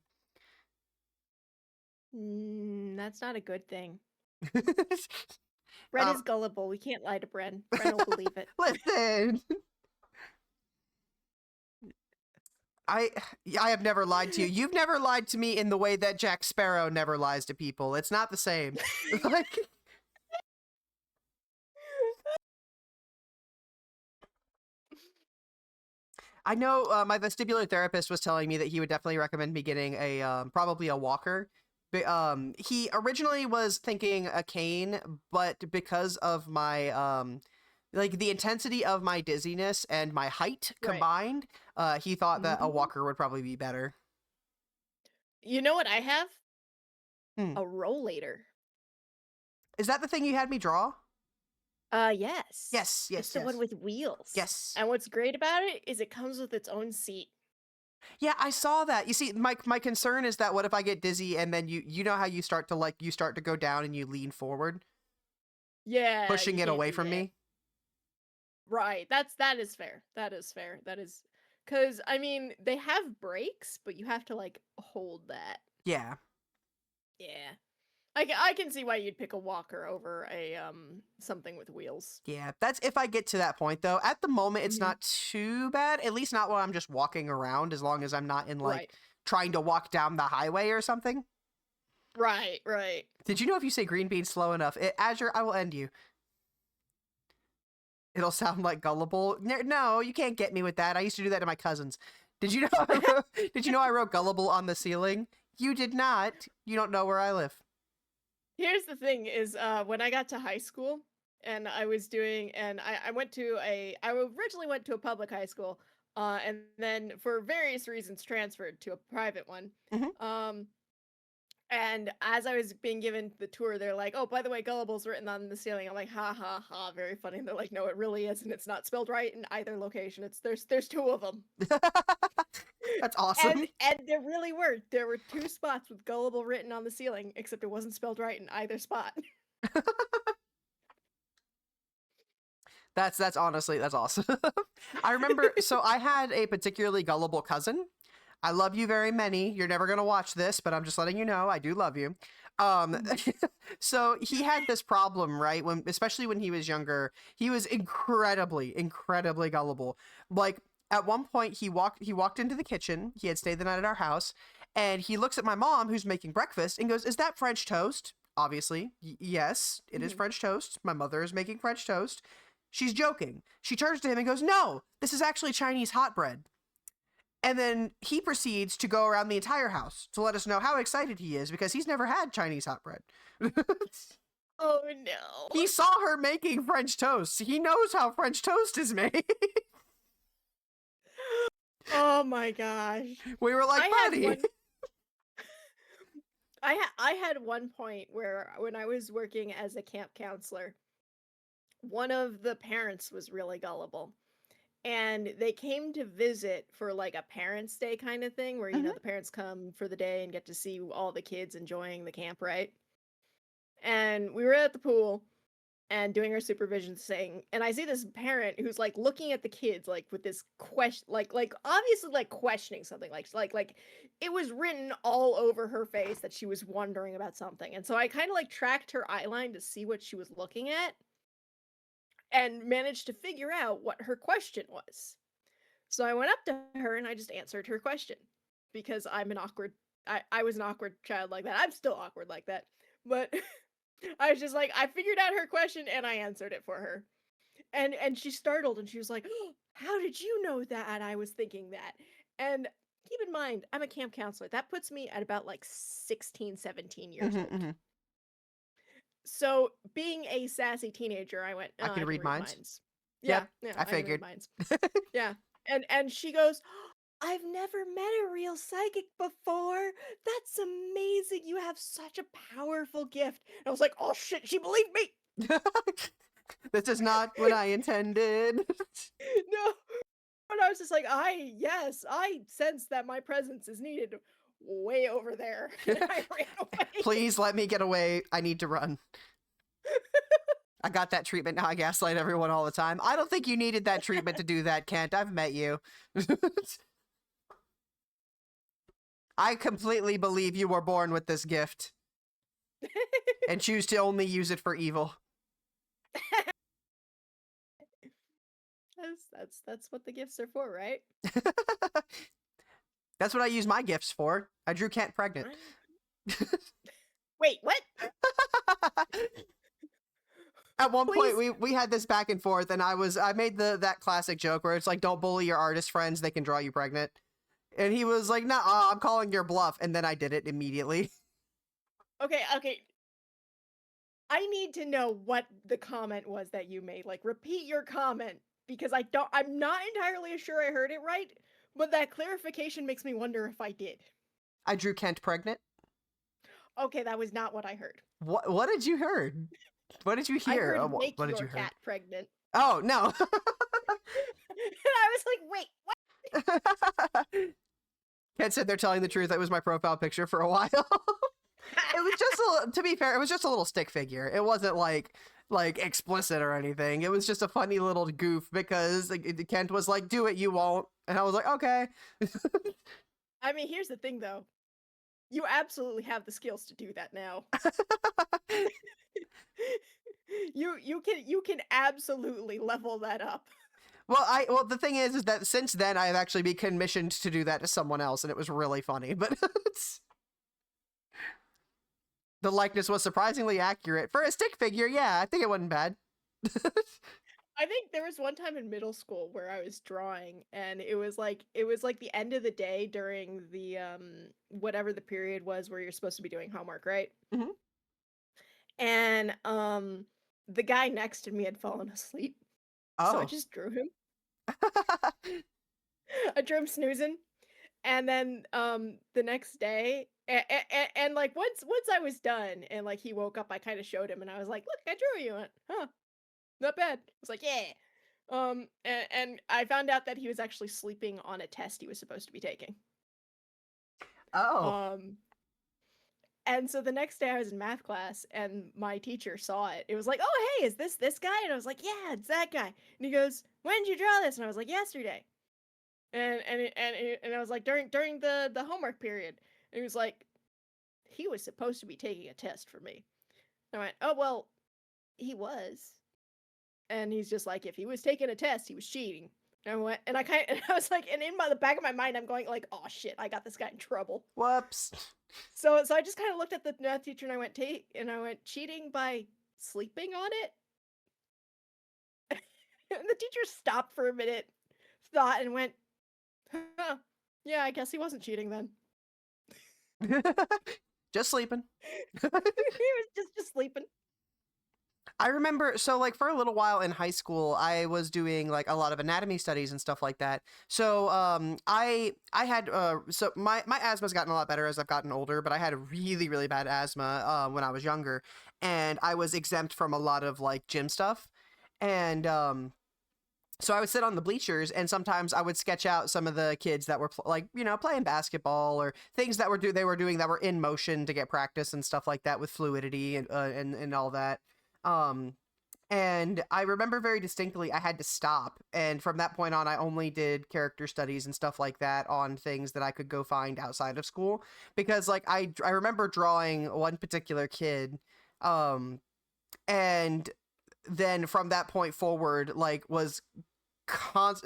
That's not a good thing. Bren is gullible. We can't lie to Bren. Bren will believe it. Listen. I have never lied to you. You've never lied to me in the way that Jack Sparrow never lies to people. It's not the same. Like, I know my vestibular therapist was telling me that he would definitely recommend me getting a probably a walker. But, he originally was thinking a cane, but because of my like the intensity of my dizziness and my height combined, he thought that a walker would probably be better. You know what I have? A rollator. Is that the thing you had me draw? Yes. Yes, It's the one with wheels. Yes. And what's great about it is it comes with its own seat. Yeah, I saw that. You see, my concern is that what if I get dizzy and then you know how you start to go down and you lean forward? Yeah. Pushing it away from me? Right. That is fair. That is fair. That is because I mean they have brakes, but you have to like hold that. Yeah. Yeah. I can see why you'd pick a walker over a something with wheels. Yeah, that's if I get to that point though. At the moment, it's not too bad. At least not while I'm just walking around, as long as I'm not in like trying to walk down the highway or something. Right, right. Did you know if you say green bean slow enough, Azure, I will end you. It'll sound like gullible. No, you can't get me with that. I used to do that to my cousins. Did you know? Did you know I wrote gullible on the ceiling? You did not. You don't know where I live. Here's the thing is when I got to high school and I was doing and I originally went to a public high school and then for various reasons transferred to a private one. And as I was being given the tour, they're like, "Oh, by the way, gullible's written on the ceiling." I'm like, "Ha ha ha, very funny." And they're like, "No, it really isn't. It's not spelled right in either location. There's two of them." That's awesome. And there really were. There were two spots with gullible written on the ceiling, except it wasn't spelled right in either spot. That's honestly, that's awesome. I remember, so I had a particularly gullible cousin. I love you very many. You're never going to watch this, but I'm just letting you know I do love you. So he had this problem, right? Especially when he was younger, he was incredibly gullible. Like at one point he walked into the kitchen. He had stayed the night at our house and he looks at my mom who's making breakfast and goes, "Is that French toast?" Obviously, yes, it is French toast. My mother is making French toast. She's joking. She turns to him and goes, "No, this is actually Chinese hot bread." And then he proceeds to go around the entire house to let us know how excited he is because he's never had Chinese hot bread. Oh no. He saw her making French toast. He knows how French toast is made. Oh my gosh. We were like, buddy. I had one point where when I was working as a camp counselor, one of the parents was really gullible. And they came to visit for like a parents' day kind of thing where, you know, the parents come for the day and get to see all the kids enjoying the camp, right? And we were at the pool and doing our supervision thing. And I see this parent who's like looking at the kids like with this question, like obviously like questioning something like it was written all over her face that she was wondering about something. And so I kind of like tracked her eyeline to see what she was looking at. And managed to figure out what her question was. So I went up to her and I just answered her question because I was an awkward child like that. I'm still awkward like that. But I was just like, I figured out her question and I answered it for her. And she startled and she was like, "Oh, how did you know that I was thinking that?" And keep in mind, I'm a camp counselor. That puts me at about like 16, 17 years old. So, being a sassy teenager, I went, I can read minds. Yeah, Yep, yeah, I figured. can read minds. Yeah. And she goes, "I've never met a real psychic before. That's amazing. You have such a powerful gift." And I was like, "Oh shit, she believed me." This is not what I intended. No. And I was just like, I sense that my presence is needed way over there. And I ran away. Please let me get away. I need to run. I got that treatment now. I gaslight everyone all the time. I don't think you needed that treatment to do that, Kent. I've met you. I completely believe you were born with this gift and choose to only use it for evil. That's what the gifts are for, right? That's what I use my gifts for. I drew Kent pregnant. Wait, what? At one point, we had this back and forth, and I made that classic joke where it's like, "Don't bully your artist friends; they can draw you pregnant." And he was like, "No, I'm calling your bluff," and then I did it immediately. Okay. I need to know what the comment was that you made. Like, repeat your comment because I'm not entirely sure I heard it right, but that clarification makes me wonder if I did. I drew Kent pregnant. Okay, that was not what I heard. What did you heard? What did you I hear? heard make What did your you hear? cat pregnant. Oh, no. And I was like, wait, what? Ken said they're telling the truth. That was my profile picture for a while. It was just to be fair, it was just a little stick figure. It wasn't like explicit or anything. It was just a funny little goof because Kent was like, "Do it, you won't," and I was like, "Okay." I mean, here's the thing, though. You absolutely have the skills to do that now. you can absolutely level that up. Well, the thing is that since then I have actually been commissioned to do that to someone else, and it was really funny. But the likeness was surprisingly accurate for a stick figure. Yeah, I think it wasn't bad. I think there was one time in middle school where I was drawing, and it was like the end of the day during the whatever the period was where you're supposed to be doing homework, right? Mhm. And the guy next to me had fallen asleep, so I Oh. just drew him. I drew him snoozing, and then the next day, and like once I was done, and like he woke up, I kind of showed him, and I was like, "Look, I drew you." And, huh, not bad. I was like, "Yeah." And I found out that he was actually sleeping on a test he was supposed to be taking. Oh. And so the next day I was in math class and my teacher saw it. It was like, "Oh, hey, is this guy?" And I was like, "Yeah, it's that guy." And he goes, "When did you draw this?" And I was like, "Yesterday." And I was like, during the homework period. And he was like, "He was supposed to be taking a test for me." And I went, "Oh, well, he was." And he's just like, "If he was taking a test, he was cheating." And I went, and I was like, and in the back of my mind, I'm going like, "Oh shit, I got this guy in trouble." Whoops. So I just kind of looked at the math teacher and I went, "Cheating by sleeping on it?" And the teacher stopped for a minute, thought, and went, "Huh, yeah, I guess he wasn't cheating then." Just sleeping. He was just sleeping. I remember, so like for a little while in high school, I was doing like a lot of anatomy studies and stuff like that. So I had so my asthma's gotten a lot better as I've gotten older, but I had a really really bad asthma when I was younger, and I was exempt from a lot of like gym stuff, and so I would sit on the bleachers, and sometimes I would sketch out some of the kids that were playing basketball or things that they were doing that were in motion to get practice and stuff like that with fluidity and all that. And I remember very distinctly I had to stop, and from that point on I only did character studies and stuff like that on things that I could go find outside of school, because like I remember drawing one particular kid, and then from that point forward, like was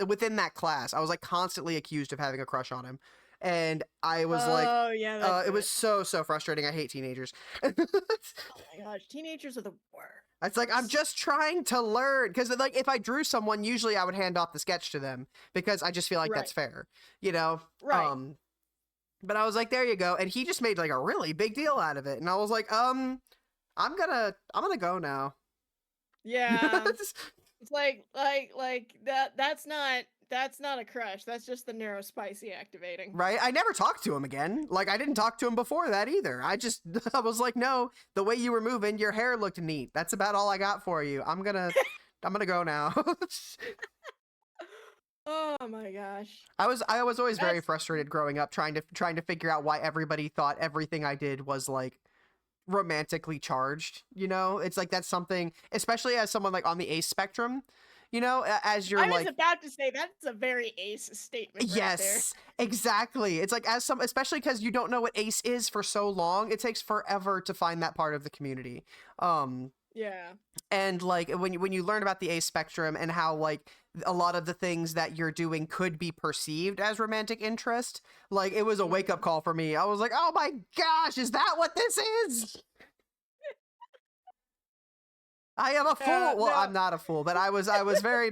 within that class I was like constantly accused of having a crush on him, and I was like, "Oh yeah, that's it was so frustrating. I hate teenagers. Oh my gosh, teenagers are the worst." It's like, I'm just trying to learn, because like if I drew someone, usually I would hand off the sketch to them because I just feel like that's fair, you know? Right. But I was like, there you go, and he just made like a really big deal out of it, and I was like, I'm gonna go now. Yeah. It's like that's not a crush. That's just the neurospicy activating. Right? I never talked to him again. Like, I didn't talk to him before that either. I was like, no, the way you were moving, your hair looked neat. That's about all I got for you. I'm gonna go now. Oh my gosh. I was always very frustrated growing up trying to figure out why everybody thought everything I did was like romantically charged, you know? It's like that's something, especially as someone like on the ace spectrum, you know, as you're I like, was about to say that's a very ace statement right yes, exactly. It's like especially because you don't know what ace is for so long, it takes forever to find that part of the community. Yeah. And like when you learn about the ace spectrum and how like a lot of the things that you're doing could be perceived as romantic interest, like it was a wake up call for me. I was like, oh my gosh, is that what this is? I am a fool. Well, no. I'm not a fool, but I was very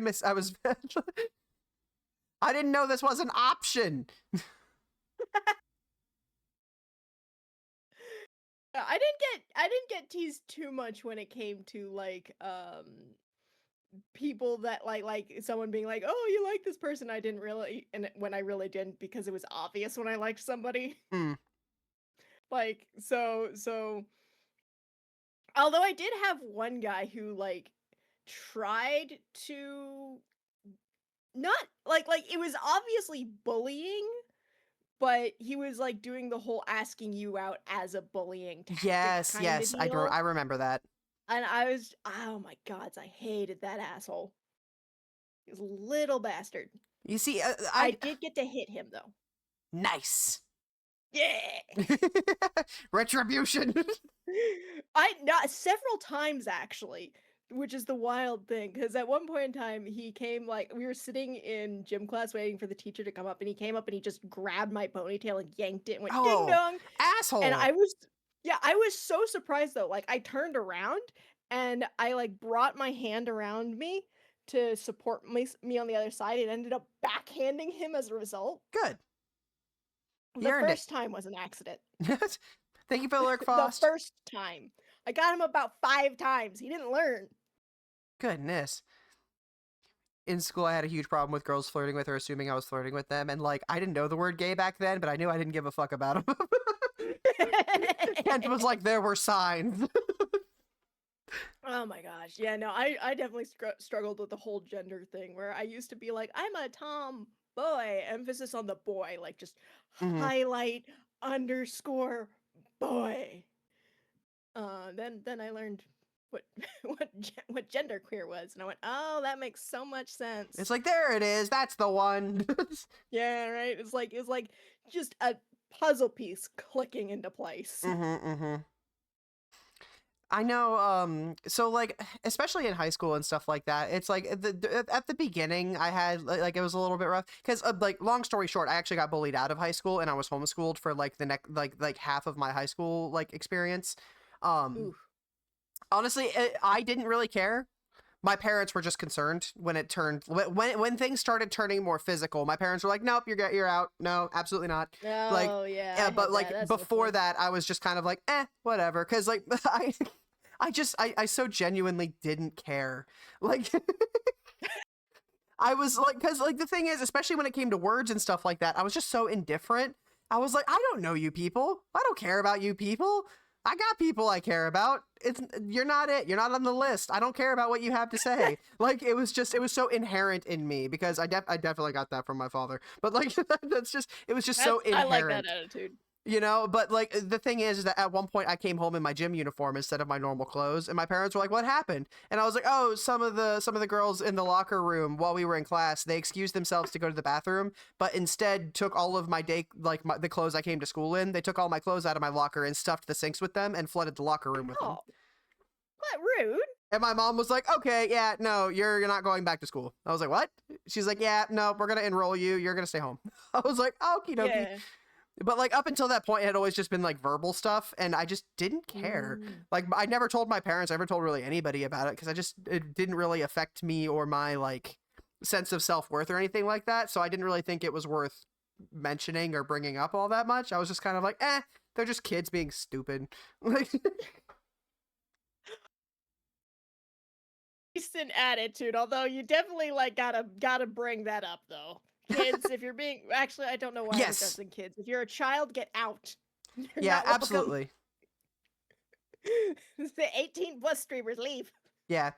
I didn't know this was an option. I didn't get teased too much when it came to like people that like someone being like, "Oh, you like this person." I didn't really, and when I really didn't, because it was obvious when I liked somebody. Mm. Like, so although I did have one guy who like tried to not like it was obviously bullying, but he was like doing the whole asking you out as a bullying tactic Yes, kind of yes, deal. I remember that. And I was, oh my god, I hated that asshole. He was a little bastard. You see, I did get to hit him though. Nice. Yeah. Retribution. I not several times actually, which is the wild thing because at one point in time he came like we were sitting in gym class waiting for the teacher to come up and he came up and he just grabbed my ponytail and yanked it and went ding Oh, dong. And asshole. I was so surprised though. Like I turned around and I like brought my hand around me to support me on the other side and ended up backhanding him as a result. Good. The first time was an accident. Thank you for the lurk, The Fost. first time. I got him about 5 times. He didn't learn. Goodness. In school, I had a huge problem with girls flirting with or assuming I was flirting with them. And, like, I didn't know the word gay back then, but I knew I didn't give a fuck about them. And it was like, there were signs. Oh my gosh. Yeah, no, I definitely struggled with the whole gender thing where I used to be like, I'm a tomboy. Emphasis on the boy. Like, just highlight underscore boy. Then I learned what what genderqueer was, and I went, oh, that makes so much sense. It's like, there it is. That's the one. Yeah, right. It's like just a puzzle piece clicking into place. I know, so, like, especially in high school and stuff like that, it's like, at the beginning, I had, like, it was a little bit rough, because, like, long story short, I actually got bullied out of high school, and I was homeschooled for, like, the next, like, half of my high school, like, experience. Honestly, I didn't really care. My parents were just concerned when it turned, when things started turning more physical. My parents were like, nope, you're out. No, absolutely not. Oh, like, yeah. But, like, before that, I was just kind of like, whatever. Because, like, I so genuinely didn't care. Like, I was like, because, like, the thing is, especially when it came to words and stuff like that, I was just so indifferent. I was like, I don't know you people. I don't care about you people. I got people I care about. You're not it. You're not on the list. I don't care about what you have to say. Like, it was so inherent in me because I definitely got that from my father. But, like, it was just so inherent. I like that attitude. You know, but, like, the thing is that at one point I came home in my gym uniform instead of my normal clothes, and my parents were like, what happened? And I was like, oh, some of the girls in the locker room while we were in class, they excused themselves to go to the bathroom, but instead took all of my the clothes I came to school in. They took all my clothes out of my locker and stuffed the sinks with them and flooded the locker room with them. What rude. And my mom was like, okay, yeah, no, you're not going back to school. I was like, what? She's like, yeah, no, we're going to enroll you. You're going to stay home. I was like, okie dokie. Yeah. But, like, up until that point, it had always just been, like, verbal stuff, and I just didn't care. Like, I never told my parents, I never told really anybody about it, because it didn't really affect me or my, like, sense of self-worth or anything like that, so I didn't really think it was worth mentioning or bringing up all that much. I was just kind of like, they're just kids being stupid. Like... Decent attitude, although you definitely, like, gotta bring that up, though. Kids, if you're being... Actually, I don't know why I'm addressing kids. If you're a child, get out. Yeah, absolutely. The 18-plus streamers, leave. Yeah.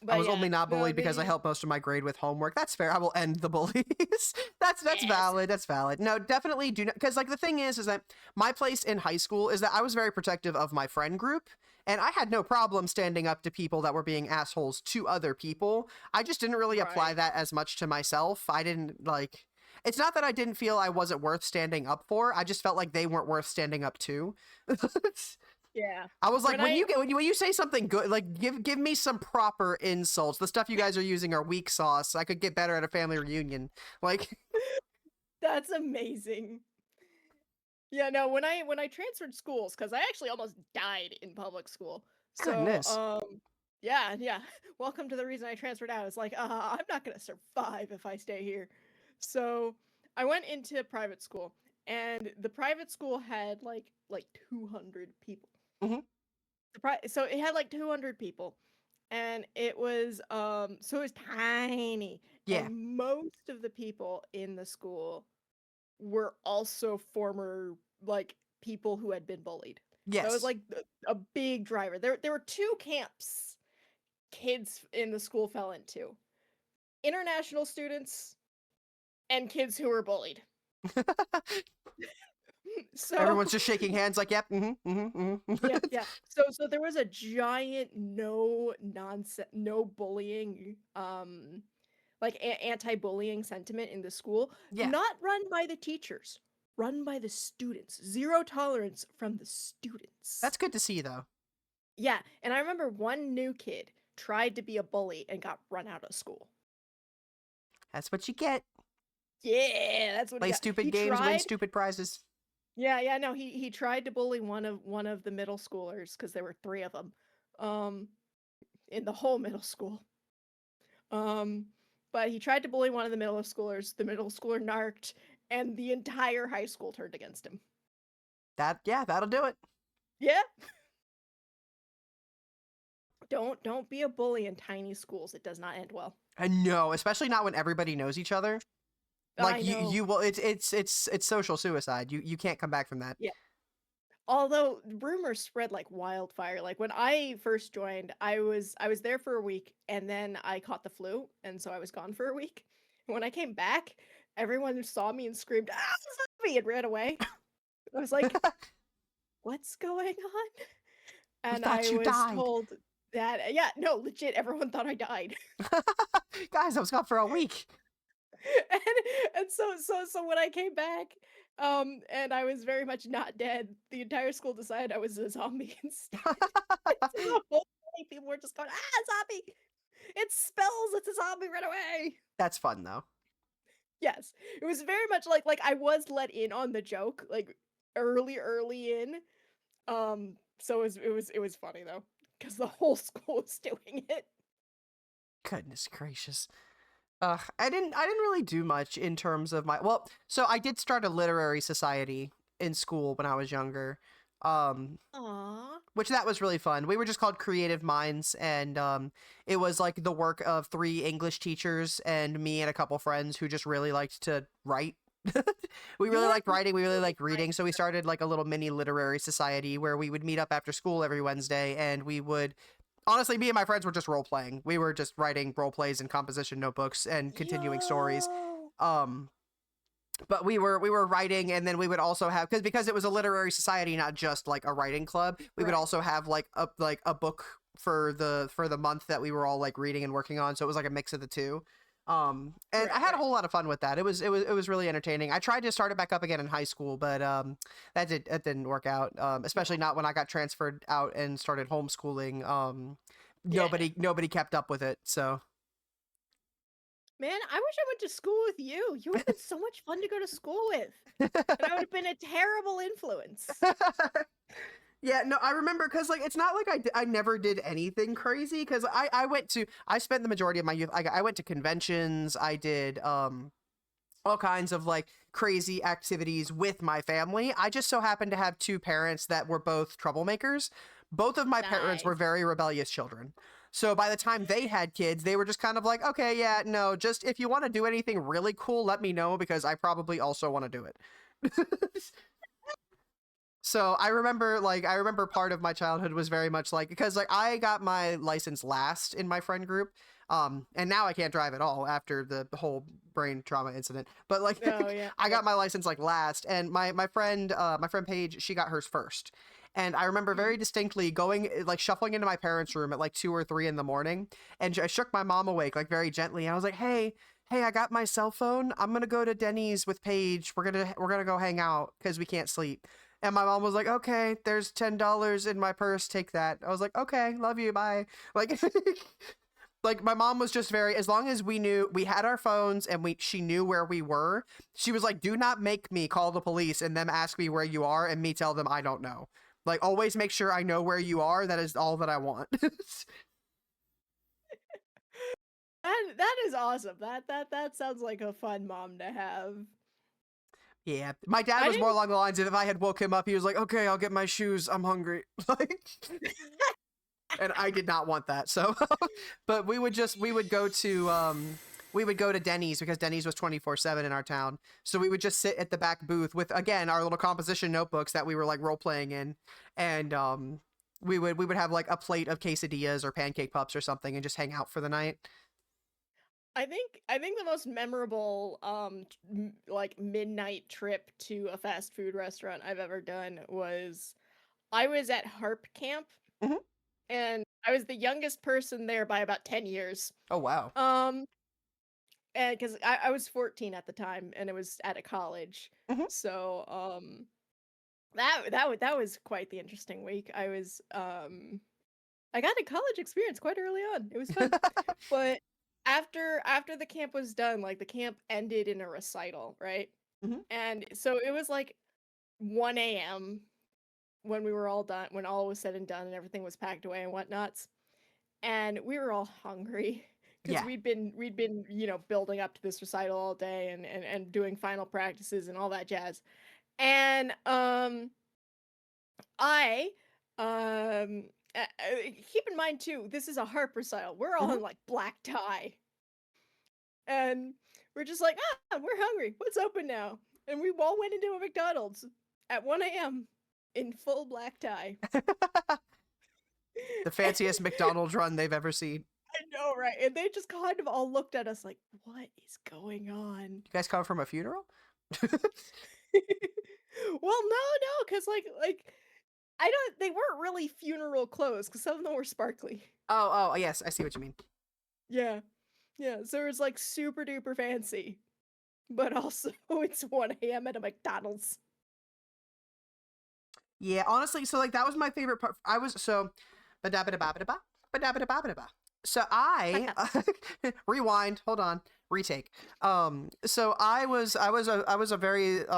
But I was only not bullied because I helped most of my grade with homework. That's fair. I will end the bullies. That's valid. That's valid. No, definitely do not. Because, like, the thing is that my place in high school is that I was very protective of my friend group. And I had no problem standing up to people that were being assholes to other people. I just didn't really apply that as much to myself. I didn't, like... It's not that I didn't feel I wasn't worth standing up for. I just felt like they weren't worth standing up to. Yeah. I was like, when you say something good, like, give me some proper insults. The stuff you guys are using are weak sauce. I could get better at a family reunion. Like... That's amazing. Yeah, no, when I transferred schools, because I actually almost died in public school. So, Goodness. yeah. Welcome to the reason I transferred out. It's like, I'm not gonna survive if I stay here. So I went into private school, and the private school had like 200 people. So it had like 200 people, and it was so it was tiny. Yeah. And most of the people in the school were also former like people who had been bullied. Yes. That was like a big driver. There were two camps kids in the school fell into: international students and kids who were bullied. So everyone's just shaking hands like, yep, yeah. So there was a giant no bullying, like anti-bullying sentiment in the school. Yeah. Not run by the teachers, run by the students. Zero tolerance from the students. That's good to see, though. Yeah, and I remember one new kid tried to be a bully and got run out of school. That's what you get. Yeah, that's what Play stupid games, win stupid prizes. Yeah, no, he tried to bully one of the middle schoolers, because there were 3 of them, in the whole middle school. But he tried to bully one of the middle schoolers. The middle schooler narked, and the entire high school turned against him. That'll do it. Yeah. Don't be a bully in tiny schools. It does not end well. No, especially not when everybody knows each other. Like you will. It's social suicide. You can't come back from that. Yeah. Although rumors spread like wildfire. Like when I first joined, I was there for a week, and then I caught the flu, and so I was gone for a week. When I came back, everyone saw me and screamed, "Ah, zombie!" and ran away. I was like, "What's going on?" And I was told that legit, everyone thought I died. Guys, I was gone for a week. and so when I came back, and I was very much not dead, the entire school decided I was a zombie instead. People were just going, zombie! It spells, it's a zombie, run away! That's fun, though. Yes. It was very much like I was let in on the joke, like early in. So it was funny though, because the whole school was doing it. Goodness gracious. I didn't really do much in terms of so I did start a literary society in school when I was younger. Aww. Which that was really fun. We were just called Creative Minds, and it was like the work of 3 English teachers and me and a couple friends who just really liked to write. We really liked writing, we really liked reading, so we started like a little mini literary society where we would meet up after school every Wednesday, and we would honestly, me and my friends were just role playing. We were just writing role plays and composition notebooks and continuing stories. But we were writing, and then we would also have, because it was a literary society, not just like a writing club. We would also have like a book for the month that we were all like reading and working on. So it was like a mix of the two. And I had a whole lot of fun with that. It was really entertaining. I tried to start it back up again in high school, but that didn't work out. Especially not when I got transferred out and started homeschooling. Nobody kept up with it. So. Man, I wish I went to school with you. You would have been so much fun to go to school with. And I would have been a terrible influence. Yeah, no, I remember, because like it's not like I never did anything crazy, because I spent the majority of my youth, I went to conventions, I did all kinds of like crazy activities with my family. I just so happened to have 2 parents that were both troublemakers. Both of my parents were very rebellious children. So by the time they had kids, they were just kind of like, okay, yeah, no, just if you want to do anything really cool, let me know, because I probably also want to do it. So I remember part of my childhood was very much like, because like I got my license last in my friend group. And now I can't drive at all after the whole brain trauma incident. But like, I got my license like last, and my friend Paige, she got hers first. And I remember very distinctly going, like shuffling into my parents' room at like 2 or 3 in the morning, and I shook my mom awake like very gently. And I was like, hey, I got my cell phone. I'm gonna go to Denny's with Paige. We're gonna go hang out because we can't sleep. And my mom was like, okay, there's $10 in my purse. Take that. I was like, okay, love you. Bye. Like, like my mom was just very, as long as we knew we had our phones and she knew where we were, she was like, do not make me call the police and them ask me where you are and me tell them I don't know. Like, always make sure I know where you are. That is all that I want. That is awesome. That sounds like a fun mom to have. Yeah, my dad was more along the lines of, if I had woke him up, he was like, okay, I'll get my shoes, I'm hungry. Like, and I did not want that. So, but we would go to we would go to Denny's because Denny's was 24/7 in our town. So we would just sit at the back booth with, again, our little composition notebooks that we were like role playing in, and we would have like a plate of quesadillas or pancake pups or something and just hang out for the night. I think the most memorable like midnight trip to a fast food restaurant I've ever done was I was at Harp Camp, Mhm. and I was the youngest person there by about 10 years. Oh wow. And because I was 14 at the time and it was at a college. Mhm. So that was quite the interesting week. I got a college experience quite early on. It was fun. But after the camp was done, like the camp ended in a recital, right? Mhm. And so it was like 1 a.m. when we were all done, when all was said and done and everything was packed away and whatnots. And we were all hungry because Yeah. we'd been, building up to this recital all day and doing final practices and all that jazz. And I keep in mind too, this is a harp recital. We're all in like black tie. And we're just like, we're hungry. What's open now? And we all went into a McDonald's at 1 a.m. in full black tie. The fanciest McDonald's run they've ever seen. I know, right? And they just kind of all looked at us like, what is going on? You guys come from a funeral? Well, no, because like they weren't really funeral clothes because some of them were sparkly. Oh, yes, I see what you mean. Yeah. So it was like super duper fancy, but also it's 1 a.m. at a McDonald's. Yeah, honestly, so like that was my favorite part. I was so ba-da-ba-da-ba-ba-da-ba, ba-da-ba-da-ba-ba-da-ba. So I rewind, hold on, retake. So I was a very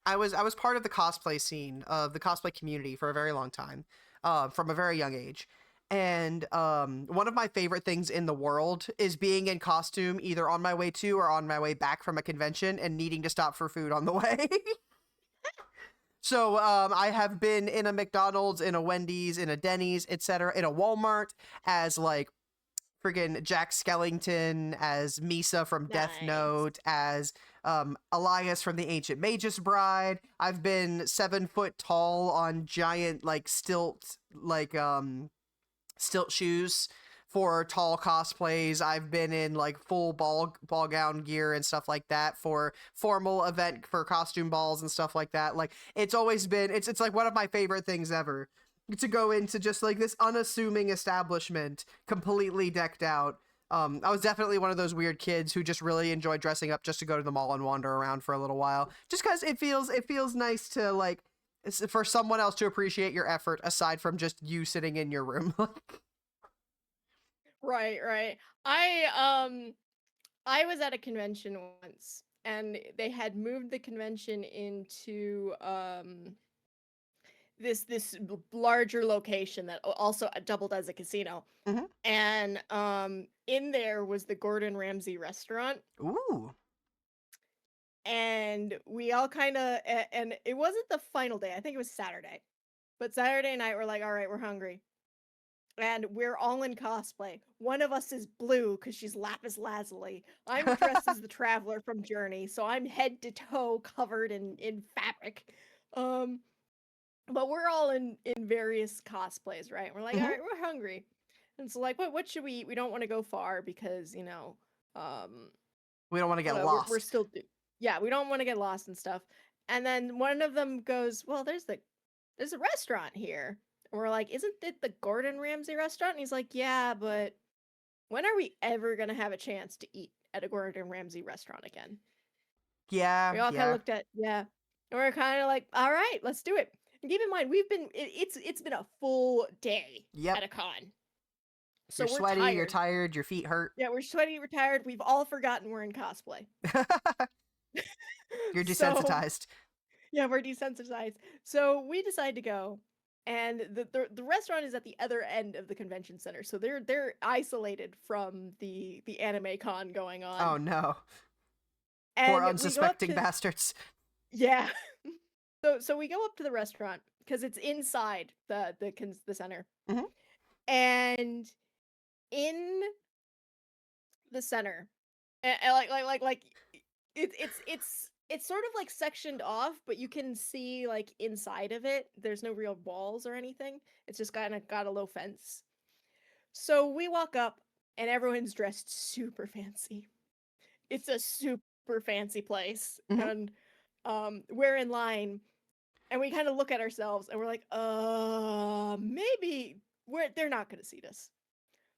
I was part of the cosplay scene of the cosplay community for a very long time, from a very young age. And one of my favorite things in the world is being in costume either on my way to or on my way back from a convention and needing to stop for food on the way. So I have been in a McDonald's, in a Wendy's, in a Denny's, etc., in a Walmart as like friggin' Jack Skellington, as Misa from Death Nice. Note, as Elias from The Ancient Magus Bride. I've been 7 foot tall on giant like stilt shoes for tall cosplays. I've been in like full ball gown gear and stuff like that for formal event for costume balls and stuff like that. Like it's always been it's like one of my favorite things ever to go into just like this unassuming establishment completely decked out. I was definitely one of those weird kids who just really enjoyed dressing up just to go to the mall and wander around for a little while, just because it feels nice to like for someone else to appreciate your effort aside from just you sitting in your room. Right. I was at a convention once and they had moved the convention into this larger location that also doubled as a casino. Mhm. And in there was the Gordon Ramsay restaurant. Ooh. And we all kind of and it wasn't the final day. I think it was Saturday. But Saturday night we're like, all right, we're hungry. And we're all in cosplay. One of us is blue because she's Lapis Lazuli. I'm dressed as the Traveler from Journey, so I'm head to toe covered in fabric. But we're all in various cosplays, right? We're like, all right, we're hungry, and so like, what should we eat? We don't want to go far because we don't want to get lost. We're still, we don't want to get lost and stuff. And then one of them goes, well, there's a restaurant here. And we're like, isn't it the Gordon Ramsay restaurant? And he's like, yeah, but when are we ever gonna have a chance to eat at a Gordon Ramsay restaurant again? Yeah. We all kind of looked at, and we're kind of like, all right, let's do it. And keep in mind, it's been a full day at a con. So you're sweaty, you're tired, your feet hurt. Yeah, we're sweaty, we're tired. We've all forgotten we're in cosplay. You're desensitized. Yeah, we're desensitized. So we decide to go. And the restaurant is at the other end of the convention center, so they're isolated from the anime con going on. Oh no! And poor unsuspecting bastards. Yeah. So we go up to the restaurant because it's inside the center, and in the center, and it's sort of like sectioned off, but you can see like inside of it. There's no real walls or anything. It's just kind of got a low fence. So we walk up, and everyone's dressed super fancy. It's a super fancy place, Mhm. and we're in line, and we kind of look at ourselves, and we're like, maybe they're not gonna seat us.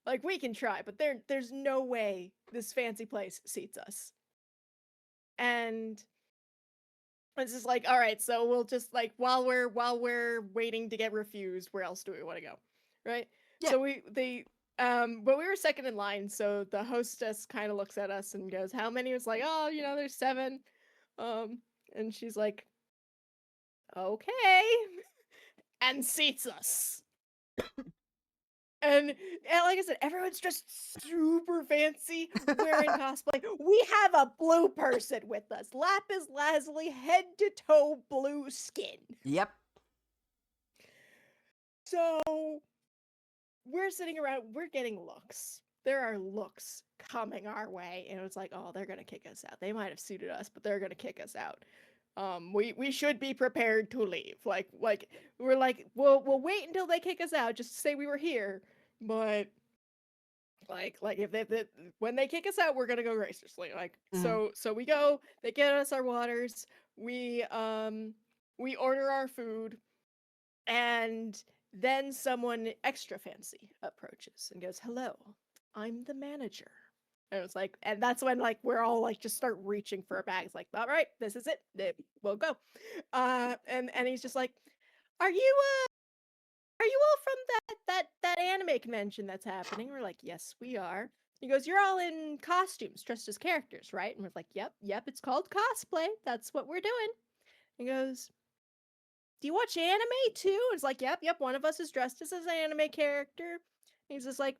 Like, we can try, but there's no way this fancy place seats us. And it's just like, all right, so we'll just like while we're waiting to get refused, where else do we want to go, right? Yeah. So but we were second in line, so the hostess kind of looks at us and goes, "How many?" Was like, "Oh, there's 7," and she's like, "Okay," and seats us. And like I said, everyone's just super fancy, wearing cosplay. We have a blue person with us. Lapis lazuli, head to toe blue skin. Yep. So we're sitting around, we're getting looks. There are looks coming our way, and it's like, oh, they're gonna kick us out. They might have suited us, but they're gonna kick us out. We should be prepared to leave. Like we're like, we'll wait until they kick us out, just to say we were here. But like if they when they kick us out, we're gonna go graciously. Like Mhm. so we go. They get us our waters. We order our food, and then someone extra fancy approaches and goes, "Hello, I'm the manager." And it's like, and that's when like we're all like just start reaching for our bags. Like, all right, this is it. We'll go. And he's just like, "Are you all from that anime convention that's happening?" We're like, "Yes, we are." He goes, "You're all in costumes, dressed as characters, right?" And we're like, "Yep, it's called cosplay. That's what we're doing." He goes, "Do you watch anime too?" And it's like, "Yep, one of us is dressed as an anime character." And he's just like,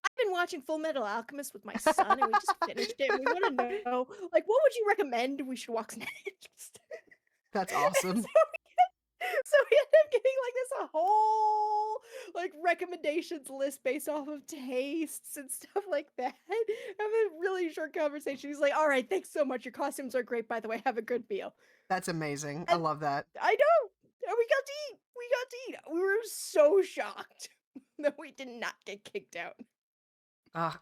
"I've been watching Full Metal Alchemist with my son, and we just finished it. And we want to know, like, what would you recommend we should watch next?" That's And awesome. so we end up getting like this a whole like recommendations list based off of tastes and stuff like that. Have a really short conversation. He's like, "All right, thanks so much. Your costumes are great, by the way. Have a good meal." That's amazing. I And love that. I know. And we got to eat. We got to eat. We were so shocked that we did not get kicked out.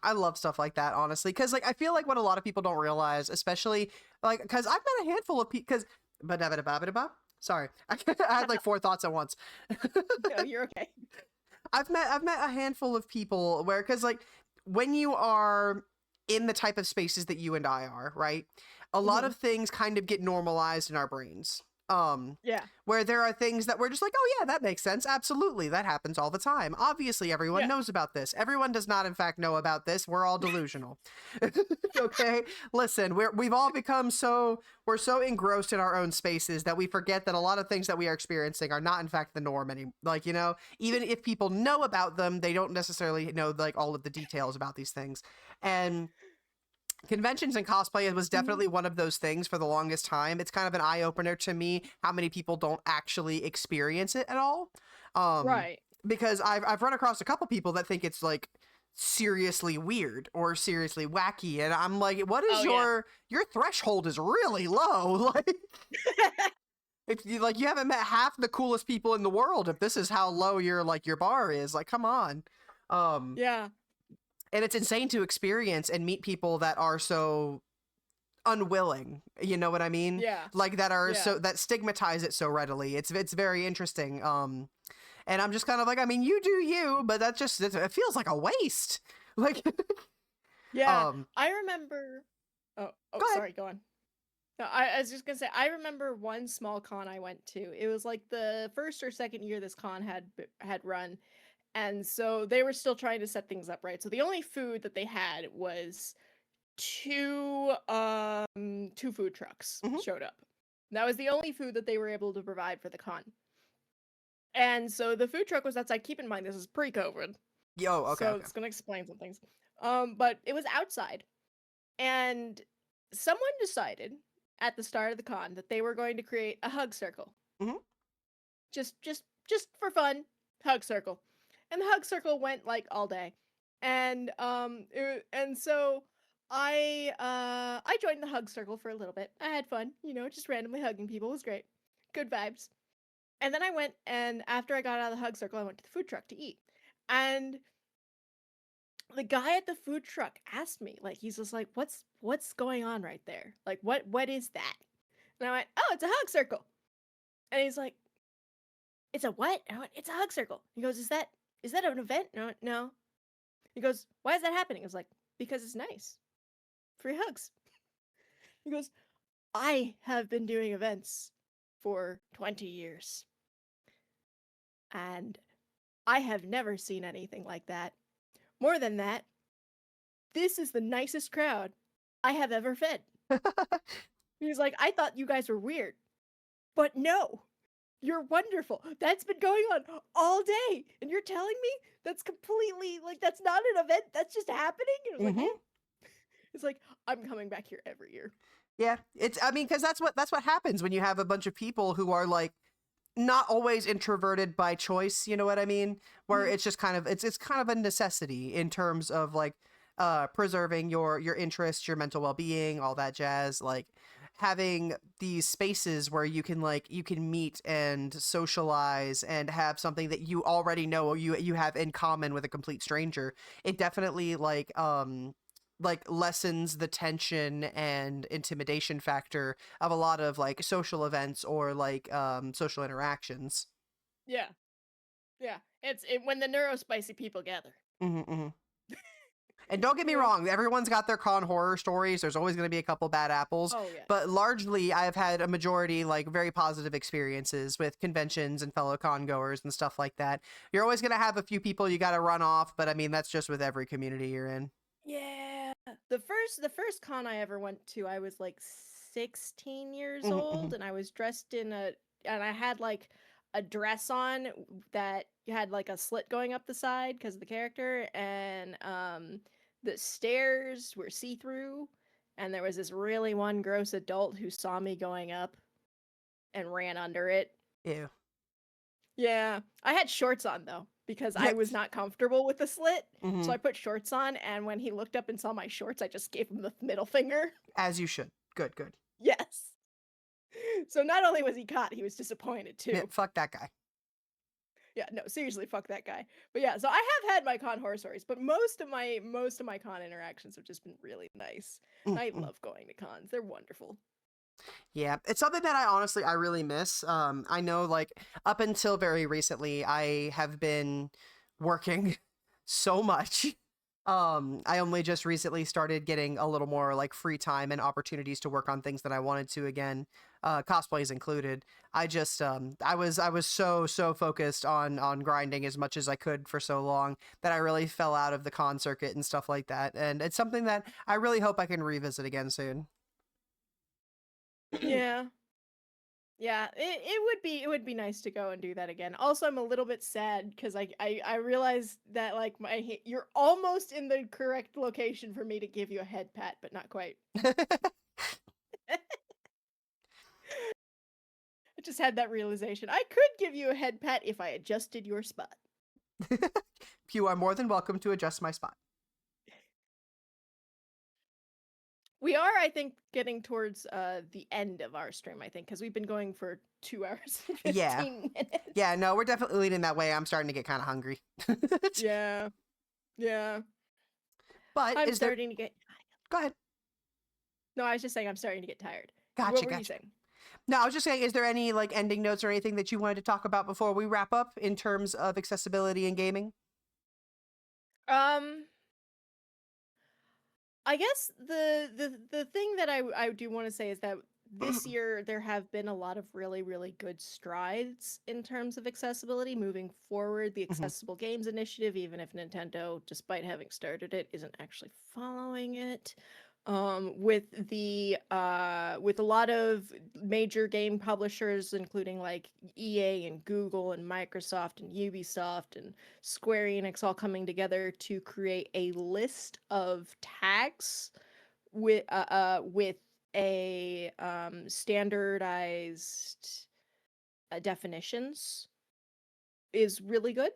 I love stuff like that, honestly, because like I feel like what a lot of people don't realize, especially like because I've met a handful of people. Because sorry, I had like 4 thoughts at once. No, you're okay. I've met a handful of people where because like when you are in the type of spaces that you and I are, right? A lot Mhm. of things kind of get normalized in our brains. Yeah. Where there are things that we're just like, oh yeah, that makes sense. Absolutely. That happens all the time. Obviously, everyone Yeah. knows about this. Everyone does not, in fact, know about this. We're all delusional. Okay? Listen, we've all become we're so engrossed in our own spaces that we forget that a lot of things that we are experiencing are not, in fact, the norm anymore. Like, even if people know about them, they don't necessarily know like all of the details about these things. And conventions and cosplay was Mhm. definitely one of those things for the longest time. It's kind of an eye opener to me how many people don't actually experience it at all. Um, Right. because I've run across a couple people that think it's like seriously weird or seriously wacky, and I'm like, what is Oh yeah. your threshold is really low. Like if you like you haven't met half the coolest people in the world if this is how low your bar is. Like, come on. Um, Yeah. and it's insane to experience and meet people that are so unwilling, you know what I mean? Yeah. Like that are Yeah. so that stigmatize it so readily. It's very interesting. And I'm just kind of like, I mean, you do you, but that just it feels like a waste. Like Yeah. um I remember. Oh, go ahead. sorry. Go on. No, I was just gonna say, I remember one small con I went to. It was like the first or second year this con had run, and so they were still trying to set things up right. So the only food that they had was two food trucks Hmm. showed up. That was the only food that they were able to provide for the con. And so the food truck was outside. Keep in mind this is pre-COVID, Yo, okay, so okay. it's gonna explain some things. But it was outside, and someone decided at the start of the con that they were going to create a hug circle. Hmm. Just for fun, hug circle. And the hug circle went like all day. And and so I joined the hug circle for a little bit. I had fun, just randomly hugging people. It was great. Good vibes. And then I went, and after I got out of the hug circle, I went to the food truck to eat. And the guy at the food truck asked me, like, he's just like, what's going on right there? Like, what is that? And I went, oh, it's a hug circle. And he's like, it's a what? And I went, it's a hug circle. He goes, is that an event? And I went, no. He goes, why is that happening? I was like, because it's nice. Free hugs. He goes, I have been doing events for 20 years. And I have never seen anything like that. More than that, this is the nicest crowd I have ever fed. He's like, I thought you guys were weird. But no, you're wonderful. That's been going on all day. And you're telling me that's completely, like, that's not an event. That's just happening? And I was like, it's like, I'm coming back here every year. Yeah, I mean, because that's what happens when you have a bunch of people who are like not always introverted by choice, you know what I mean? Where it's just kind of it's kind of a necessity in terms of like preserving your interests, your mental well-being, all that jazz, like having these spaces where you can meet and socialize and have something that you already know or you have in common with a complete stranger. It definitely like lessens the tension and intimidation factor of a lot of like social events or like social interactions. Yeah. It's when the neurospicy people gather. And don't get me wrong, everyone's got their con horror stories. There's always going to be a couple bad apples. Oh, yeah. But largely, I've had a majority like very positive experiences with conventions and fellow con goers and stuff like that. You're always going to have a few people you got to run off, but I mean, that's just with every community you're in. Yeah. The first con I ever went to, I was like 16 years old, and I was dressed and I had like a dress on that had like a slit going up the side because of the character, and the stairs were see-through, and there was this really one gross adult who saw me going up and ran under it. Ew. Yeah. I had shorts on though, because I was not comfortable with the slit. So I put shorts on, and when he looked up and saw my shorts, I just gave him the middle finger. As you should. Good. Yes. So not only was he caught, he was disappointed too. Yeah, fuck that guy. Yeah, no, seriously, fuck that guy. But yeah, so I have had my con horror stories, but most of my con interactions have just been really nice. I love going to cons. They're wonderful. Yeah, it's something that I really miss. I know like up until very recently, I have been working so much. I only just recently started getting a little more like free time and opportunities to work on things that I wanted to again, cosplays included. I just I was so focused on grinding as much as I could for so long that I really fell out of the con circuit and stuff like that. And it's something that I really hope I can revisit again soon. Yeah. Yeah, it would be nice to go and do that again. Also, I'm a little bit sad because I realized that like you're almost in the correct location for me to give you a head pat, but not quite. I just had that realization. I could give you a head pat if I adjusted your spot. You are more than welcome to adjust my spot. We are, I think, getting towards the end of our stream, I think, because we've been going for 2 hours and 15 minutes. Yeah, no, we're definitely leading that way. I'm starting to get kind of hungry. Yeah. But I'm starting to get... Go ahead. No, I was just saying I'm starting to get tired. Gotcha, What were you saying? No, I was just saying, is there any like ending notes or anything that you wanted to talk about before we wrap up in terms of accessibility in gaming? I guess the thing that I do want to say is that this year there have been a lot of really, really good strides in terms of accessibility moving forward. The Accessible Games Initiative, even if Nintendo, despite having started it, isn't actually following it. With a lot of major game publishers, including like EA and Google and Microsoft and Ubisoft and Square Enix, all coming together to create a list of tags with a standardized definitions, is really good.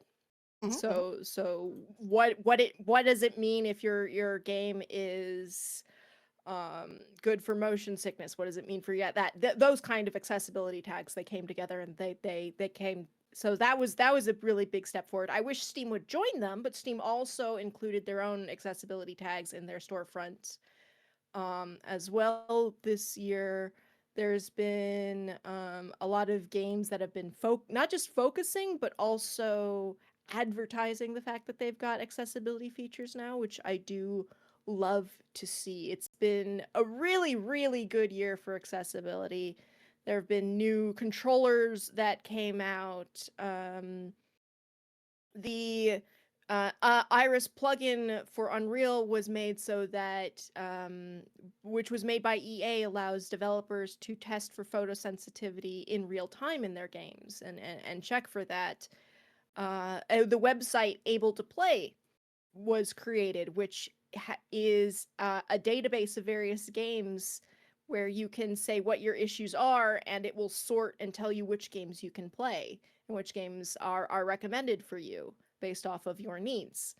Mhm, So what does it mean if your game is good for motion sickness? What does it mean for those kind of accessibility tags? They came together and they came. So that was a really big step forward. I wish Steam would join them, but Steam also included their own accessibility tags in their storefront as well this year. There's been a lot of games that have been not just focusing, but also advertising the fact that they've got accessibility features now, which I do love to see. It's been a really, really good year for accessibility. There have been new controllers that came out. The Iris plugin for Unreal was made so that, which was made by EA, allows developers to test for photosensitivity in real time in their games and check for that. The website Able to Play was created, which is a database of various games where you can say what your issues are, and it will sort and tell you which games you can play and which games are recommended for you based off of your needs.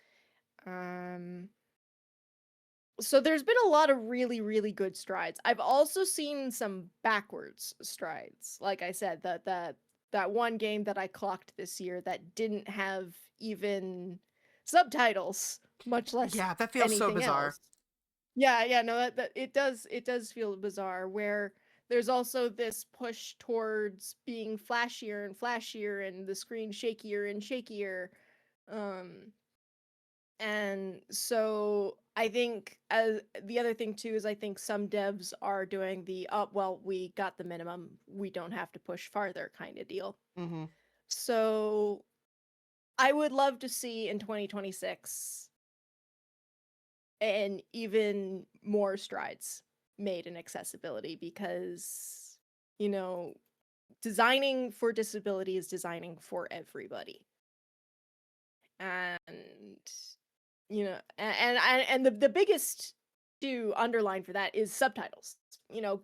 So there's been a lot of really, really good strides. I've also seen some backwards strides. Like I said, that one game that I clocked this year that didn't have even subtitles, much less Yeah, that feels so anything bizarre. else. Yeah, no, that it does feel bizarre, where there's also this push towards being flashier and flashier and the screen shakier and shakier. And so I think the other thing too is I think some devs are doing the well, we got the minimum, we don't have to push farther kind of deal. Mm-hmm. So I would love to see in 2026 and even more strides made in accessibility, because designing for disability is designing for everybody. And and the biggest to underline for that is subtitles.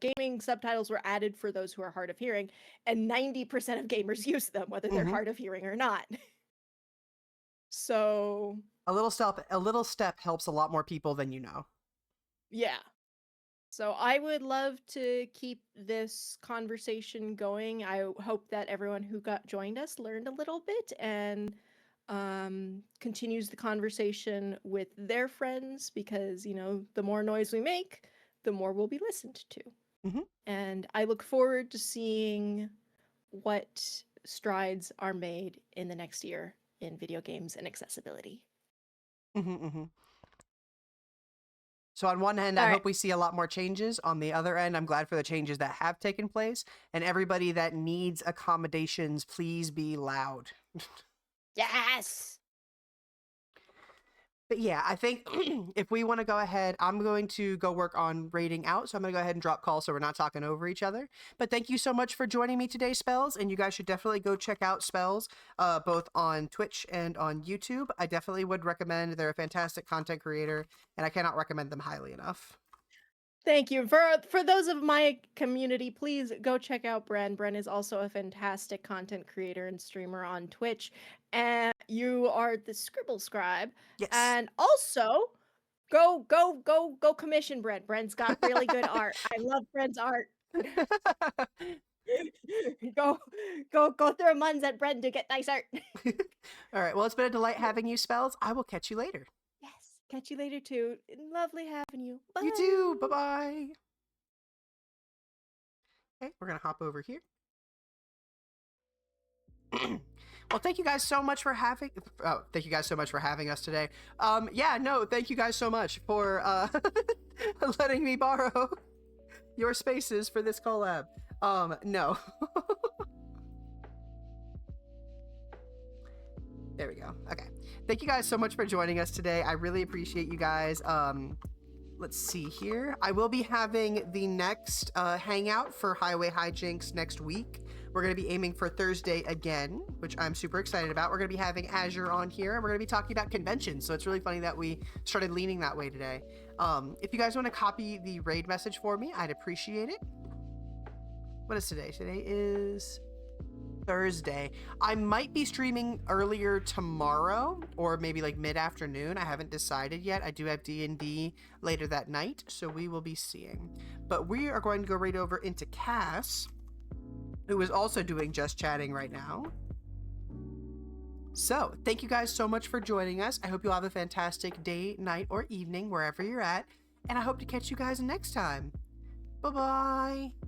Gaming subtitles were added for those who are hard of hearing, and 90% of gamers use them, whether they're hard of hearing or not. So a little step helps a lot more people than you know. yeah. So I would love to keep this conversation going. I hope that everyone who joined us learned a little bit and continues the conversation with their friends, because the more noise we make, the more we'll be listened to. Mm-hmm. And I look forward to seeing what strides are made in the next year in video games and accessibility. So on one hand, I hope we see a lot more changes. On the other end, I'm glad for the changes that have taken place. And everybody that needs accommodations, please be loud. Yes! But yeah, I think if we want to go ahead, I'm going to go work on raiding out. So I'm going to go ahead and drop calls so we're not talking over each other. But thank you so much for joining me today, Spells. And you guys should definitely go check out Spells, both on Twitch and on YouTube. I definitely would recommend. They're a fantastic content creator, and I cannot recommend them highly enough. Thank you. For those of my community, please go check out Bren. Bren is also a fantastic content creator and streamer on Twitch. And you are the Scribble Scribe. Yes. And also, go commission Bren. Bren's got really good art. I love Bren's art. go throw muns at Bren to get nice art. All right. Well, it's been a delight having you, Spells. I will catch you later. Yes. Catch you later, too. Lovely having you. Bye. You too. Bye-bye. Okay, we're going to hop over here. Well, thank you guys so much for having us today. Thank you guys so much for letting me borrow your spaces for this collab. No. There we go. Okay. Thank you guys so much for joining us today. I really appreciate you guys. Let's see here. I will be having the next hangout for Highway Hijinks next week. We're going to be aiming for Thursday again, which I'm super excited about. We're going to be having Azure on here, and we're going to be talking about conventions. So it's really funny that we started leaning that way today. If you guys want to copy the raid message for me, I'd appreciate it. What is today? Today is Thursday. I might be streaming earlier tomorrow or maybe like mid-afternoon. I haven't decided yet. I do have D&D later that night, so we will be seeing. But we are going to go right over into Cass, who is also doing Just Chatting right now. So, thank you guys so much for joining us. I hope you'll have a fantastic day, night, or evening, wherever you're at. And I hope to catch you guys next time. Bye-bye.